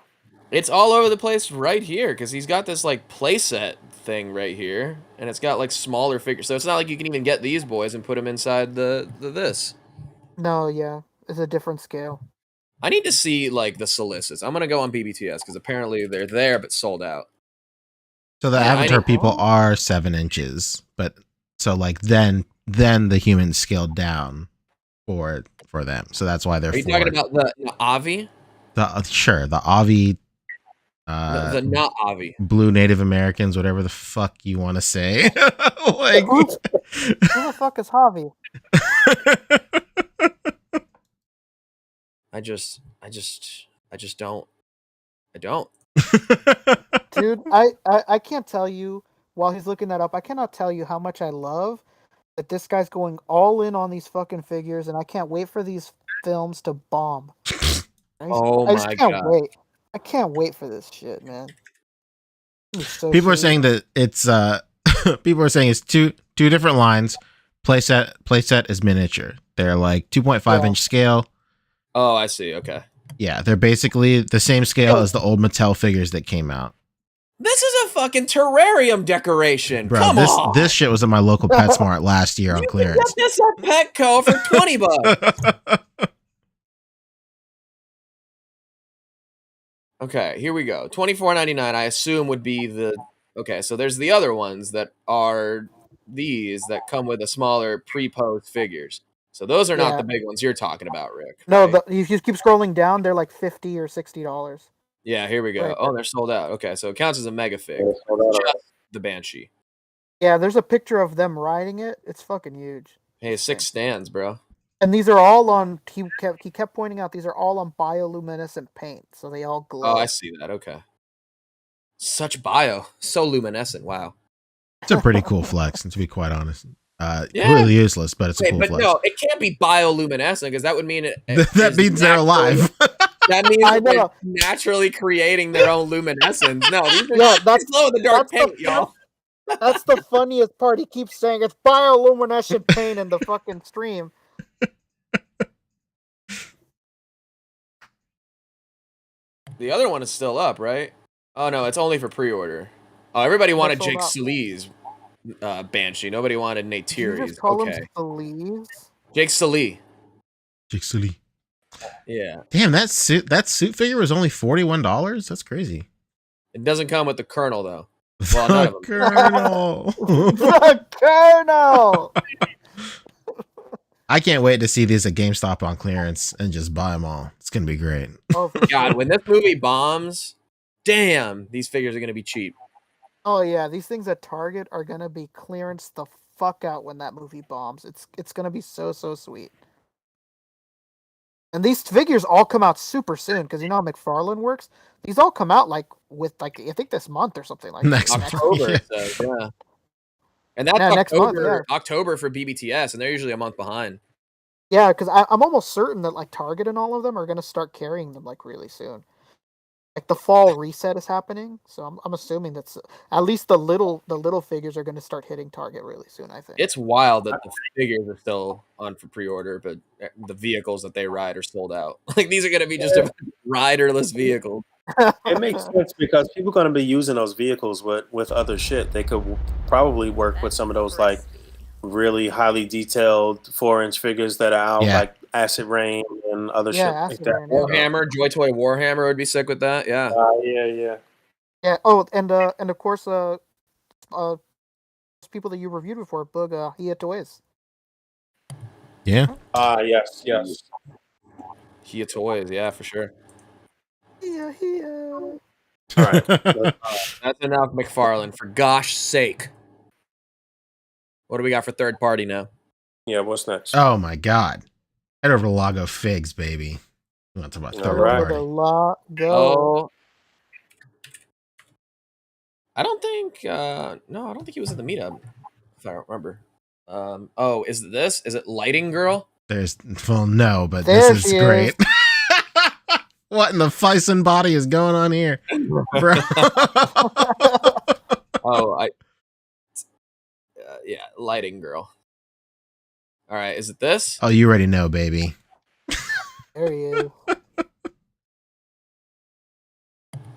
It's all over the place right here because he's got this like playset thing right here, and it's got like smaller figures. So it's not like you can even get these boys and put them inside the this. No, yeah, it's a different scale. I need to see like the solicits. I'm gonna go on BBTS because apparently they're there but sold out. So the Yeah, Avatar people are 7 inches, but so like then the humans scaled down for them. So that's why they're. Are you talking about the Avi? The Avi. The not Avi. Blue Native Americans, whatever the fuck you want to say. Like, Who the fuck is Javi? I don't. I don't. Dude, I can't tell you while he's looking that up. I cannot tell you how much I love that this guy's going all in on these fucking figures, and I can't wait for these films to bomb. I just can't wait. I can't wait for this shit, man. So people are sweet. saying that it's people are saying it's two different lines. Playset is miniature. They're like 2.5 inch scale. Oh, I see. Okay. Yeah, they're basically the same scale as the old Mattel figures that came out. This is a fucking terrarium decoration. Bro, Come on. this shit was at my local PetSmart last year on clearance. You can get this at Petco for $20. Okay, here we go. $24.99, I assume would be the... Okay, so there's the other ones that are these that come with a smaller pre-post figures. So those are not the big ones you're talking about, Rick. No, right? you just keep scrolling down. They're like $50 or $60. Yeah, here we go. Right. Oh, they're sold out. Okay, so it counts as a mega fig. Just the Banshee. Yeah, there's a picture of them riding it. It's fucking huge. Hey, 6 stands, bro. And these are all on. He kept pointing out these are all on bioluminescent paint, so they all glow. Oh, I see that. Okay. Such bio, so luminescent. Wow. It's a pretty cool flex, and to be quite honest, Really useless, but it's a cool but flex. no, it can't be bioluminescent because that would mean it. That means they're alive. That means they're naturally creating their own luminescence. No, these are that's glow in the dark paint, y'all. That's the funniest part. He keeps saying it's bioluminescent paint in the fucking stream. The other one is still up, right? Oh no, it's only for pre-order. Oh, everybody wanted Jake Sully's Banshee. Nobody wanted Nate Thierry's. Okay. Jake Sully. Jake Sully. Yeah. Damn, that suit figure was only $41. That's crazy. It doesn't come with the Colonel though. Well, none of them. Colonel. The Colonel. I can't wait to see these at GameStop on clearance and just buy them all. It's gonna be great. Oh, God, when this movie bombs, damn, these figures are gonna be cheap. Oh yeah, these things at Target are gonna be clearance the fuck out when that movie bombs. It's gonna be so sweet. And these figures all come out super soon because you know how McFarlane works. These all come out I think this month or something like next October. Yeah. And that's next month, October for BBTS, and they're usually a month behind. Yeah, because I'm almost certain that Target and all of them are gonna start carrying them really soon. The fall reset is happening, so I'm assuming that's at least the little figures are gonna start hitting Target really soon. I think it's wild that the figures are still on for pre-order, but the vehicles that they ride are sold out. These are gonna be just a riderless vehicle. It makes sense because people are going to be using those vehicles with other shit. They could probably work with some of those really highly detailed 4-inch figures that are out, like Acid Rain and other shit like that. Warhammer, Joy Toy Warhammer would be sick with that. Yeah. Yeah. Oh, and of course, people that you reviewed before, Boog, Hia Toys. Yeah. Yes. Hia Toys, yeah, for sure. Yeah. All right. That's enough, McFarlane. For gosh sake. What do we got for third party now? Yeah, what's next? Oh my god. Head over to Lago Figs, baby. We want to talk about third party. Oh. I don't think I don't think he was at the meetup, if I don't remember. Is it Lighting Girl? No, but this is great. What in the Fison body is going on here, bro? Yeah, Lighting Girl. All right, is it this? Oh, you already know, baby. There he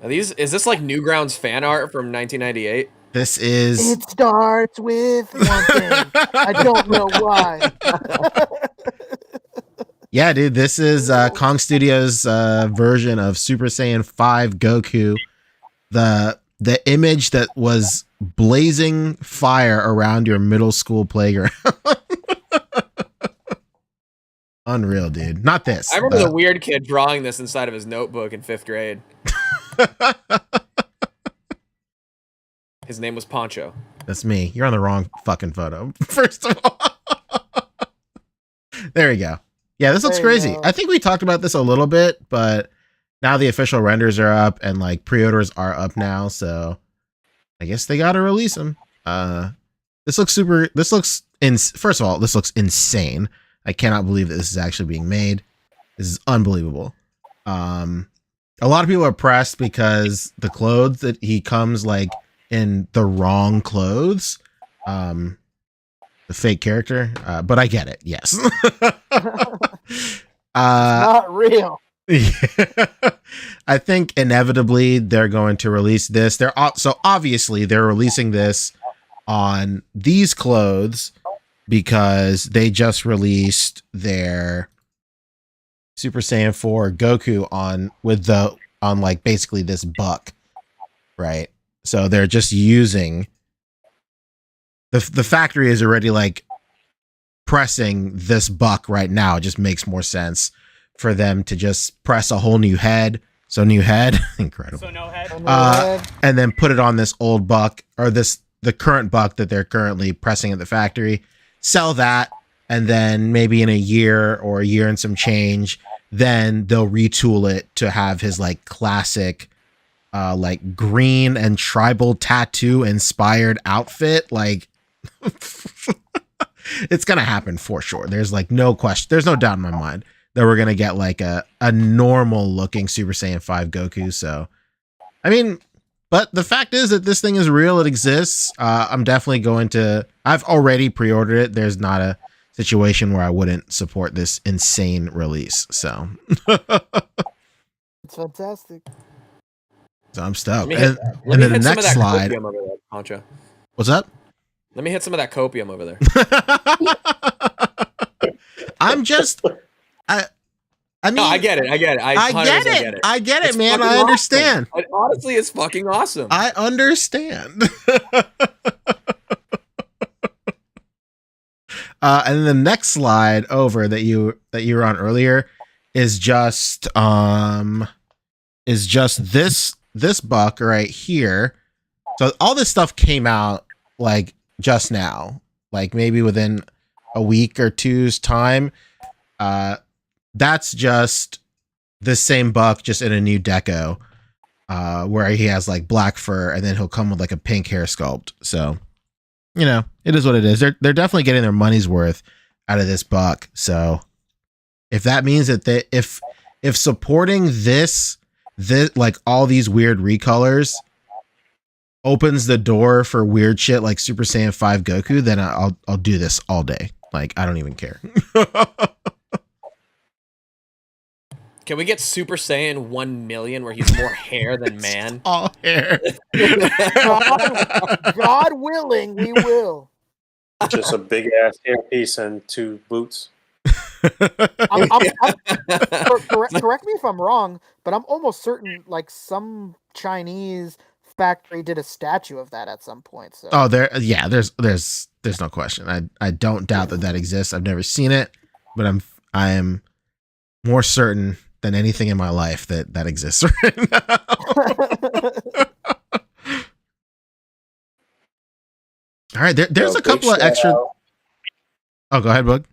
is. Is this Newgrounds fan art from 1998? This is. It starts with one thing. I don't know why. Yeah, dude, this is Kong Studios' version of Super Saiyan 5 Goku. The image that was blazing fire around your middle school playground. Unreal, dude. Not this. I remember the weird kid drawing this inside of his notebook in 5th grade. His name was Poncho. That's me. You're on the wrong fucking photo. First of all. There we go. Yeah, this looks crazy. I think we talked about this a little bit, but now the official renders are up and pre-orders are up now, so I guess they gotta release them. This looks first of all, this looks insane. I cannot believe that this is actually being made. This is unbelievable. A lot of people are pressed because the clothes that he comes in the wrong clothes. The fake character, but I get it. Yes. Not real. I think inevitably they're going to release this. Obviously they're releasing this on these clothes because they just released their Super Saiyan 4 Goku on basically this buck, right? So they're just using the factory is already pressing this buck right now. It just makes more sense for them to just press a whole new head. So new head, incredible. So no head. And then put it on this old buck or the current buck that they're currently pressing at the factory. Sell that, and then maybe in a year or a year and some change, then they'll retool it to have his classic green and tribal tattoo inspired outfit. it's gonna happen for sure. There's like no question. There's no doubt in my mind that we're gonna get like a normal looking Super Saiyan 5 Goku. So, I mean, but the fact is that this thing is real. It exists. I'm definitely going to. I've already pre-ordered it. There's not a situation where I wouldn't support this insane release. So, It's fantastic. so I'm stoked. Let And me then the hit some of next that slide. copium over there, Poncho. What's up? Let me hit some of that copium over there. I'm just. I mean, No, I get it. I get it. I get it. I get it, man. I understand. Awesome. Honestly, it's fucking awesome. I understand. And then the next slide over that you were on earlier is just this buck right here. So all this stuff came out like just now, like maybe within a week or two's time. That's just the same buck, just in a new deco, where he has like black fur, and then he'll come with like a pink hair sculpt. So, you know, it is what it is. They're definitely getting their money's worth out of this buck. So, if that means that if supporting this like all these weird recolors opens the door for weird shit like Super Saiyan 5 Goku, then I'll do this all day. Like, I don't even care. Can we get Super Saiyan 1 million where he's more hair than man? All hair. God willing, we will. Just a big ass hairpiece and 2 boots. Correct me if I'm wrong, but I'm almost certain like some Chinese factory did a statue of that at some point. So. Oh, there's no question. I don't doubt that exists. I've never seen it, but I am more certain than anything in my life that exists right now. All right, there's a couple of extra. Oh, go ahead, Boog.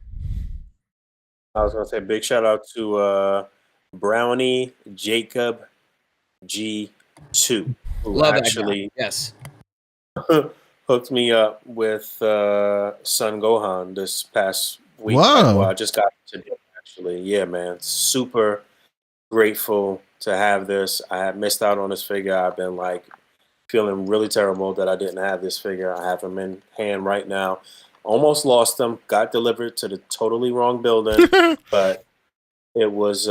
I was gonna say big shout out to Brownie Jacob G2, who Love actually yes hooked me up with Son Gohan this past week. Whoa! Well, I just got it today, actually. Yeah, man, super grateful to have this. I had missed out on this figure. I've been like feeling really terrible that I didn't have this figure. I have him in hand right now. Almost lost him. Got delivered to the totally wrong building, but it was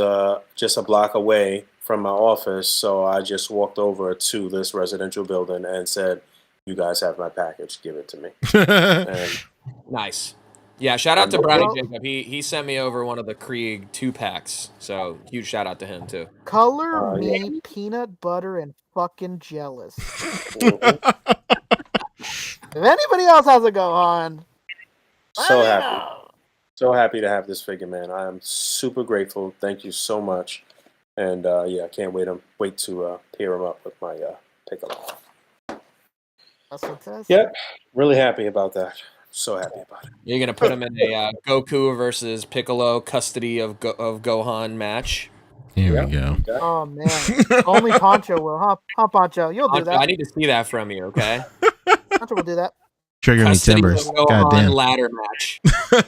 just a block away from my office. So I just walked over to this residential building and said, "You guys have my package. Give it to me." And nice. Yeah, shout out to Brownie Jacob. He sent me over one of the Krieg 2-packs. So huge shout out to him too. Color me peanut butter and fucking jealous. If anybody else has a Gohan, so happy. So happy to have this figure, man. I am super grateful. Thank you so much. And yeah, I can't wait to pair him up with my Piccolo. That's fantastic. Yep, really happy about that. So happy about it. You're gonna put him in a Goku versus Piccolo custody of Gohan match. Here we go. Oh man, only Poncho will, huh? Huh, Poncho? You'll do that. I need to see that from you, okay? Poncho will do that. Trigger me Custody timbers. of Gohan God damn. ladder match.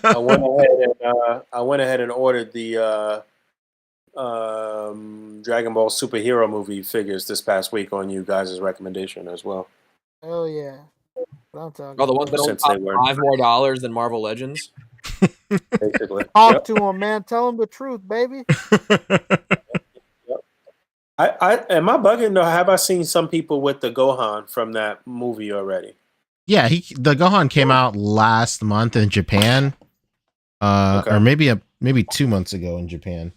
I went ahead and ordered the Dragon Ball superhero movie figures this past week on you guys' recommendation as well. Oh yeah. I'm talking. Oh, the ones that only Since they cost were- $5 more than Marvel Legends. Basically. Talk to him, man. Tell him the truth, baby. Am I bugging, or have I seen some people with the Gohan from that movie already? Yeah, the Gohan came out last month in Japan, Okay. or maybe 2 months ago in Japan.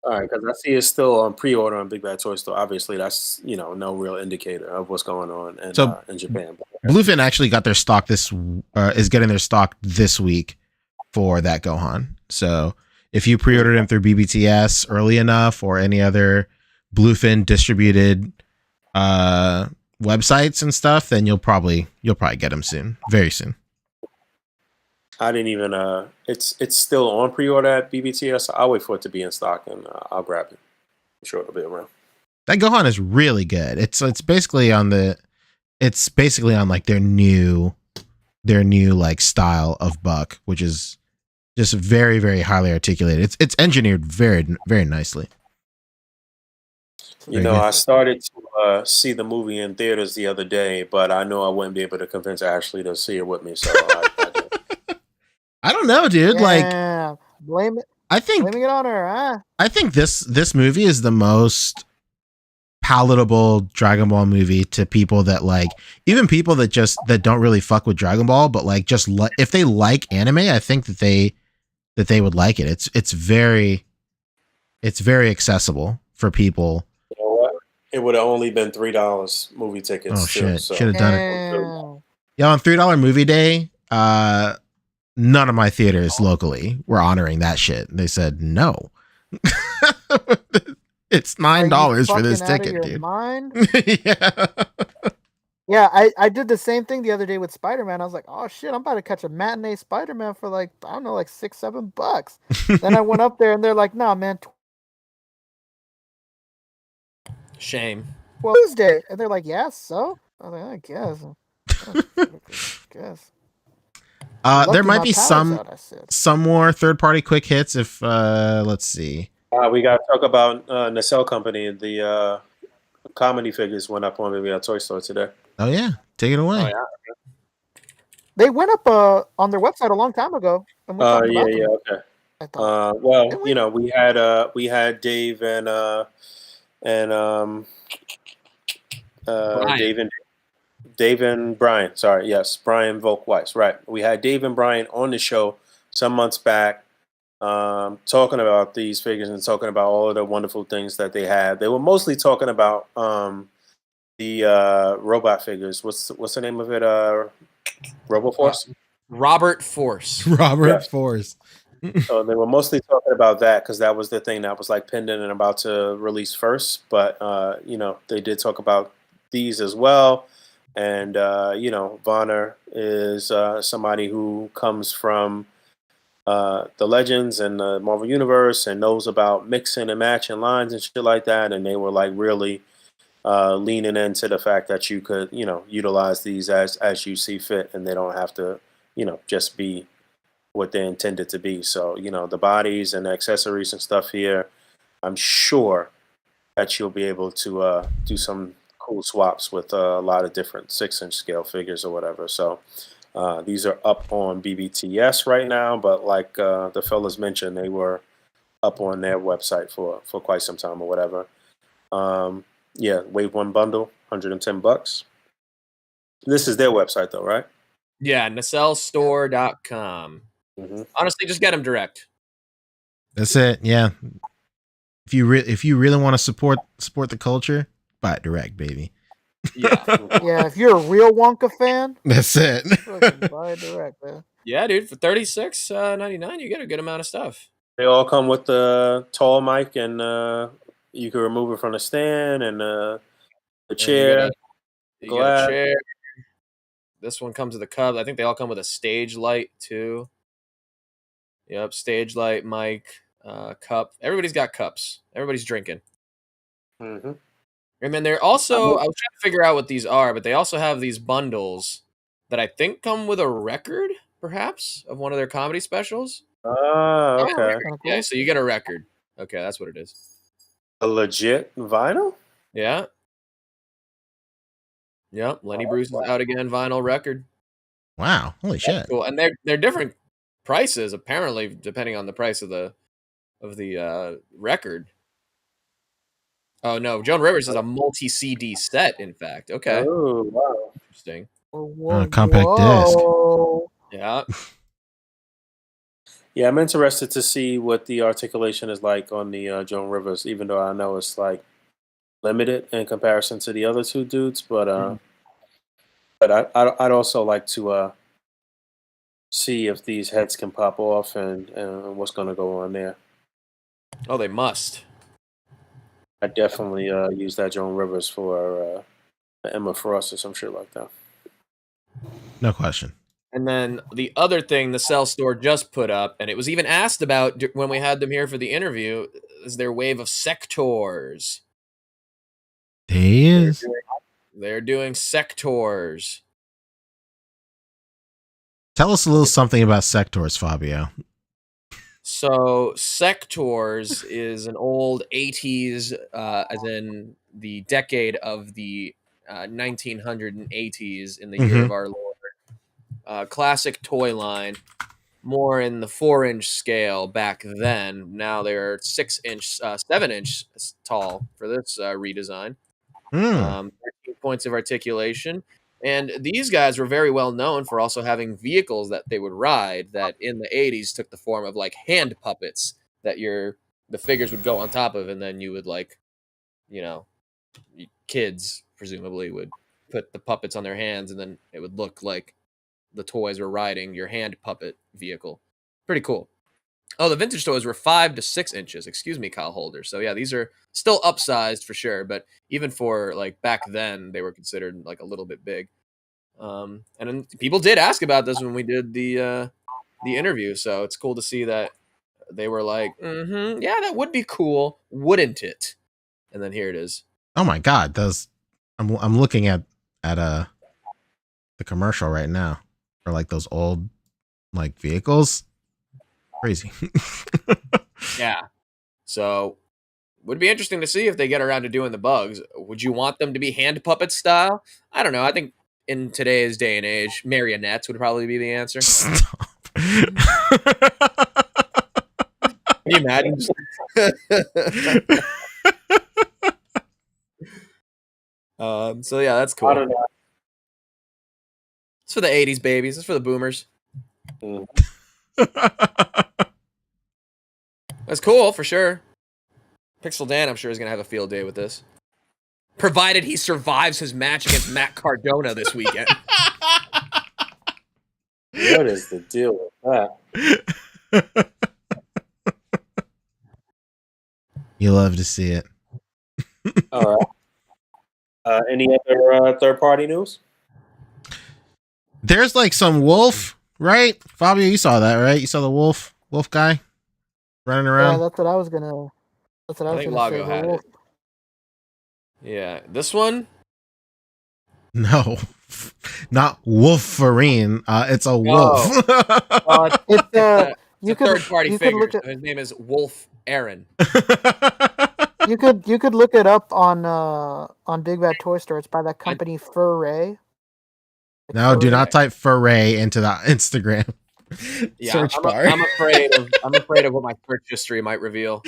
All right, because I see it's still on pre-order on Big Bad Toy Store. Obviously, that's no real indicator of what's going on in Japan. Bluefin actually got their stock is getting their stock this week for that Gohan. So if you pre-ordered him through BBTS early enough or any other Bluefin distributed websites and stuff, then you'll probably get him soon, very soon. I didn't even. It's still on pre-order at BBTS. I'll wait for it to be in stock and I'll grab it. I'm sure it'll be around. That Gohan is really good. It's basically on like their new their new like style of buck, which is just very, very highly articulated. It's engineered very, very nicely. You know, I started to see the movie in theaters the other day, but I know I wouldn't be able to convince Ashley to see it with me. So I don't know, dude. Like, blame it. I think Blaming it on her. Huh? I think this movie is the most palatable Dragon Ball movie to people that like, even people that don't really fuck with Dragon Ball, but like just if they like anime, I think that they would like it. It's very accessible for people. you know what? It would have only been $3 movie tickets. Oh shit! So. Should have done it. Yeah, on $3 movie day, none of my theaters locally were honoring that shit. They said no. It's $9 for this ticket, dude. Mind? Yeah. Yeah, I did the same thing the other day with Spider-Man. I was like, oh shit, I'm about to catch a matinee Spider-Man for like, I don't know, like $6-7. Then I went up there and they're like, nah, man, Shame. Tuesday. And they're like, yeah, so? I was like, I guess. There might be some more third-party quick hits if let's see. We got to talk about Nacelle Company. The comedy figures went up on maybe our toy store today. Oh yeah, take it away. Oh, yeah. They went up on their website a long time ago. And we talked about them. Okay. I thought. Well, you know, we had Dave and Dave and Brian. Sorry, yes, Brian Volkweiss. Right. We had Dave and Brian on the show some months back, talking about these figures and talking about all of the wonderful things that they had. They were mostly talking about the robot figures. What's the name of it? RoboForce. Robert Force. Robert Force. So they were mostly talking about that because that was the thing that was like pending and about to release first. But you know, they did talk about these as well. And you know, Vonner is somebody who comes from the Legends and the Marvel Universe and knows about mixing and matching lines and shit like that. And they were like really leaning into the fact that you could, you know, utilize these as you see fit, and they don't have to, you know, just be what they're intended to be. So, you know, the bodies and the accessories and stuff here, I'm sure that you'll be able to do some cool swaps with a lot of different 6-inch scale figures or whatever. So these are up on BBTS right now, but like the fellas mentioned, they were up on their website for quite some time or whatever. Yeah, Wave 1 bundle, $110. This is their website though, right? Yeah, nacellestore.com. Mm-hmm. Honestly, just get them direct. That's it. Yeah. If you really want to support the culture, buy it direct, baby. Yeah. Yeah, if you're a real Wonka fan, that's it. buy it direct, man. Yeah, dude, for $36.99, you get a good amount of stuff. They all come with the tall mic, and you can remove it from the stand and the chair. You get a chair. This one comes with a cup. I think they all come with a stage light too. Yep, stage light, mic, cup. Everybody's got cups. Everybody's drinking. Mm-hmm. And then they're also, I was trying to figure out what these are, but they also have these bundles that I think come with a record, perhaps, of one of their comedy specials. Oh, okay. Yeah, so you get a record. Okay, that's what it is. A legit vinyl? Yeah. Yep, Lenny Bruce is out again, vinyl record. Wow, holy shit! Cool, and they're different prices apparently, depending on the price of the record. Oh no, Joan Rivers is a multi-CD set. In fact, okay. Oh wow, interesting. Compact disc. Yeah. Yeah, I'm interested to see what the articulation is like on the Joan Rivers, even though I know it's like limited in comparison to the other two dudes. But but I'd also like to see if these heads can pop off and what's going to go on there. Oh, they must. I definitely use that Joan Rivers for Emma Frost or some shit like that. No question. And then the other thing the Cell Store just put up, and it was even asked about when we had them here for the interview, is their wave of sectors. They're doing sectors. Tell us a little something about Sectors, Fabio. So Sectors is an old 80s, as in the decade of the 1980s in the year of our Lord. Classic toy line, more in the 4-inch scale back then. Now they're 6-inch, 7-inch tall for this redesign. 13 points of articulation. And these guys were very well known for also having vehicles that they would ride that in the 80s took the form of like hand puppets that the figures would go on top of, and then you would like, kids presumably would put the puppets on their hands, and then it would look like the toys were riding your hand puppet vehicle. Pretty cool. Oh, the vintage toys were 5 to 6 inches. Excuse me, Kyle Holder. So yeah, these are still upsized for sure, but even for like back then, they were considered like a little bit big. And then people did ask about this when we did the interview, so it's cool to see that they were like, yeah, that would be cool, wouldn't it? And then here it is. Oh my God, I'm looking at the commercial right now for like those old like vehicles. Crazy. Yeah. So would be interesting to see if they get around to doing the bugs. Would you want them to be hand puppet style? I don't know. I think in today's day and age, marionettes would probably be the answer. Stop. Can you imagine? So yeah, that's cool. I don't know. It's for the 80s babies. It's for the boomers. That's cool for sure. Pixel Dan, I'm sure, is going to have a field day with this. Provided he survives his match against Matt Cardona this weekend. What is the deal with that? You love to see it. All right. Any other third-party news? There's like some wolf, right? Fabio, you saw that, right? You saw the wolf guy running around. Yeah, that's what I was gonna. That's what I was think gonna Lago say. had it. Yeah, this one. No, not Wolverine. It's a wolf. It's you could third-party figure. His name is Wolf Aaron. You could look it up on Big Bad Toy Store. It's by that company Furray. No, do not type Furray into the Instagram search bar. I'm afraid of what my search history might reveal.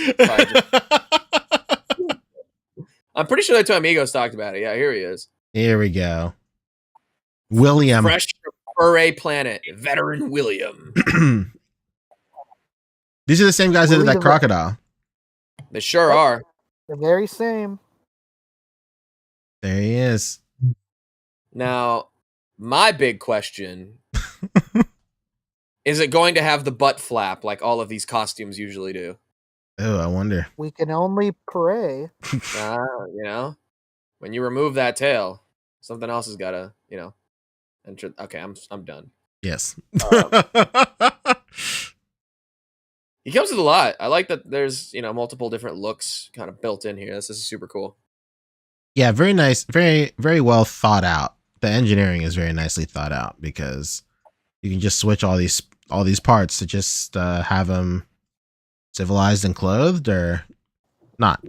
I'm pretty sure that two amigos talked about it. Yeah, here he is. Here we go. William. Fresh from Furray Planet, veteran William. These are the same guys that did that crocodile. They sure are. The very same. There he is. Now, my big question is it going to have the butt flap like all of these costumes usually do? Oh, I wonder. We can only pray. When you remove that tail, something else has got to, enter. Okay, I'm done. Yes. He comes with a lot. I like that there's, multiple different looks kind of built in here. This is super cool. Yeah, very nice. Very, very well thought out. The engineering is very nicely thought out because you can just switch all these parts to just have them civilized and clothed or not.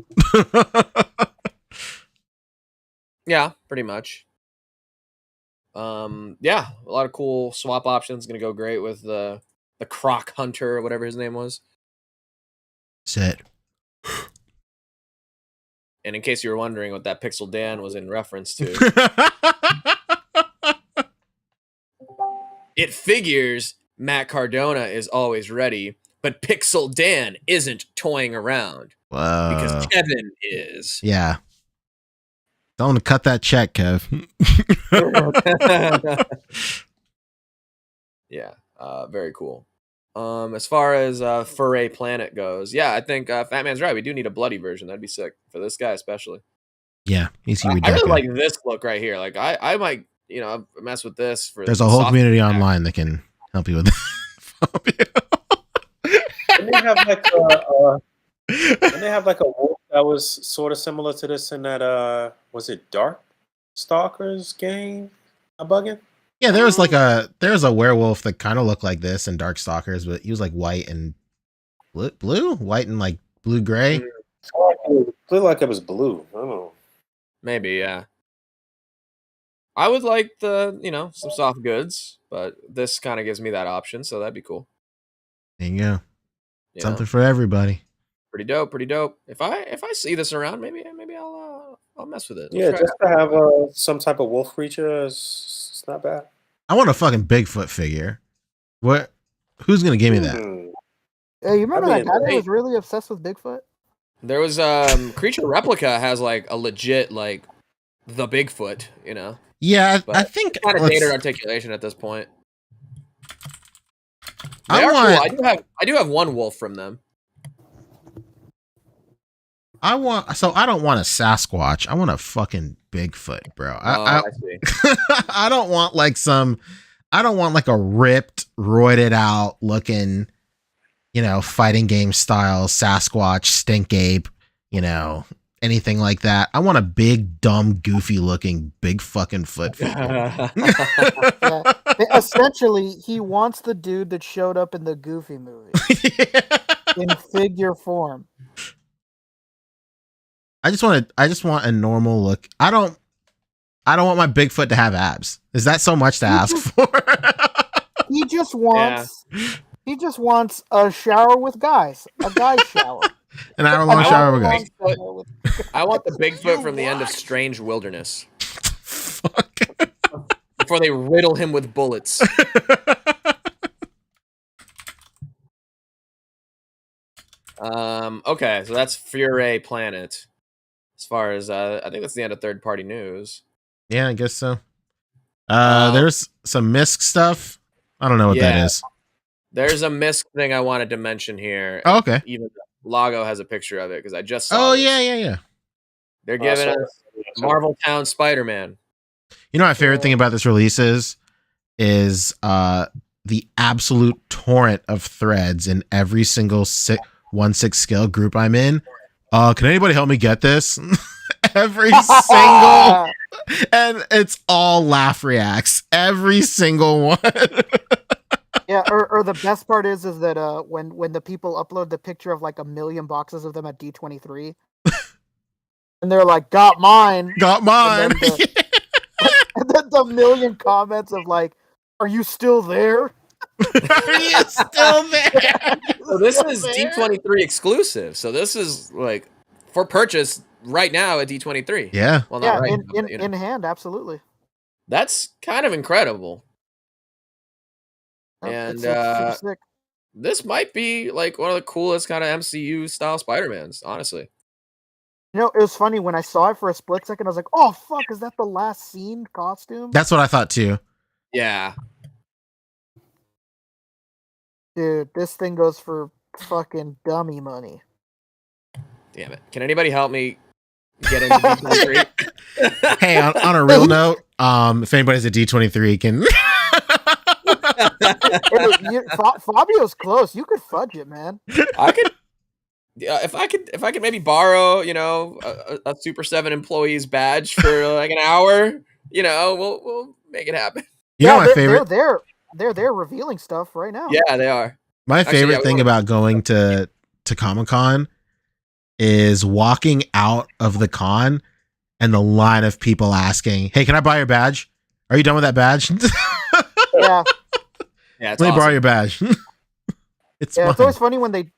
Yeah, pretty much. Yeah, a lot of cool swap options. Going to go great with the Croc Hunter or whatever his name was. Sit. And in case you were wondering what that Pixel Dan was in reference to, it figures Matt Cardona is always ready, but Pixel Dan isn't toying around. Whoa. Because Kevin is. Yeah. Don't want to cut that check, Kev. Yeah, very cool. As far as Furray Planet goes, yeah, I think Fat Man's right. We do need a bloody version. That'd be sick for this guy especially. Yeah, he's I really like this look right here. Like I might, mess with this. There's a whole community online that can help you with that. Didn't they have like a wolf that was sort of similar to this in that was it Dark Stalkers game? I'm bugging? Yeah, there was a werewolf that kind of looked like this in Darkstalkers, but he was like white and blue, white and like blue gray. It looked like it was blue. I don't know. Maybe, yeah. I would like some soft goods, but this kind of gives me that option, so that'd be cool. There you go. You Something know? for everybody. Pretty dope, pretty dope. If I see this around, maybe I'll mess with it. Yeah, just to have some type of wolf creature is not bad. I want a fucking Bigfoot figure. What? Who's gonna give me that? Hey, you remember that guy that was really obsessed with Bigfoot? There was Creature Replica has like a legit like the Bigfoot, you know. Yeah, But I think kind of dated articulation at this point. I Cool. I do have one wolf from them. I don't want a Sasquatch. I want a fucking Bigfoot, bro. I see. I don't want like a ripped, roided out looking, fighting game style Sasquatch, stink ape, anything like that. I want a big, dumb, goofy looking big fucking foot figure. Yeah. Essentially, he wants the dude that showed up in the Goofy movie in figure form. I just want a normal look. I don't want my Bigfoot to have abs. Is that so much to ask for? He just wants a shower with guys, a guy shower. An hour-long shower with guys. I want the Bigfoot from the end of Strange Wilderness. Fuck. Before they riddle him with bullets. Okay, so that's Fure Planet. As far as I think that's the end of third-party news. Yeah, I guess so. There's some Mezco stuff. I don't know what that is. There's a Mezco thing I wanted to mention here. Oh, okay. Even Lago has a picture of it because I just saw. Oh yeah. They're giving us Marvel Town Spider-Man. You know, my favorite thing about this release is the absolute torrent of threads in every single 1/6 scale group I'm in. Can anybody help me get this? Every single, and it's all laugh reacts. Every single one. Yeah, or the best part is that when the people upload the picture of like 1 million boxes of them at D23, and they're like, "Got mine." And then the million comments of like, "Are you still there? Are you still there?" So this is D23 exclusive. So this is like for purchase right now at D23. Yeah. Well, not right in hand, absolutely. That's kind of incredible. And it's sick. This might be like one of the coolest kind of MCU style Spider-Mans, honestly. You know, it was funny when I saw it for a split second. I was like, "Oh fuck, is that the last scene costume?" That's what I thought too. Yeah. Dude, this thing goes for fucking dummy money. Damn it. Can anybody help me get into D23? Hey, on a real note, if anybody's at D23 can Fabio's close. You could fudge it, man. I could if I could maybe borrow, a Super 7 employee's badge for like an hour, we'll make it happen. My favorite They're revealing stuff right now. Yeah, they are. My favorite thing about going to Comic-Con is walking out of the con and the line of people asking, "Hey, can I buy your badge? Are you done with that badge?" Yeah. Yeah, let me borrow your badge. It's always funny when they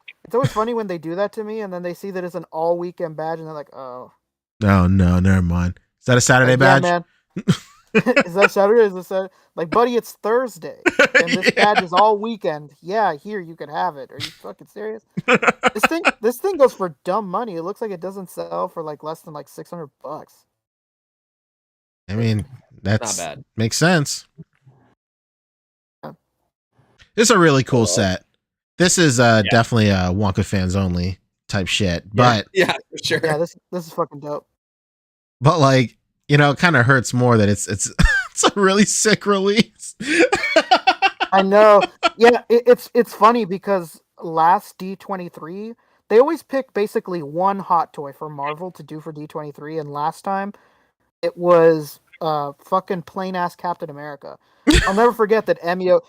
do that to me, and then they see that it's an all weekend badge, and they're like, "Oh, no, never mind. Is that a Saturday badge?" Yeah, man. Is that Saturday? Is this Saturday? Like, buddy, it's Thursday, and this badge is all weekend. Yeah, here you can have it. Are you fucking serious? This thing goes for dumb money. It looks like it doesn't sell for like less than like $600. I mean, that's not bad. Makes sense. It's a really cool set. This is definitely a Wonka fans only type shit. But yeah, for sure. Yeah, this is fucking dope. But like, it kind of hurts more that it's it's a really sick release. I know. Yeah, it's funny because last D23, they always pick basically one hot toy for Marvel to do for D23, and last time it was fucking plain ass Captain America. I'll never forget that Emio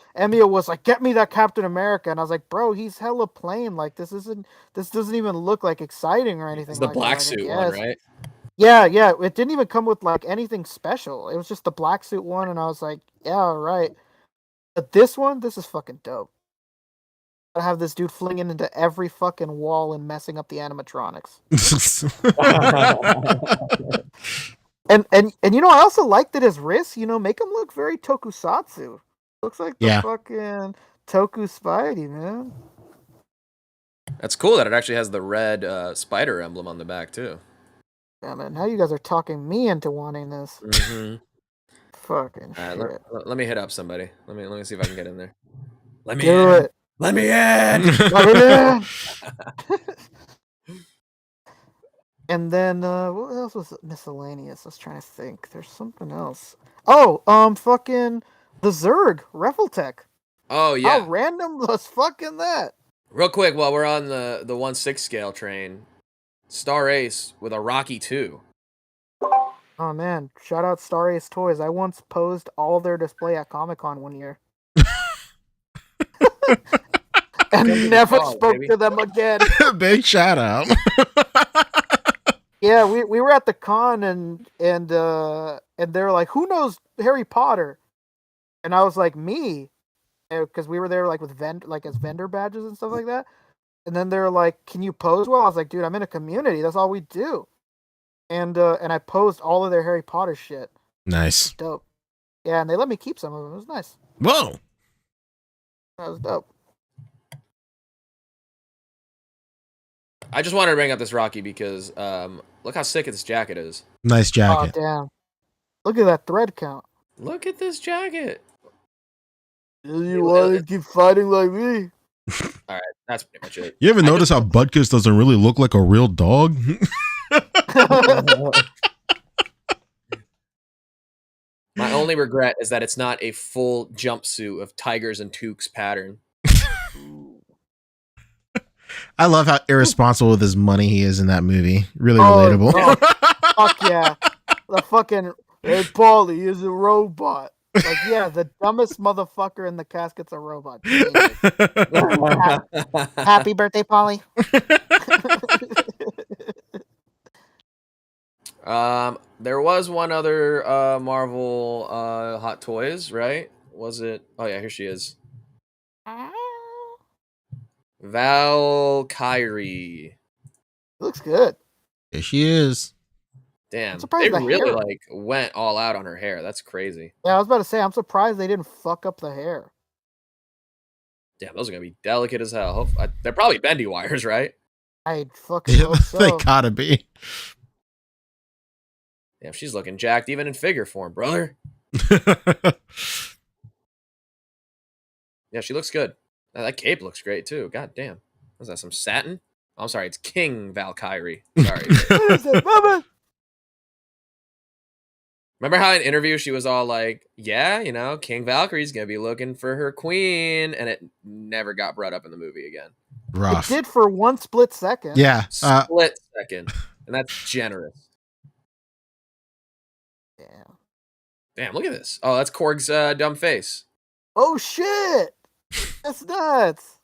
was like, "Get me that Captain America," and I was like, "Bro, he's hella plain. Like this doesn't even look like exciting or anything It's the like that." black Like, I suit one, guess. right? Yeah, yeah. It didn't even come with like anything special. It was just the black suit one, and I was like, "Yeah, right." But this is fucking dope. I have this dude flinging into every fucking wall and messing up the animatronics. And I also like that his wrists, make him look very tokusatsu. Looks like the Yeah. fucking Toku Spidey, man. That's cool that it actually has the red spider emblem on the back too. Yeah, man. Now you guys are talking me into wanting this. Mm-hmm. Fucking shit. Let me hit up somebody. Let me see if I can get in there. Let me Do in. it. Let me in. And then what else was miscellaneous? I was trying to think. There's something else. Oh, fucking the Zerg Reveltech. Oh How yeah. random was fucking that? Real quick, while we're on the 1/6 scale train, Star Ace with a Rocky 2. Oh man, shout out Star Ace Toys. I once posed all their display at Comic-Con one year. And never spoke to them again. Big shout out. Yeah, we were at the con and they're like, "Who knows Harry Potter?" And I was like, "Me," because we were there like with as vendor badges and stuff like that. And then they're like, "Can you pose well?" I was like, "Dude, I'm in a community. That's all we do." And I posed all of their Harry Potter shit. Nice. Dope. Yeah, and they let me keep some of them. It was nice. Whoa. That was dope. I just wanted to bring up this Rocky because look how sick this jacket is. Nice jacket. Oh damn! Look at that thread count. Look at this jacket. You want to keep fighting like me? All right, that's pretty much it. You ever notice how Butkus doesn't really look like a real dog? My only regret is that it's not a full jumpsuit of tigers and toques pattern. I love how irresponsible with his money he is in that movie. Really relatable. Fuck yeah. The fucking, "Hey, Paulie is a robot." Like, yeah, the dumbest motherfucker in the casket's a robot. Happy birthday, Paulie. There was one other Marvel Hot Toys, right? Was it? Oh yeah, here she is. Valkyrie. Looks good. There she is. Damn, surprised they the really hair- like went all out on her hair. That's crazy. Yeah, I was about to say, I'm surprised they didn't fuck up the hair. Damn, those are gonna be delicate as hell. They're probably bendy wires, right? I fucking hope so. They gotta be. Damn, she's looking jacked even in figure form, brother. Yeah, she looks good. That cape looks great too. God damn. Was that some satin? Oh, I'm sorry, it's King Valkyrie. Sorry. What is it, Mama? Remember how in an interview she was all like, yeah, King Valkyrie's going to be looking for her queen, and it never got brought up in the movie again. Rough. It did for one split second. Yeah. Split second. And that's generous. Yeah. Damn, look at this. Oh, that's Korg's dumb face. Oh shit! That's nuts.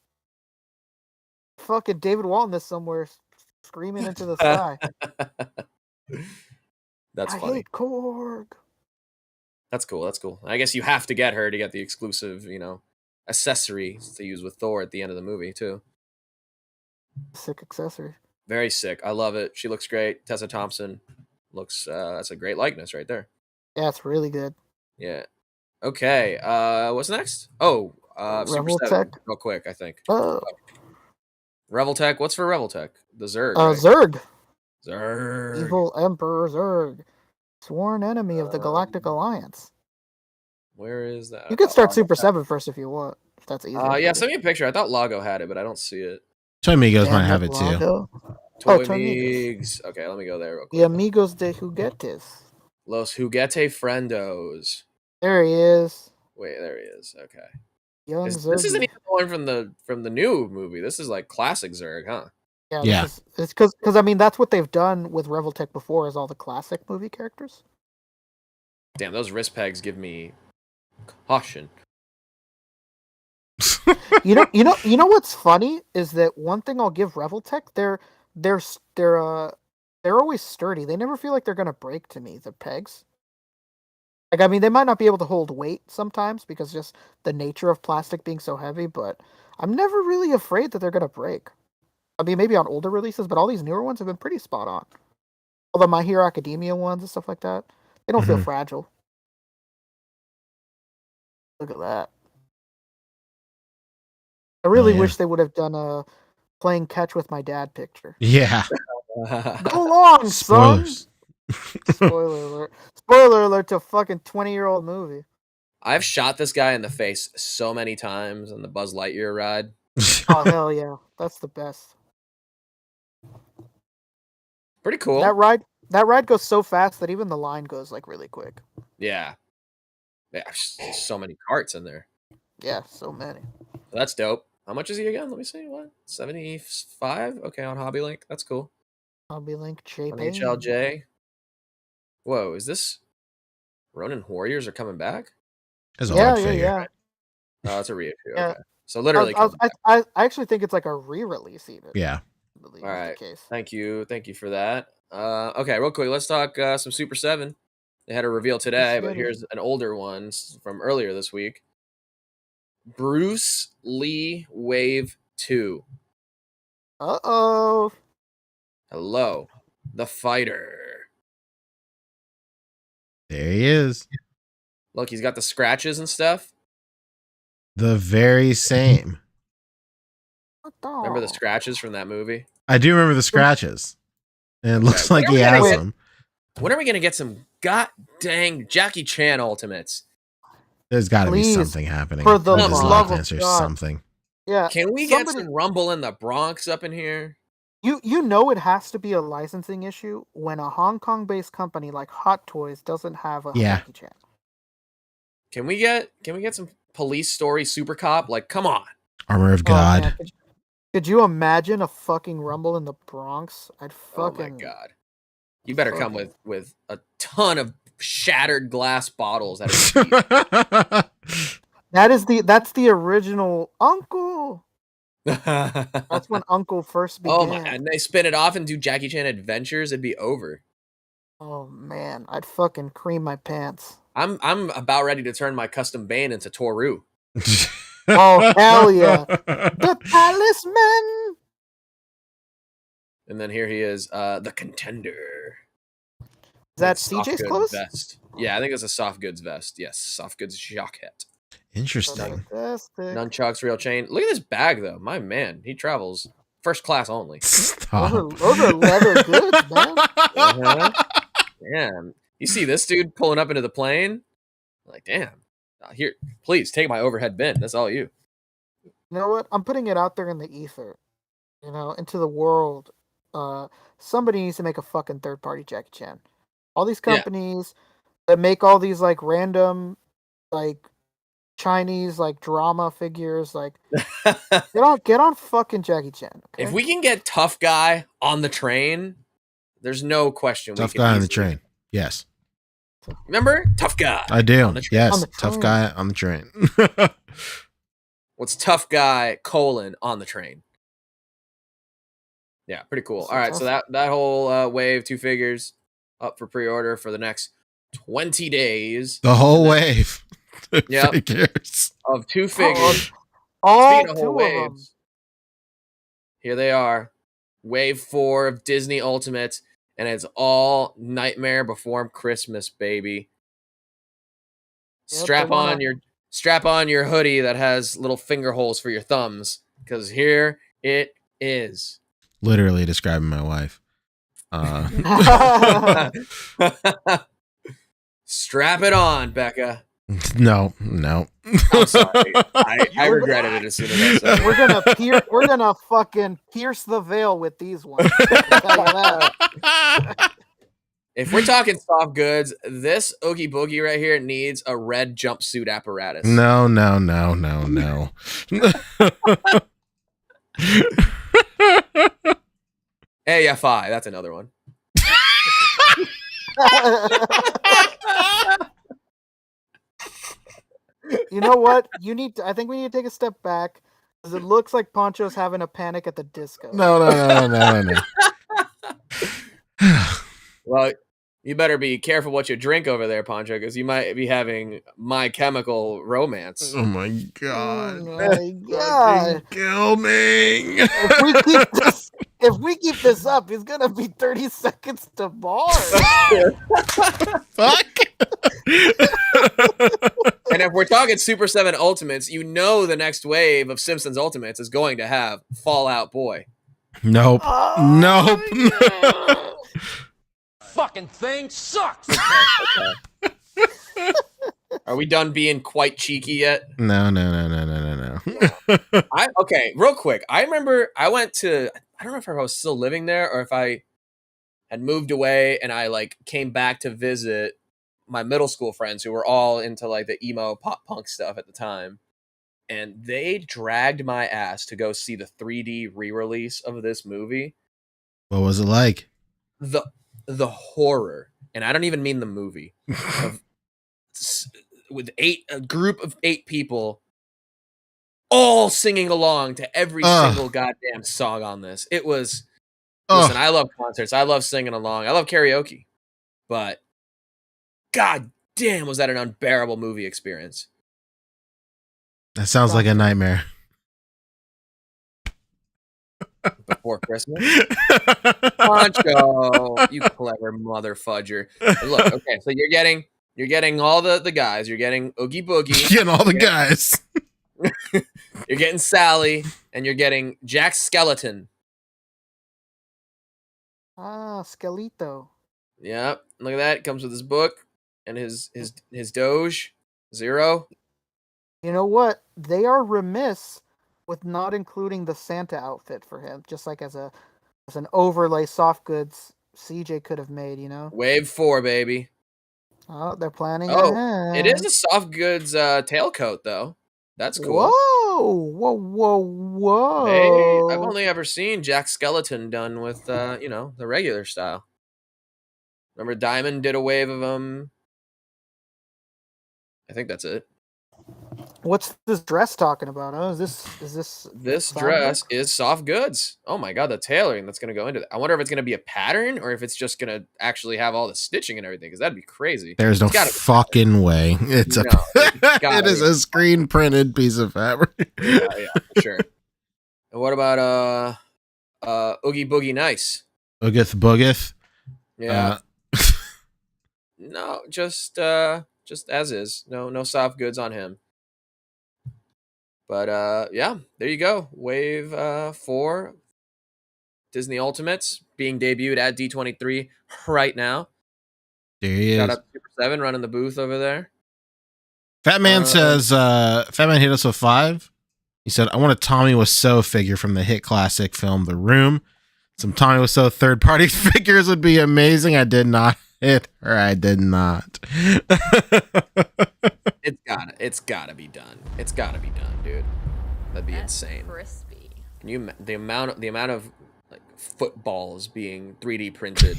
Fucking David Walton is somewhere screaming into the sky. That's I funny. hate Korg. That's cool. That's cool. I guess you have to get her to get the exclusive, accessory to use with Thor at the end of the movie too. Sick accessory. Very sick. I love it. She looks great. Tessa Thompson looks. That's a great likeness right there. Yeah, it's really good. Yeah. Okay. What's next? Oh, Super 7. Reveltech. Real quick, I think. Oh. Reveltech. What's for Reveltech? The Zerg. Right? Zerg. Zerg. Evil Emperor Zerg. Sworn enemy of the Galactic Alliance. Where is that? You can start Super 7 first if you want. If that's easy. Yeah, send me a picture. I thought Lago had it, but I don't see it. Toy Migos might have it too. Toy Toy Migs. Okay, let me go there real quick. The Amigos de Juguetes. Los Juguete Friendos. There he is. Wait, there he is. Okay. Young This Zerg. isn't even the one from the new movie. This is like classic Zerg, huh? Yeah. It's because I mean that's what they've done with Reveltech before is all the classic movie characters. Damn, those wrist pegs give me caution. You know what's funny is that one thing I'll give Reveltech, they're always sturdy. They never feel like they're gonna break to me. The pegs. Like, I mean, they might not be able to hold weight sometimes because just the nature of plastic being so heavy, but I'm never really afraid that they're gonna break. I mean, maybe on older releases, but all these newer ones have been pretty spot on. All the My Hero Academia ones and stuff like that, they don't feel fragile. Look at that. I really wish they would have done a playing catch with my dad picture. Yeah. Go long, Spoilers. son. Spoiler alert. Spoiler alert to a fucking 20-year-old movie. I've shot this guy in the face so many times on the Buzz Lightyear ride. Oh, hell yeah. That's the best. Pretty cool. That ride goes so fast that even the line goes like really quick. Yeah. So many carts in there. Yeah, so many. That's dope. How much is he again? Let me see. What? 75? Okay, on Hobby Link. That's cool. Hobby Link, J On Payne. HLJ. Whoa, is this Ronin Warriors are coming back? Yeah. Oh, it's a reissue. Yeah. Okay. So literally I actually think it's like a re-release even. Yeah. I believe all right. is the case. Thank you for that. Okay, real quick, let's talk some Super 7. They had a reveal today, but here's an older one from earlier this week. Bruce Lee Wave 2. Uh-oh. Hello, the fighter. There he is. Look, he's got the scratches and stuff. The very same. Remember the scratches from that movie? I do remember the scratches. And it looks like he has them. When are we going to get some god dang Jackie Chan Ultimates? There's got to be something happening. For the love of or God. something. Yeah. Can we get some Rumble in the Bronx up in here? You know it has to be a licensing issue when a Hong Kong-based company like Hot Toys doesn't have a Jackie Chan. Can we get some Police Story Super Cop? Like, come on. Armor of God. Could you imagine a fucking Rumble in the Bronx? I'd fucking. Oh my God. You better come with a ton of shattered glass bottles at his feet. That's the original Uncle. That's when Uncle first began. Oh my! And they spin it off and do Jackie Chan Adventures. It'd be over. Oh man, I'd fucking cream my pants. I'm about ready to turn my custom Bane into Toru. Oh hell yeah, the Talisman. And then here he is, the Contender. Is that CJ's clothes? Vest. Yeah, I think it's a soft goods vest. Yes, soft goods jacket. Interesting. Nunchucks, real chain. Look at this bag, though. My man, he travels first class only. Those are leather goods, man. Damn. You see this dude pulling up into the plane? Like, damn. Here, please take my overhead bin. That's all you. You know what? I'm putting it out there in the ether. You know, into the world. Somebody needs to make a fucking third-party Jackie Chan. All these companies that make all these like random, like Chinese like drama figures, like get on fucking Jackie Chan. Okay? If we can get Tough Guy on the train, there's no question. Tough Guy on the train. Yes. Remember Tough Guy? I do. Yes. Tough Guy on the train. What's Tough Guy : on the train? Yeah, pretty cool. All right, so that whole wave, 2 figures, up for pre-order for the next 20 days. The whole wave. Yeah. Of 2 figures. All Speaking of whole waves, here they are. Wave 4 of Disney Ultimates, and it's all Nightmare Before Christmas, baby. Yep, strap on your hoodie that has little finger holes for your thumbs, because here it is. Literally describing my wife. Strap it on, Becca. No. I'm sorry. I regretted it as soon as I said it. We're gonna fucking pierce the veil with these ones. I'll tell you that. If we're talking soft goods, this Oogie Boogie right here needs a red jumpsuit apparatus. No. AFI, that's another one. You know what? I think we need to take a step back because it looks like Poncho's having a panic at the disco. No. Well, you better be careful what you drink over there, Poncho, because you might be having My Chemical Romance. Oh my god! Oh my god! Kill me! If we keep this up, he's gonna be 30 seconds to bars. Fuck! And if we're talking Super 7 Ultimates, you know the next wave of Simpsons Ultimates is going to have Fallout Boy. Nope. Nope. Fucking thing sucks. Are we done being quite cheeky yet? No. Okay, real quick. I remember I went to, I don't know if I was still living there or if I had moved away and I like came back to visit my middle school friends who were all into like the emo pop punk stuff at the time. And they dragged my ass to go see the 3D re-release of this movie. What was it like? The horror, and I don't even mean the movie, of, with a group of 8 people all singing along to every single goddamn song on this. It was, listen, I love concerts. I love singing along. I love karaoke. But god damn, was that an unbearable movie experience. That sounds like a nightmare. Before Christmas. Poncho, you clever mother fudger. Look, okay, so you're getting all the guys. You're getting Oogie Boogie. Getting all the guys. You're getting Sally, and you're getting Jack Skeleton. Skelito. Yep, look at that. It comes with his book and his Doge Zero. You know what? They are remiss with not including the Santa outfit for him, just like as an overlay soft goods CJ could have made, you know? Wave 4, baby. Oh, they're planning ahead. It is a soft goods tailcoat, though. That's cool. Whoa. Hey, I've only ever seen Jack Skeleton done with, the regular style. Remember Diamond did a wave of them? I think that's it. What's this dress talking about? Oh, is this dress is soft goods. Oh my god, the tailoring that's going to go into that. I wonder if it's going to be a pattern or if it's just going to actually have all the stitching and everything, because that'd be crazy. There's no fucking way. It is a screen printed piece of fabric. Yeah, for sure. And what about Oogie Boogie Nice? Oogith Boogith? Yeah. No, just as is. No soft goods on him. But yeah, there you go. Wave 4 Disney Ultimates being debuted at D23 right now. There he Shout is. out to Super 7 running the booth over there. Fat Man says, Fat Man hit us with 5. He said, I want a Tommy Wiseau figure from the hit classic film The Room. Some Tommy Wiseau third-party figures would be amazing. I did not hit her. I did not. It's gotta be done. It's gotta be done, dude. That'd be insane. Crispy. Can you the amount of like footballs being 3D printed?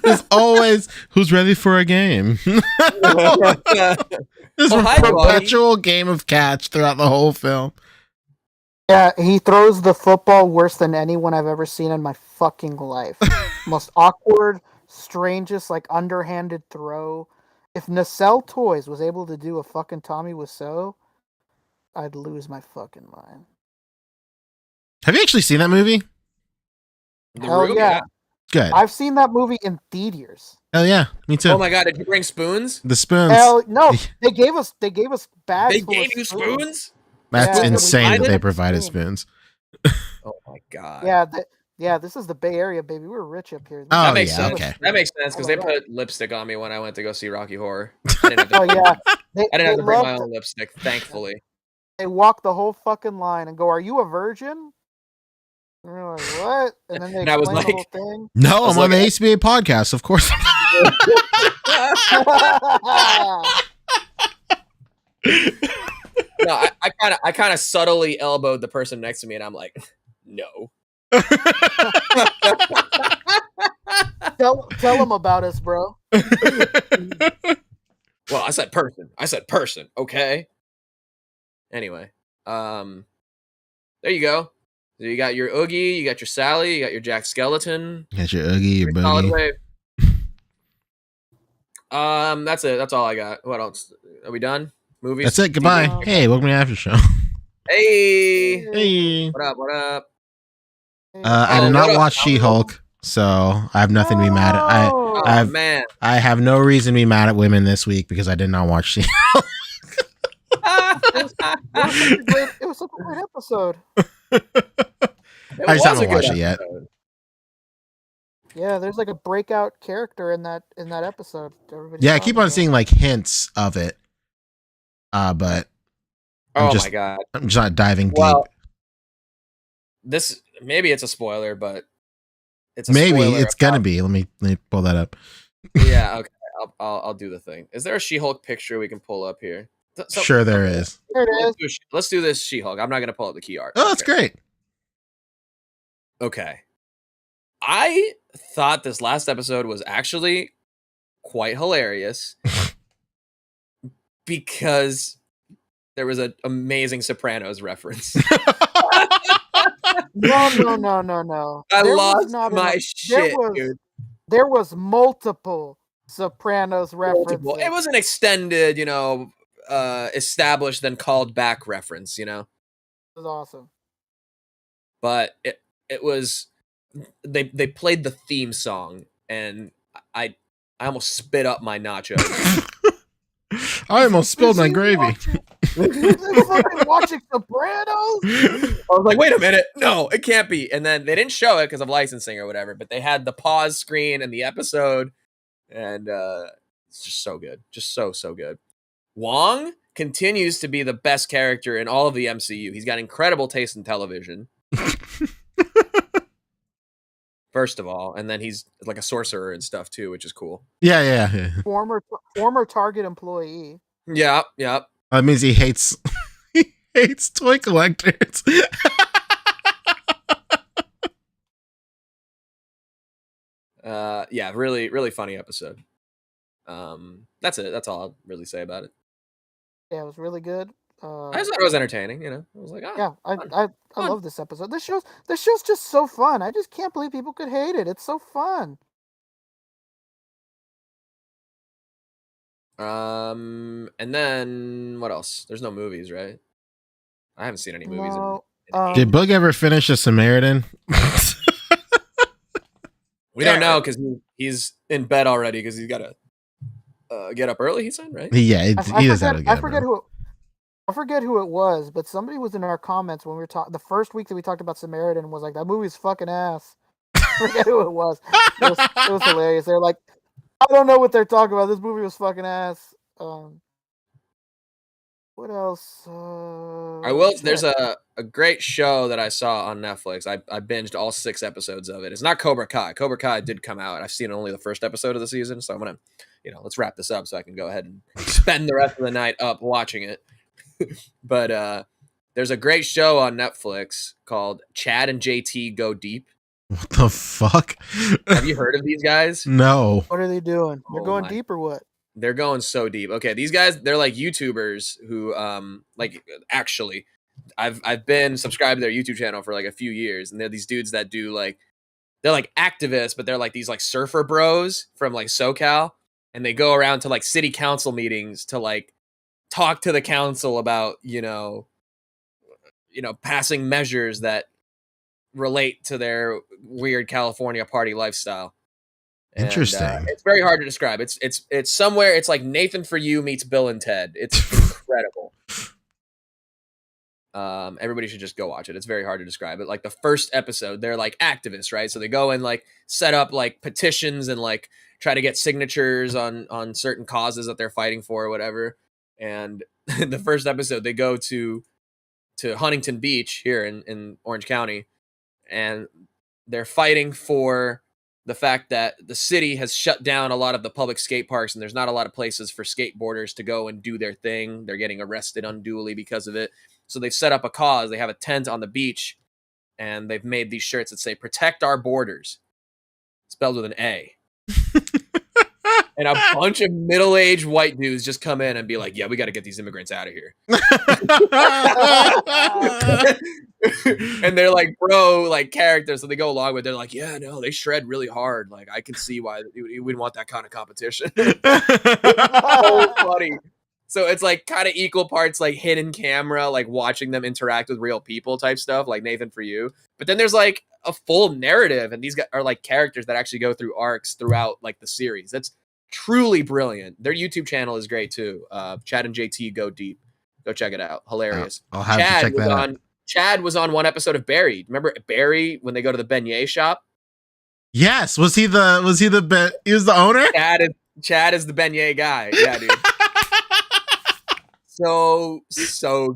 There's always who's ready for a game. There's a perpetual game of catch throughout the whole film. Yeah, he throws the football worse than anyone I've ever seen in my fucking life. Most awkward, strangest, like underhanded throw. If Nacelle Toys was able to do a fucking Tommy Wiseau, I'd lose my fucking mind. Have you actually seen that movie? Hell yeah. Good. I've seen that movie in theaters. Hell yeah, me too. Oh my god, did you bring spoons? The spoons. Hell no, they gave us bags. They gave you spoons? That's Yeah, insane that they provided spoons. Oh my god. Yeah, this is the Bay Area, baby. We're rich up here. Oh, that makes yeah, sense. okay. That makes sense because they put lipstick on me when I went to go see Rocky Horror. I didn't have to, Oh yeah, I didn't have to bring my own lipstick, thankfully. They walk the whole fucking line and go, "Are you a virgin?" And we're like, "What?" And then they And I was explain the like- whole thing. No, I'm on the A.C.B.A. podcast, of course. No, I kind of subtly elbowed the person next to me, and I'm like, no. Tell them about us, bro. Well, I said person. Okay. Anyway, there you go. So you got your Oogie, you got your Sally, you got your Jack Skeleton. You got your Oogie, your Solid Boogie. wave. That's it. That's all I got. What else? Are we done? Movies? That's it. Goodbye. TV? Hey, welcome to After Show. Hey. Hey. What up? What up? I did Oh, not what up, watch Paolo? She-Hulk, so I have nothing to be mad at. Oh, man. I have no reason to be mad at women this week because I did not watch She. It was such a great episode. I just haven't watched it yet. Yeah, there's like a breakout character in that episode. Everybody's Yeah, I keep talking on about. seeing like hints of it. But my god, I'm just not diving deep. Well, this maybe it's a spoiler, but it's a maybe spoiler it's gonna be. Let me pull that up. Yeah, okay. I'll do the thing. Is there a She-Hulk picture we can pull up here? Sure, there is. There it is. Let's do this She-Hulk. I'm not gonna pull up the key art. Oh, that's great. Okay. I thought this last episode was actually quite hilarious because there was an amazing Sopranos reference. No. I lost my shit, dude. There was multiple Sopranos references. It was an extended, established then called back reference, It was awesome. But it was they played the theme song and I almost spit up my nachos. I almost spilled my gravy. Watching Sopranos? I was like, wait a minute. No, it can't be. And then they didn't show it because of licensing or whatever, but they had the pause screen and the episode. And it's just so good. Just so good. Wong continues to be the best character in all of the MCU. He's got incredible taste in television. First of all, and then he's like a sorcerer and stuff too, which is cool. Yeah. Former Target employee. Yeah. That means he hates toy collectors. Yeah, really, really funny episode. That's it. That's all I'll really say about it. Yeah, it was really good. I just thought it was entertaining. I was like, I love this episode. This show's just so fun. I just can't believe people could hate it. It's so fun. And then what else? There's no movies, right? I haven't seen any movies. No, Did Boog ever finish The Samaritan? We don't know because he's in bed already because he's got to get up early. He said, right? Yeah, he does have to get up. I forget who it was, but somebody was in our comments when we were talking. The first week that we talked about Samaritan was like, that movie's fucking ass. I forget who it was. It was hilarious. They're like, I don't know what they're talking about. This movie was fucking ass. What else? There's a great show that I saw on Netflix. I binged all 6 episodes of it. It's not Cobra Kai. Cobra Kai did come out. I've seen only the first episode of the season, so I'm gonna, let's wrap this up so I can go ahead and spend the rest of the night up watching it. But there's a great show on Netflix called Chad and JT Go Deep. What the fuck? Have you heard of these guys? No. What are they doing? They're going deep or what? They're going so deep. Okay, these guys, they're like YouTubers who actually I've been subscribed to their YouTube channel for like a few years, and they're these dudes that do they're like activists, but they're like these like surfer bros from like SoCal, and they go around to like city council meetings to like talk to the council about, passing measures that relate to their weird California party lifestyle. Interesting. And, it's very hard to describe. It's somewhere. It's like Nathan For You meets Bill and Ted. It's incredible. Everybody should just go watch it. It's very hard to describe it. Like the first episode, they're like activists, right? So they go and like set up like petitions and like try to get signatures on certain causes that they're fighting for or whatever. And the first episode, they go to Huntington Beach here in Orange County, and they're fighting for the fact that the city has shut down a lot of the public skate parks and there's not a lot of places for skateboarders to go and do their thing. They're getting arrested unduly because of it. So they've set up a cause. They have a tent on the beach, and they've made these shirts that say "Protect Our Borders," spelled with an A. and a bunch of middle-aged white dudes just come in and be like, "Yeah, we got to get these immigrants out of here." And they're like pro like characters, so they go along with. They're like, "Yeah, no, they shred really hard. Like, I can see why you wouldn't want that kind of competition." So funny. So it's like kind of equal parts like hidden camera, like watching them interact with real people type stuff, like Nathan For You. But then there's like a full narrative, and these guys are like characters that actually go through arcs throughout like the series. That's truly brilliant. Their YouTube channel is great too. Chad and JT go deep. Go check it out. Hilarious. I'll have to check that out. Chad was on one episode of Barry. Remember Barry when they go to the beignet shop? Yes. He was the owner? Chad is the beignet guy. Yeah, dude. So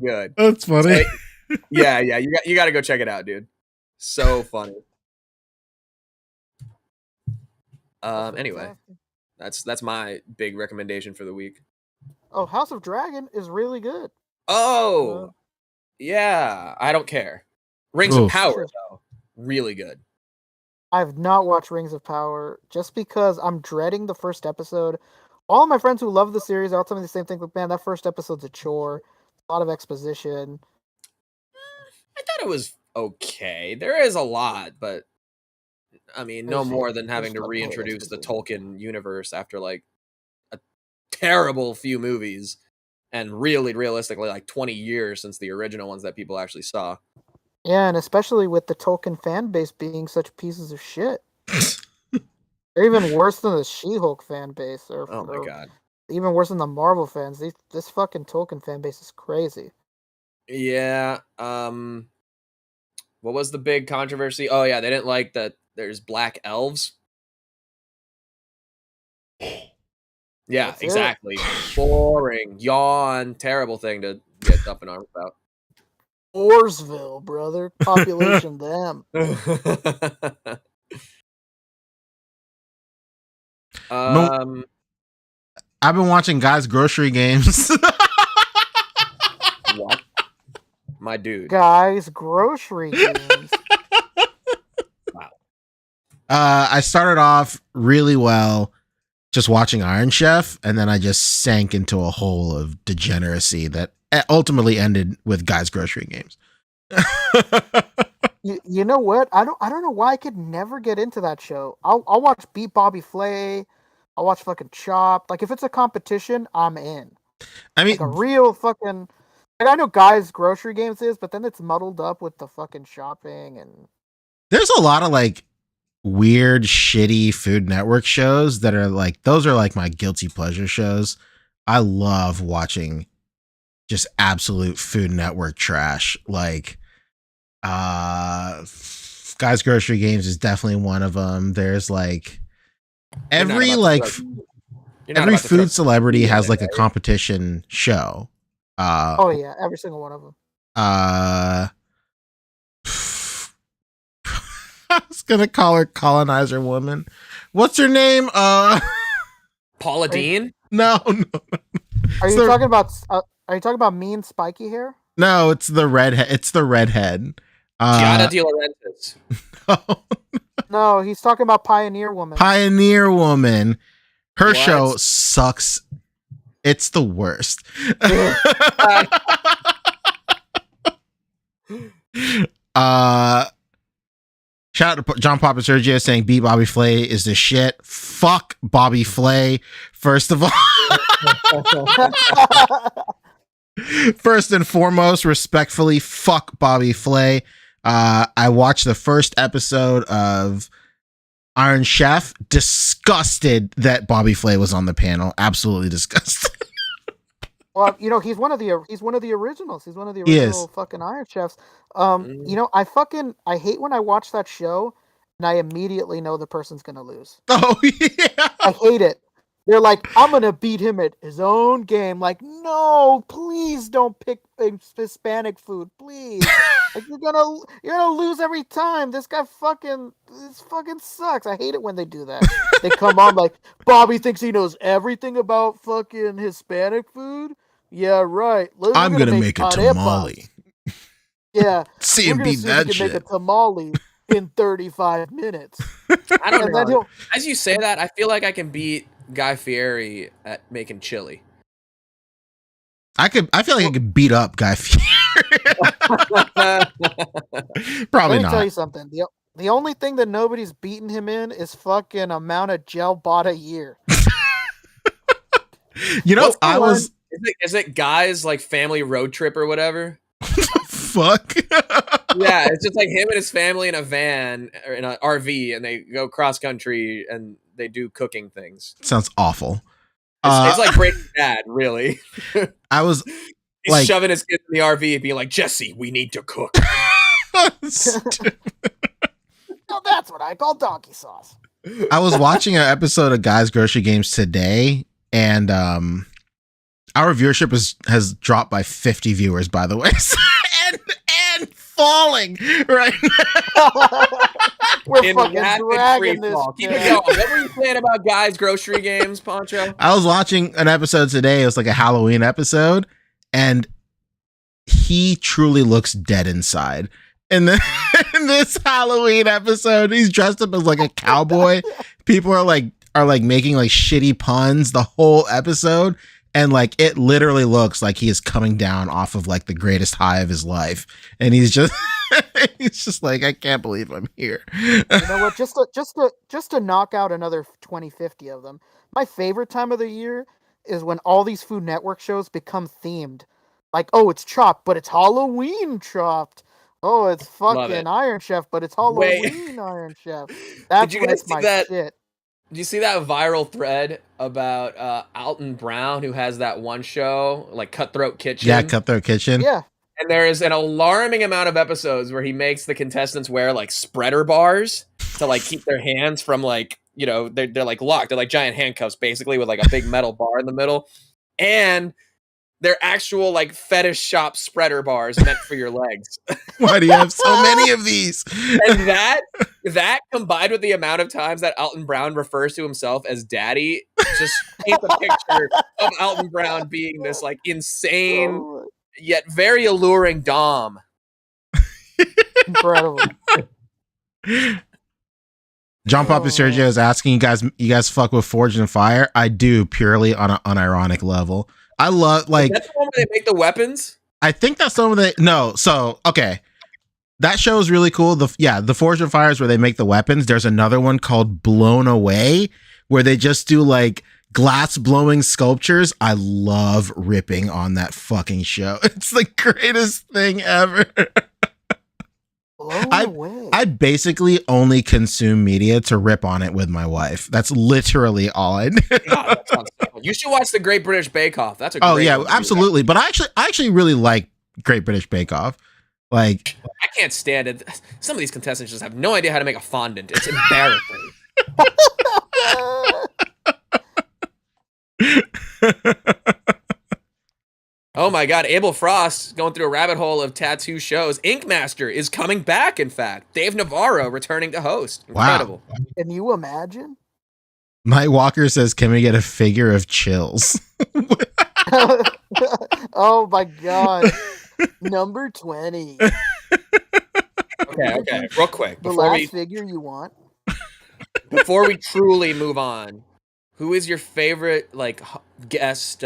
good. That's funny. So, yeah. You got to go check it out, dude. So funny. Anyway, that's my big recommendation for the week. Oh, House of Dragon is really good. Oh, yeah. I don't care. Rings of Power, though, really good. I've not watched Rings of Power just because I'm dreading the first episode. All of my friends who love the series are all telling me the same thing. Like, man, that first episode's a chore. A lot of exposition. I thought it was okay. There is a lot, but I mean, no more than having to reintroduce the Tolkien universe after like a terrible few movies and really realistically like 20 years since the original ones that people actually saw. Yeah, and especially with the Tolkien fan base being such pieces of shit. They're even worse than the She-Hulk fan base. Oh my god. Even worse than the Marvel fans. This fucking Tolkien fan base is crazy. Yeah. What was the big controversy? Oh yeah, they didn't like that there's black elves. Yeah, That's exactly. Boring, yawn, terrible thing to get up in arms about. Warsville, brother. Population them. I've been watching Guys Grocery Games. What? My dude. Guys Grocery Games. Wow. I started off really well just watching Iron Chef, and then I just sank into a hole of degeneracy that ultimately ended with Guys Grocery Games. You know what? I don't know why I could never get into that show. I'll watch Beat Bobby Flay. I'll watch fucking Chopped. Like if it's a competition, I'm in. I mean, like a real fucking. Like I know Guys Grocery Games is, but then it's muddled up with the fucking shopping and. There's a lot of like weird, shitty Food Network shows that are like those are like my guilty pleasure shows. I love watching just absolute Food Network trash. Like, Guys Grocery Games is definitely one of them. There's like every food celebrity has like a competition show. Oh yeah, every single one of them. I was gonna call her Colonizer Woman. What's her name? Paula Dean? No. Are you talking about me and spiky hair? No, it's the redhead. It's the redhead. Giada De Laurentiis. No, he's talking about Pioneer Woman. Pioneer Woman. Her show sucks. It's the worst. Shout out to John Papa Sergio saying Beat Bobby Flay is the shit. Fuck Bobby Flay. First of all. First and foremost, respectfully, fuck Bobby Flay. I watched the first episode of Iron Chef. Disgusted that Bobby Flay was on the panel. Absolutely disgusted. Well, you know, he's one of the originals. He's one of the original fucking Iron Chefs. You know, I hate when I watch that show and I immediately know the person's gonna lose. Oh yeah. I hate it. They're like, I'm gonna beat him at his own game. Like, no, please don't pick Hispanic food, please. Like you're gonna lose every time. This fucking sucks. I hate it when they do that. They come on like Bobby thinks he knows everything about fucking Hispanic food. Yeah, right. I'm gonna make a tamale. Yeah, see him beat that shit. Make a tamale in 35 minutes. I don't know. As you say that, I feel like I can beat Guy Fieri at making chili. I feel like I could beat up Guy Fieri. Probably Let me not. tell you something. The only thing that nobody's beaten him in is fucking amount of gel bought a year. You know, What's the I one? was Is it Guy's like family road trip or whatever? fuck. Yeah, it's just like him and his family in a van or in an RV, and they go cross country and they do cooking things. Sounds awful. It's like Breaking Bad, really. I was He's like shoving his kids in the RV and being like, Jesse, we need to cook. Now that's what I call donkey sauce. I was watching an episode of Guys Grocery Games today, and our viewership has dropped by 50 viewers, by the way, and falling right now. We're In fucking rapid dragging this. freefall. Keep it kid. going. What were you saying about Guys Grocery Games, Poncho? I was watching an episode today. It was like a Halloween episode, and he truly looks dead inside. And then in this Halloween episode, he's dressed up as like a cowboy. People are like making like shitty puns the whole episode, and like it literally looks like he is coming down off of like the greatest high of his life, and he's just like, I can't believe I'm here. You know what? Just to knock out another 20-50 of them. My favorite time of the year is when all these Food Network shows become themed. Like, oh, it's Chopped, but it's Halloween Chopped. Oh, it's fucking Iron Chef, but it's Halloween Iron Chef. That's when it's my shit. Did you see that viral thread about Alton Brown, who has that one show, like Cutthroat Kitchen? Yeah, Cutthroat Kitchen. Yeah. And there is an alarming amount of episodes where he makes the contestants wear like spreader bars to like keep their hands from like, you know, they're like locked. They're like giant handcuffs, basically, with like a big metal bar in the middle. And they're actual like fetish shop spreader bars meant for your legs. Why do you have so many of these? And that combined with the amount of times that Alton Brown refers to himself as daddy just paints a picture of Alton Brown being this like insane yet very alluring dom. Incredible. John Papa Sergio is asking you guys fuck with Forged in Fire? I do, purely on an unironic level. I love like That's the one where they make the weapons. I think that's some of the no. So okay, that show is really cool. The Forged in Fire is where they make the weapons. There's another one called Blown Away where they just do like glass blowing sculptures. I love ripping on that fucking show. It's the greatest thing ever. I basically only consume media to rip on it with my wife. That's literally all I do. God, that sounds so cool. You should watch the Great British Bake Off. That's a great one to do. Absolutely. But I actually really like Great British Bake Off. Like, I can't stand it. Some of these contestants just have no idea how to make a fondant. It's embarrassing. Oh my God, Abel Frost going through a rabbit hole of tattoo shows. Ink Master is coming back, in fact. Dave Navarro returning to host. Incredible. Wow. Can you imagine? Night Walker says, can we get a figure of Chills? Oh my God. Number 20. Okay. Real quick. The last figure you want. Before we truly move on, who is your favorite like guest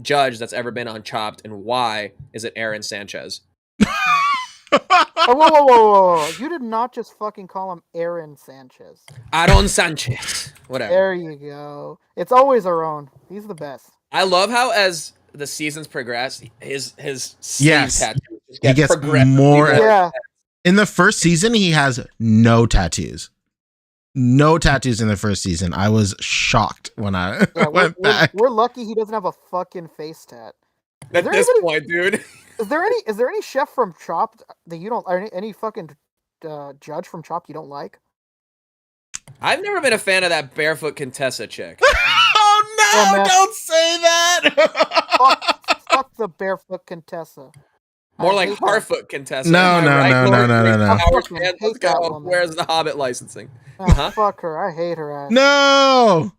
judge that's ever been on Chopped, and why is it Aaron Sanchez? Whoa. You did not just fucking call him Aaron Sanchez. Aaron Sanchez. Whatever. There you go. It's always our own. He's the best. I love how as the seasons progress, his sleeve Yes. tattoos just He gets more. Yeah. In the first season, he has no tattoos. No tattoos in the first season. I was shocked when I went back. We're lucky he doesn't have a fucking face tat. At this point, dude. Is there any chef from Chopped that you don't, or any fucking judge from Chopped you don't like? I've never been a fan of that barefoot Contessa chick. Oh no! Don't say that. Fuck the barefoot Contessa. More like Harfoot Contessa. No. Let's go. Where's the Hobbit licensing? Fuck her. I hate her ass. No.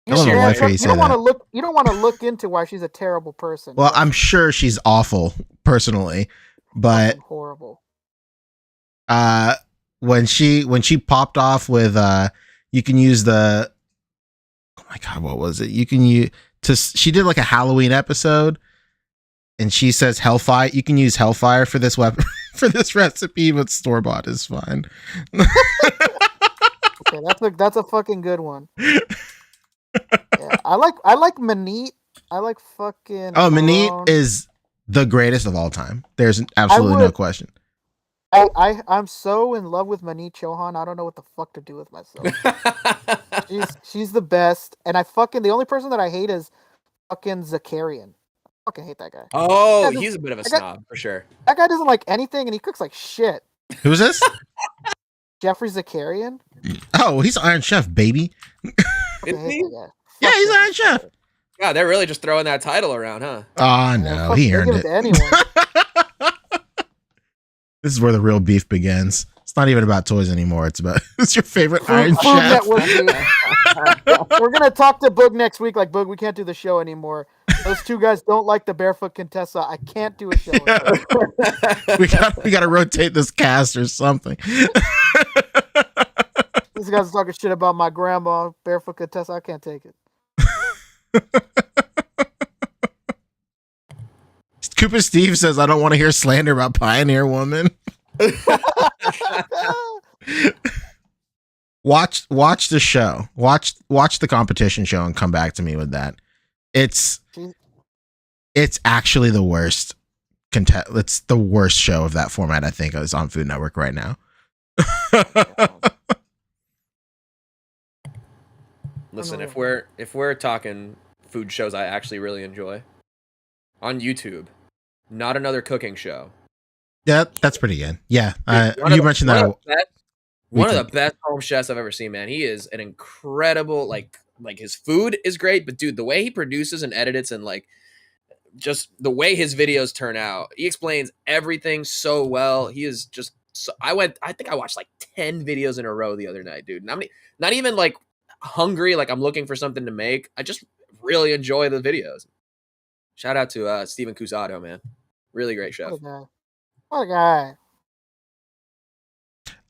You don't want to look into why she's a terrible person. Well, I'm sure she's awful personally, but horrible. When she popped off with you can use the oh my god, what was it? She did like a Halloween episode, and she says Hellfire. You can use Hellfire for this weapon for this recipe, but store bought is fine. Okay, that's a fucking good one. Yeah, I like Manit. I like fucking. Manit is the greatest of all time. There's absolutely no question. I'm so in love with Manit Chauhan. I don't know what the fuck to do with myself. she's the best, and the only person that I hate is fucking Zakarian. I fucking hate that guy. Oh, he's a bit of a snob for sure. That guy doesn't like anything, and he cooks like shit. Who's this? Jeffrey Zakarian. Oh, he's Iron Chef, baby. Is he? Yeah, he's Iron Chef. God, they're really just throwing that title around, huh? Oh no, he earned it. To anyone. This is where the real beef begins. It's not even about toys anymore. It's your favorite Iron Chef. We're gonna talk to Boog next week. Like, Boog, we can't do the show anymore. Those two guys don't like the Barefoot Contessa. I can't do a show. we got to rotate this cast or something. These guys are talking shit about my grandma, Barefoot Contessa. I can't take it. Cooper Steve says, I don't want to hear slander about Pioneer Woman. Watch the show. Watch the competition show and come back to me with that. It's actually the worst it's the worst show of that format, I think, is on Food Network right now. Listen, if we're talking food shows I actually really enjoy, on YouTube, Not Another Cooking Show. Yeah, that's pretty good. Yeah, you mentioned that. One of the best home chefs I've ever seen, man. He is an incredible, like his food is great, but dude, the way he produces and edits and like just the way his videos turn out, he explains everything so well. He is just so, I think I watched like 10 videos in a row the other night, dude. And I'm not even like hungry, like I'm looking for something to make. I just really enjoy the videos. Shout out to Steven Cusado, man. Really great chef. What a guy.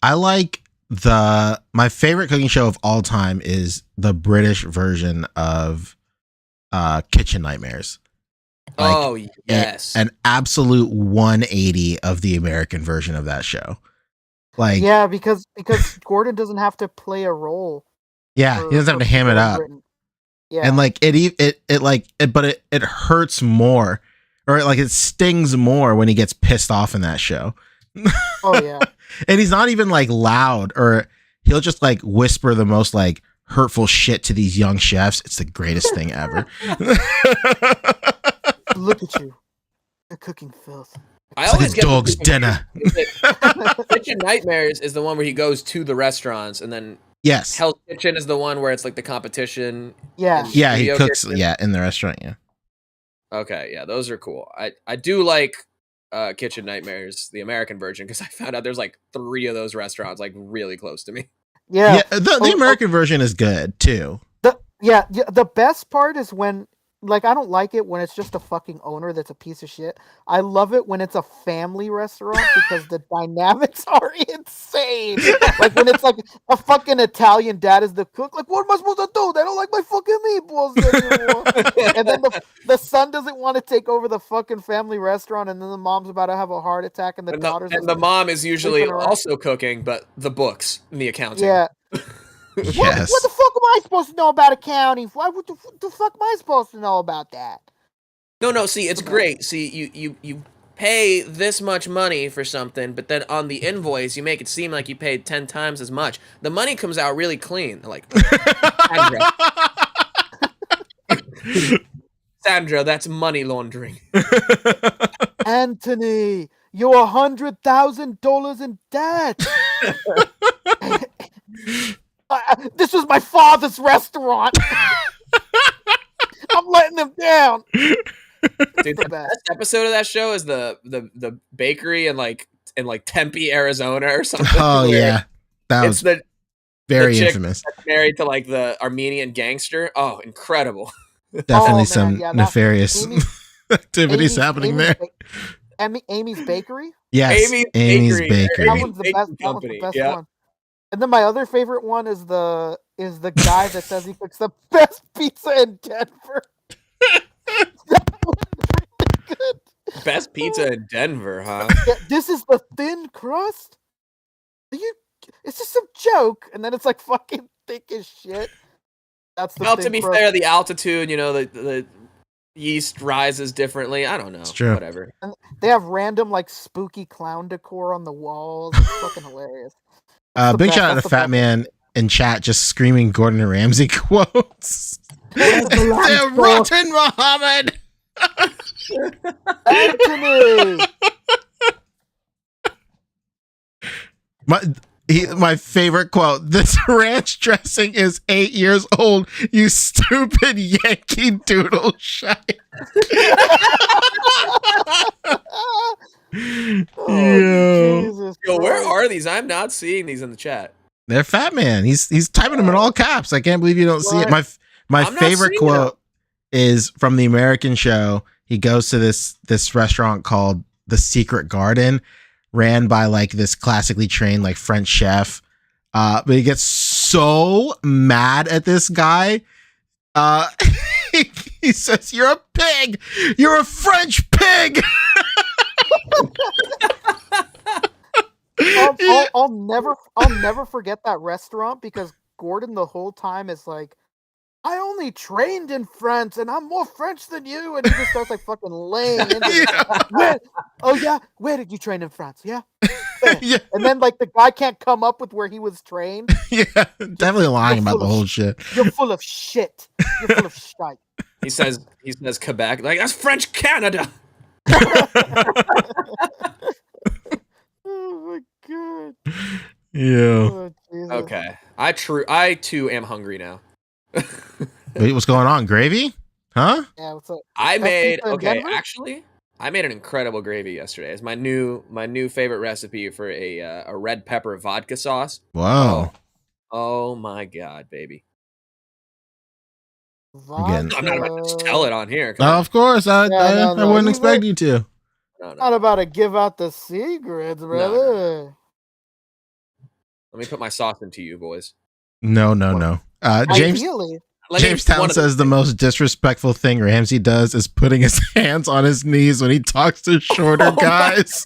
I like my favorite cooking show of all time is the British version of Kitchen Nightmares. Like, yes. An absolute 180 of the American version of that show. Like, yeah, because Gordon doesn't have to play a role. Yeah, he doesn't have to ham it up. Yeah. And like it hurts more, or like it stings more when he gets pissed off in that show. Oh yeah. And he's not even like loud, or he'll just like whisper the most like hurtful shit to these young chefs. It's the greatest thing ever. Look at you. You're cooking filth. I always get dog's dinner. Kitchen Nightmares is the one where he goes to the restaurants, and then yes, Hell's Kitchen is the one where it's like the competition. Yeah. Yeah, he cooks in the restaurant, yeah. Okay, yeah, those are cool. I do like Kitchen Nightmares, the American version, because I found out there's like 3 of those restaurants like really close to me. Yeah. The American version is good too. The best part is when, like, I don't like it when it's just a fucking owner that's a piece of shit. I love it when it's a family restaurant because the dynamics are insane. Like when it's like a fucking Italian dad is the cook. Like, what am I supposed to do? They don't like my fucking meatballs anymore. And then the son doesn't want to take over the fucking family restaurant, and then the mom's about to have a heart attack, and the mom is usually also cooking, but the books and the accounting. Yeah. Yes. What the fuck am I supposed to know about accounting? What the fuck am I supposed to know about that? No. See, it's great. See, you pay this much money for something, but then on the invoice you make it seem like you paid 10 times as much. The money comes out really clean. Like, Sandra, that's money laundering. Anthony, you're $100,000 in debt. This was my father's restaurant. I'm letting him down. Dude, the best episode of that show is the bakery in like Tempe, Arizona, or something. Oh yeah, that was very infamous. Married to like the Armenian gangster. Oh, incredible! Definitely some nefarious activities happening there. Amy's Bakery. Yes, Amy's Bakery. That one's the best. That one's the best one. And then my other favorite one is the is the guy that says he cooks the best pizza in Denver. Good. Best pizza in Denver, huh? Yeah, this is the thin crust. It's just some joke, and then it's like fucking thick as shit. That's the Well, thin to be crust. fair, the altitude, the yeast rises differently. I don't know. It's true. Whatever. And they have random like spooky clown decor on the walls. It's fucking hilarious. Big shout out to Fat Man in chat just screaming Gordon Ramsay quotes. They're rotten, Muhammad. Anthony. My favorite quote: "This ranch dressing is 8 years old. You stupid Yankee Doodle shite." Yo, where are these? I'm not seeing these in the chat. They're Fat Man. He's typing them in all caps. I can't believe you don't see it. My favorite quote is from the American show. He goes to this restaurant called The Secret Garden, ran by like this classically trained like French chef. But he gets so mad at this guy. He says, "You're a pig. You're a French pig." I'll never forget that restaurant because Gordon the whole time is like, "I only trained in France and I'm more French than you," and he just starts like fucking laying into it. Where did you train in France? Yeah. Yeah. And then like the guy can't come up with where he was trained. Yeah, definitely lying about the whole shit. You're full of shit. You're full of shite. He says Quebec, like that's French Canada. Oh my god. Yeah. Oh, Okay. I too am hungry now. Wait, what's going on? Gravy? Huh? Yeah, what's up? I made Denver? actually I made an incredible gravy yesterday. It's my new favorite recipe for a red pepper vodka sauce. Wow. Oh my god, baby. Again. I'm not about to tell it on here. No, of course. I wouldn't expect you to. No. Not about to give out the secrets, brother. No. Let me put my sauce into you, boys. No. James Ideally. Jamestown says the most disrespectful thing Ramsay does is putting his hands on his knees when he talks to shorter guys.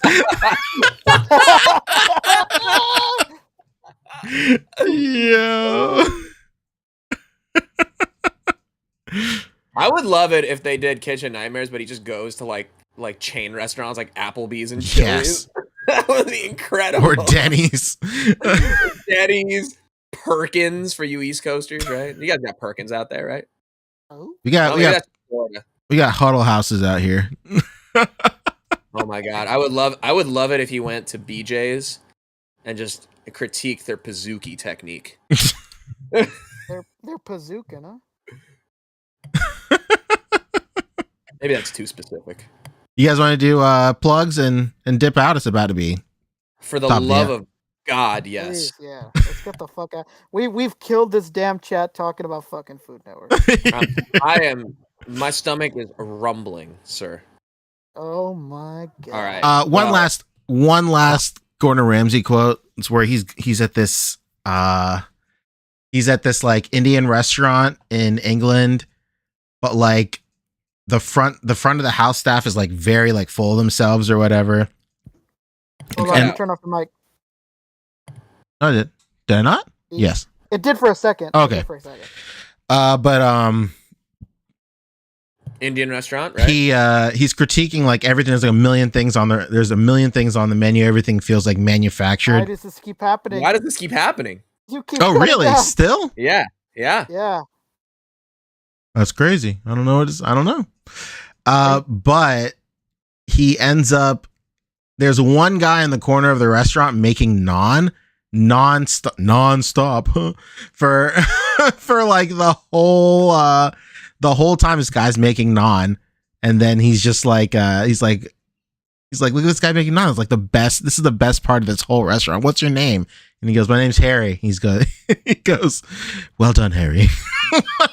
Yeah. I would love it if they did Kitchen Nightmares, but he just goes to like chain restaurants like Applebee's and Chili's. Yes. That would be incredible. Or Denny's. Denny's, Perkins for you East Coasters, right? You guys got Perkins out there, right? Oh. We got huddle houses out here. Oh my god. I would love it if he went to BJ's and just critique their Pizookie technique. They're Pizookin, huh? Maybe that's too specific. You guys want to do plugs and dip out? It's about to be. For the love of God, yes. Please, yeah, let's get the fuck out. We've killed this damn chat talking about fucking Food Network. My stomach is rumbling, sir. Oh my god. All right. One last Gordon Ramsay quote. It's where he's at this like Indian restaurant in England, but like the front of the house staff is like very like full of themselves or whatever. Hold on, turn off the mic. No, did I not? Yes. It did for a second. Okay. But Indian restaurant, right? He's critiquing like everything. There's like a million things on there. There's a million things on the menu. Everything feels like manufactured. Why does this keep happening? You keep really? Still? Yeah. That's crazy. I don't know what it is. I don't know. But he ends up. There's one guy in the corner of the restaurant making nonstop for like the whole time this guy's making naan, and then he's just like he's like look at this guy making naan. It's like the best. This is the best part of this whole restaurant. What's your name? And he goes, "My name's Harry." He goes, "Well done, Harry."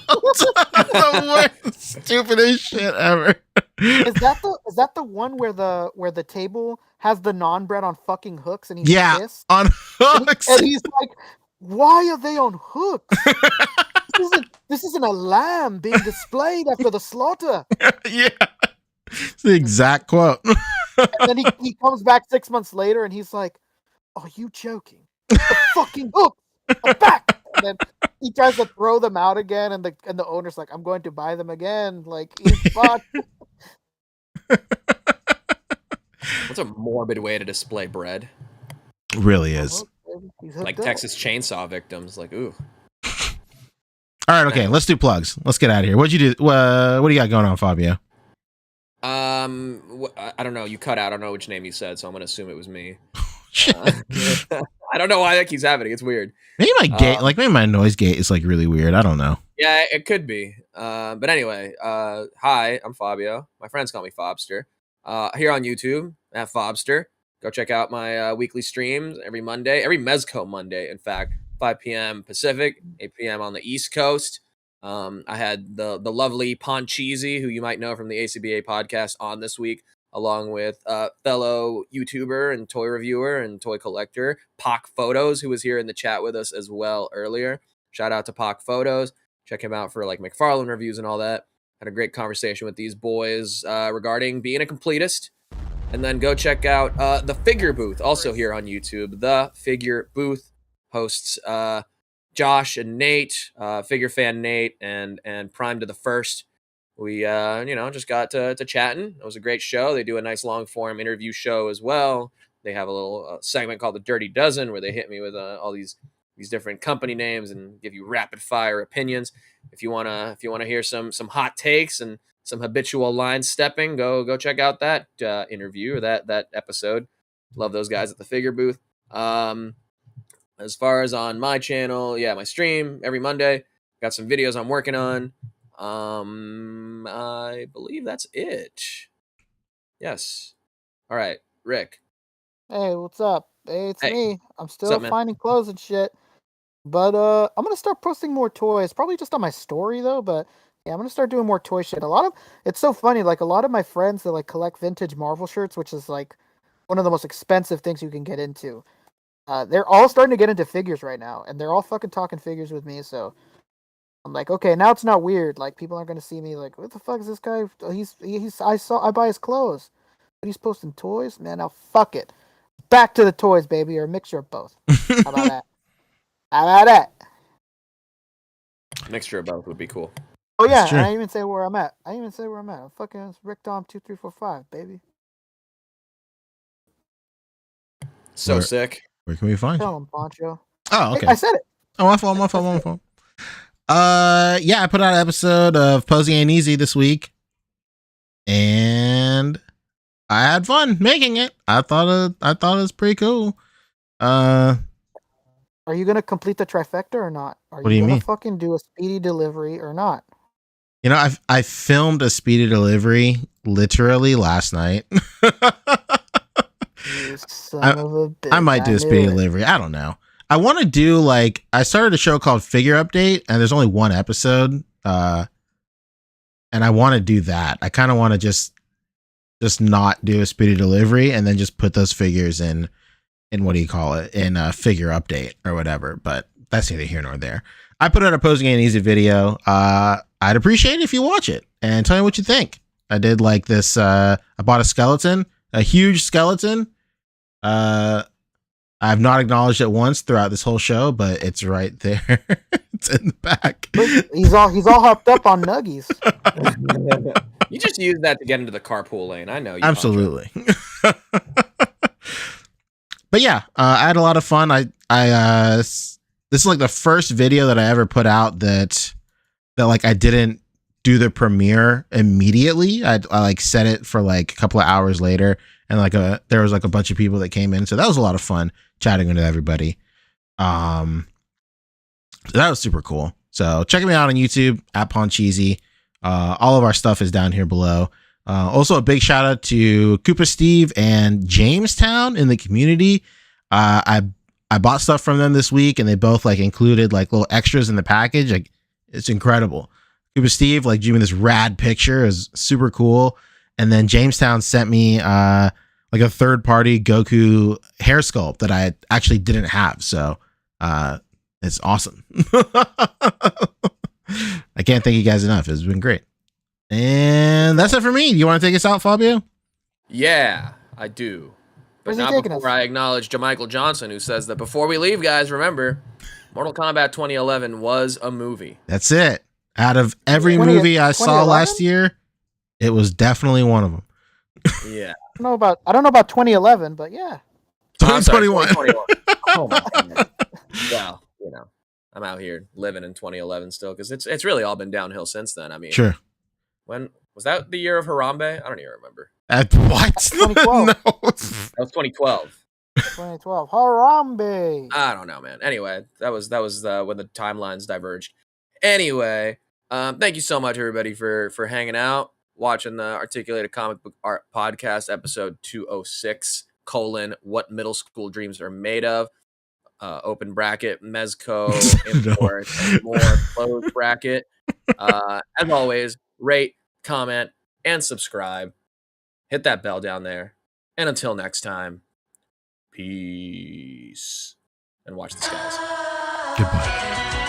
The worst, stupidest shit ever. Is that the one where the table has the naan bread on fucking hooks and he's pissed? On hooks, and he's like, why are they on hooks? This isn't a lamb being displayed after the slaughter. Yeah. It's the exact quote. And then he comes back 6 months later and he's like, "Are you joking? The fucking hooks are back!" And then he tries to throw them out again, and the owner's like, "I'm going to buy them again." Like, he's fucked. What's a morbid way to display bread? Really is. Like Texas Chainsaw victims. Like, ooh. All right, okay, let's do plugs. Let's get out of here. What'd you do? What do you got going on, Fabio? I don't know. You cut out. I don't know which name you said, so I'm gonna assume it was me. I don't know why that keeps happening. It's weird. Maybe my gate, maybe my noise gate is like really weird. I don't know. Yeah, it could be. But anyway, hi, I'm Fabio. My friends call me Fobster. Here on YouTube at Fobster. Go check out my weekly streams every Monday, every Mezco Monday, in fact, 5 p.m. Pacific, 8 p.m. on the East Coast. I had the lovely Poncheesy, who you might know from the A.C.B.A. podcast, on this week, along with fellow YouTuber and toy reviewer and toy collector, Pock Photos, who was here in the chat with us as well earlier. Shout out to Pock Photos. Check him out for like McFarlane reviews and all that. Had a great conversation with these boys regarding being a completist. And then go check out The Figure Booth, also here on YouTube. The Figure Booth hosts Josh and Nate, Figure Fan Nate, and Prime to the First. We, just got to chatting. It was a great show. They do a nice long-form interview show as well. They have a little segment called The Dirty Dozen, where they hit me with all these different company names and give you rapid-fire opinions. If you wanna hear some hot takes and some habitual line stepping, go check out that interview or that episode. Love those guys at the Figure Booth. As far as on my channel, yeah, my stream every Monday. Got some videos I'm working on. I believe that's it. Yes. All right, Rick. Hey, what's up? Hey, it's me. I'm still up, man? finding clothes and shit. But I'm gonna start posting more toys. Probably just on my story though, but yeah, I'm gonna start doing more toy shit. It's so funny, like a lot of my friends that like collect vintage Marvel shirts, which is like one of the most expensive things you can get into. They're all starting to get into figures right now, and they're all fucking talking figures with me, so I'm like, okay, now it's not weird. Like, people aren't gonna see me like, what the fuck is this guy? I buy his clothes, but he's posting toys. Man, now fuck it. Back to the toys, baby, or a mixture of both. How about that? How about that? Mixture of both would be cool. Oh yeah, I didn't even say where I'm at. I'm fucking Rick Dom 2345, baby. So sick. Where can we find you? Tell him, Poncho. Oh, okay. Hey, I said it. Oh, my fault. Yeah, I put out an episode of Posing Ain't Easy this week, and I had fun making it. I thought it was pretty cool. Are you gonna complete the trifecta or not? What do you mean? Fucking do a speedy delivery or not? You know, I filmed a speedy delivery literally last night. You son of a bitch. I might do a speedy delivery. I don't know. I want to do I started a show called Figure Update, and there's only one episode. And I want to do that. I kind of want to just not do a speedy delivery and then just put those figures in what do you call it? In a Figure Update or whatever. But that's neither here nor there. I put out a Posing Ain't Easy video. I'd appreciate it if you watch it and tell me what you think. I did this. I bought a skeleton, a huge skeleton. I've not acknowledged it once throughout this whole show, but it's right there. It's in the back. He's all hopped up on nuggies. You just use that to get into the carpool lane. I know you. Absolutely. But yeah, I had a lot of fun. This is the first video that I ever put out that I didn't do the premiere immediately. I set it for a couple of hours later, and there was a bunch of people that came in, so that was a lot of fun chatting with everybody. So that was super cool. So check me out on YouTube at Poncheesy. All of our stuff is down here below. Also a big shout out to Koopa Steve and Jamestown in the community. I bought stuff from them this week, and they both included little extras in the package. It's incredible. Koopa Steve gave me this rad picture. It was super cool. And then Jamestown sent me a third party Goku hair sculpt that I actually didn't have. So It's awesome. I can't thank you guys enough. It's been great. And that's it for me. You want to take us out, Fabio? Yeah, I do. But Where's he not taking before us? I acknowledge Jamichael Johnson, who says that before we leave, guys, remember, Mortal Kombat 2011 was a movie. That's it. Out of every movie I saw 2011? last year, it was definitely one of them. Yeah. I don't know about 2011, but yeah. 2021. 2021. Oh my god. Well, you know, I'm out here living in 2011 still because it's really all been downhill since then. I mean, Sure. when was that the year of Harambe? I don't even remember. What? 2012. No. That was 2012. 2012. Harambe. I don't know, man. Anyway, that was when the timelines diverged. Anyway, thank you so much, everybody, for hanging out, watching the Articulated Comic Book Art Podcast, episode 206, what middle school dreams are made of. Open bracket, Mezco, import, and more, close bracket. As always, rate, comment, and subscribe. Hit that bell down there. And until next time, peace. And watch the skies. Goodbye.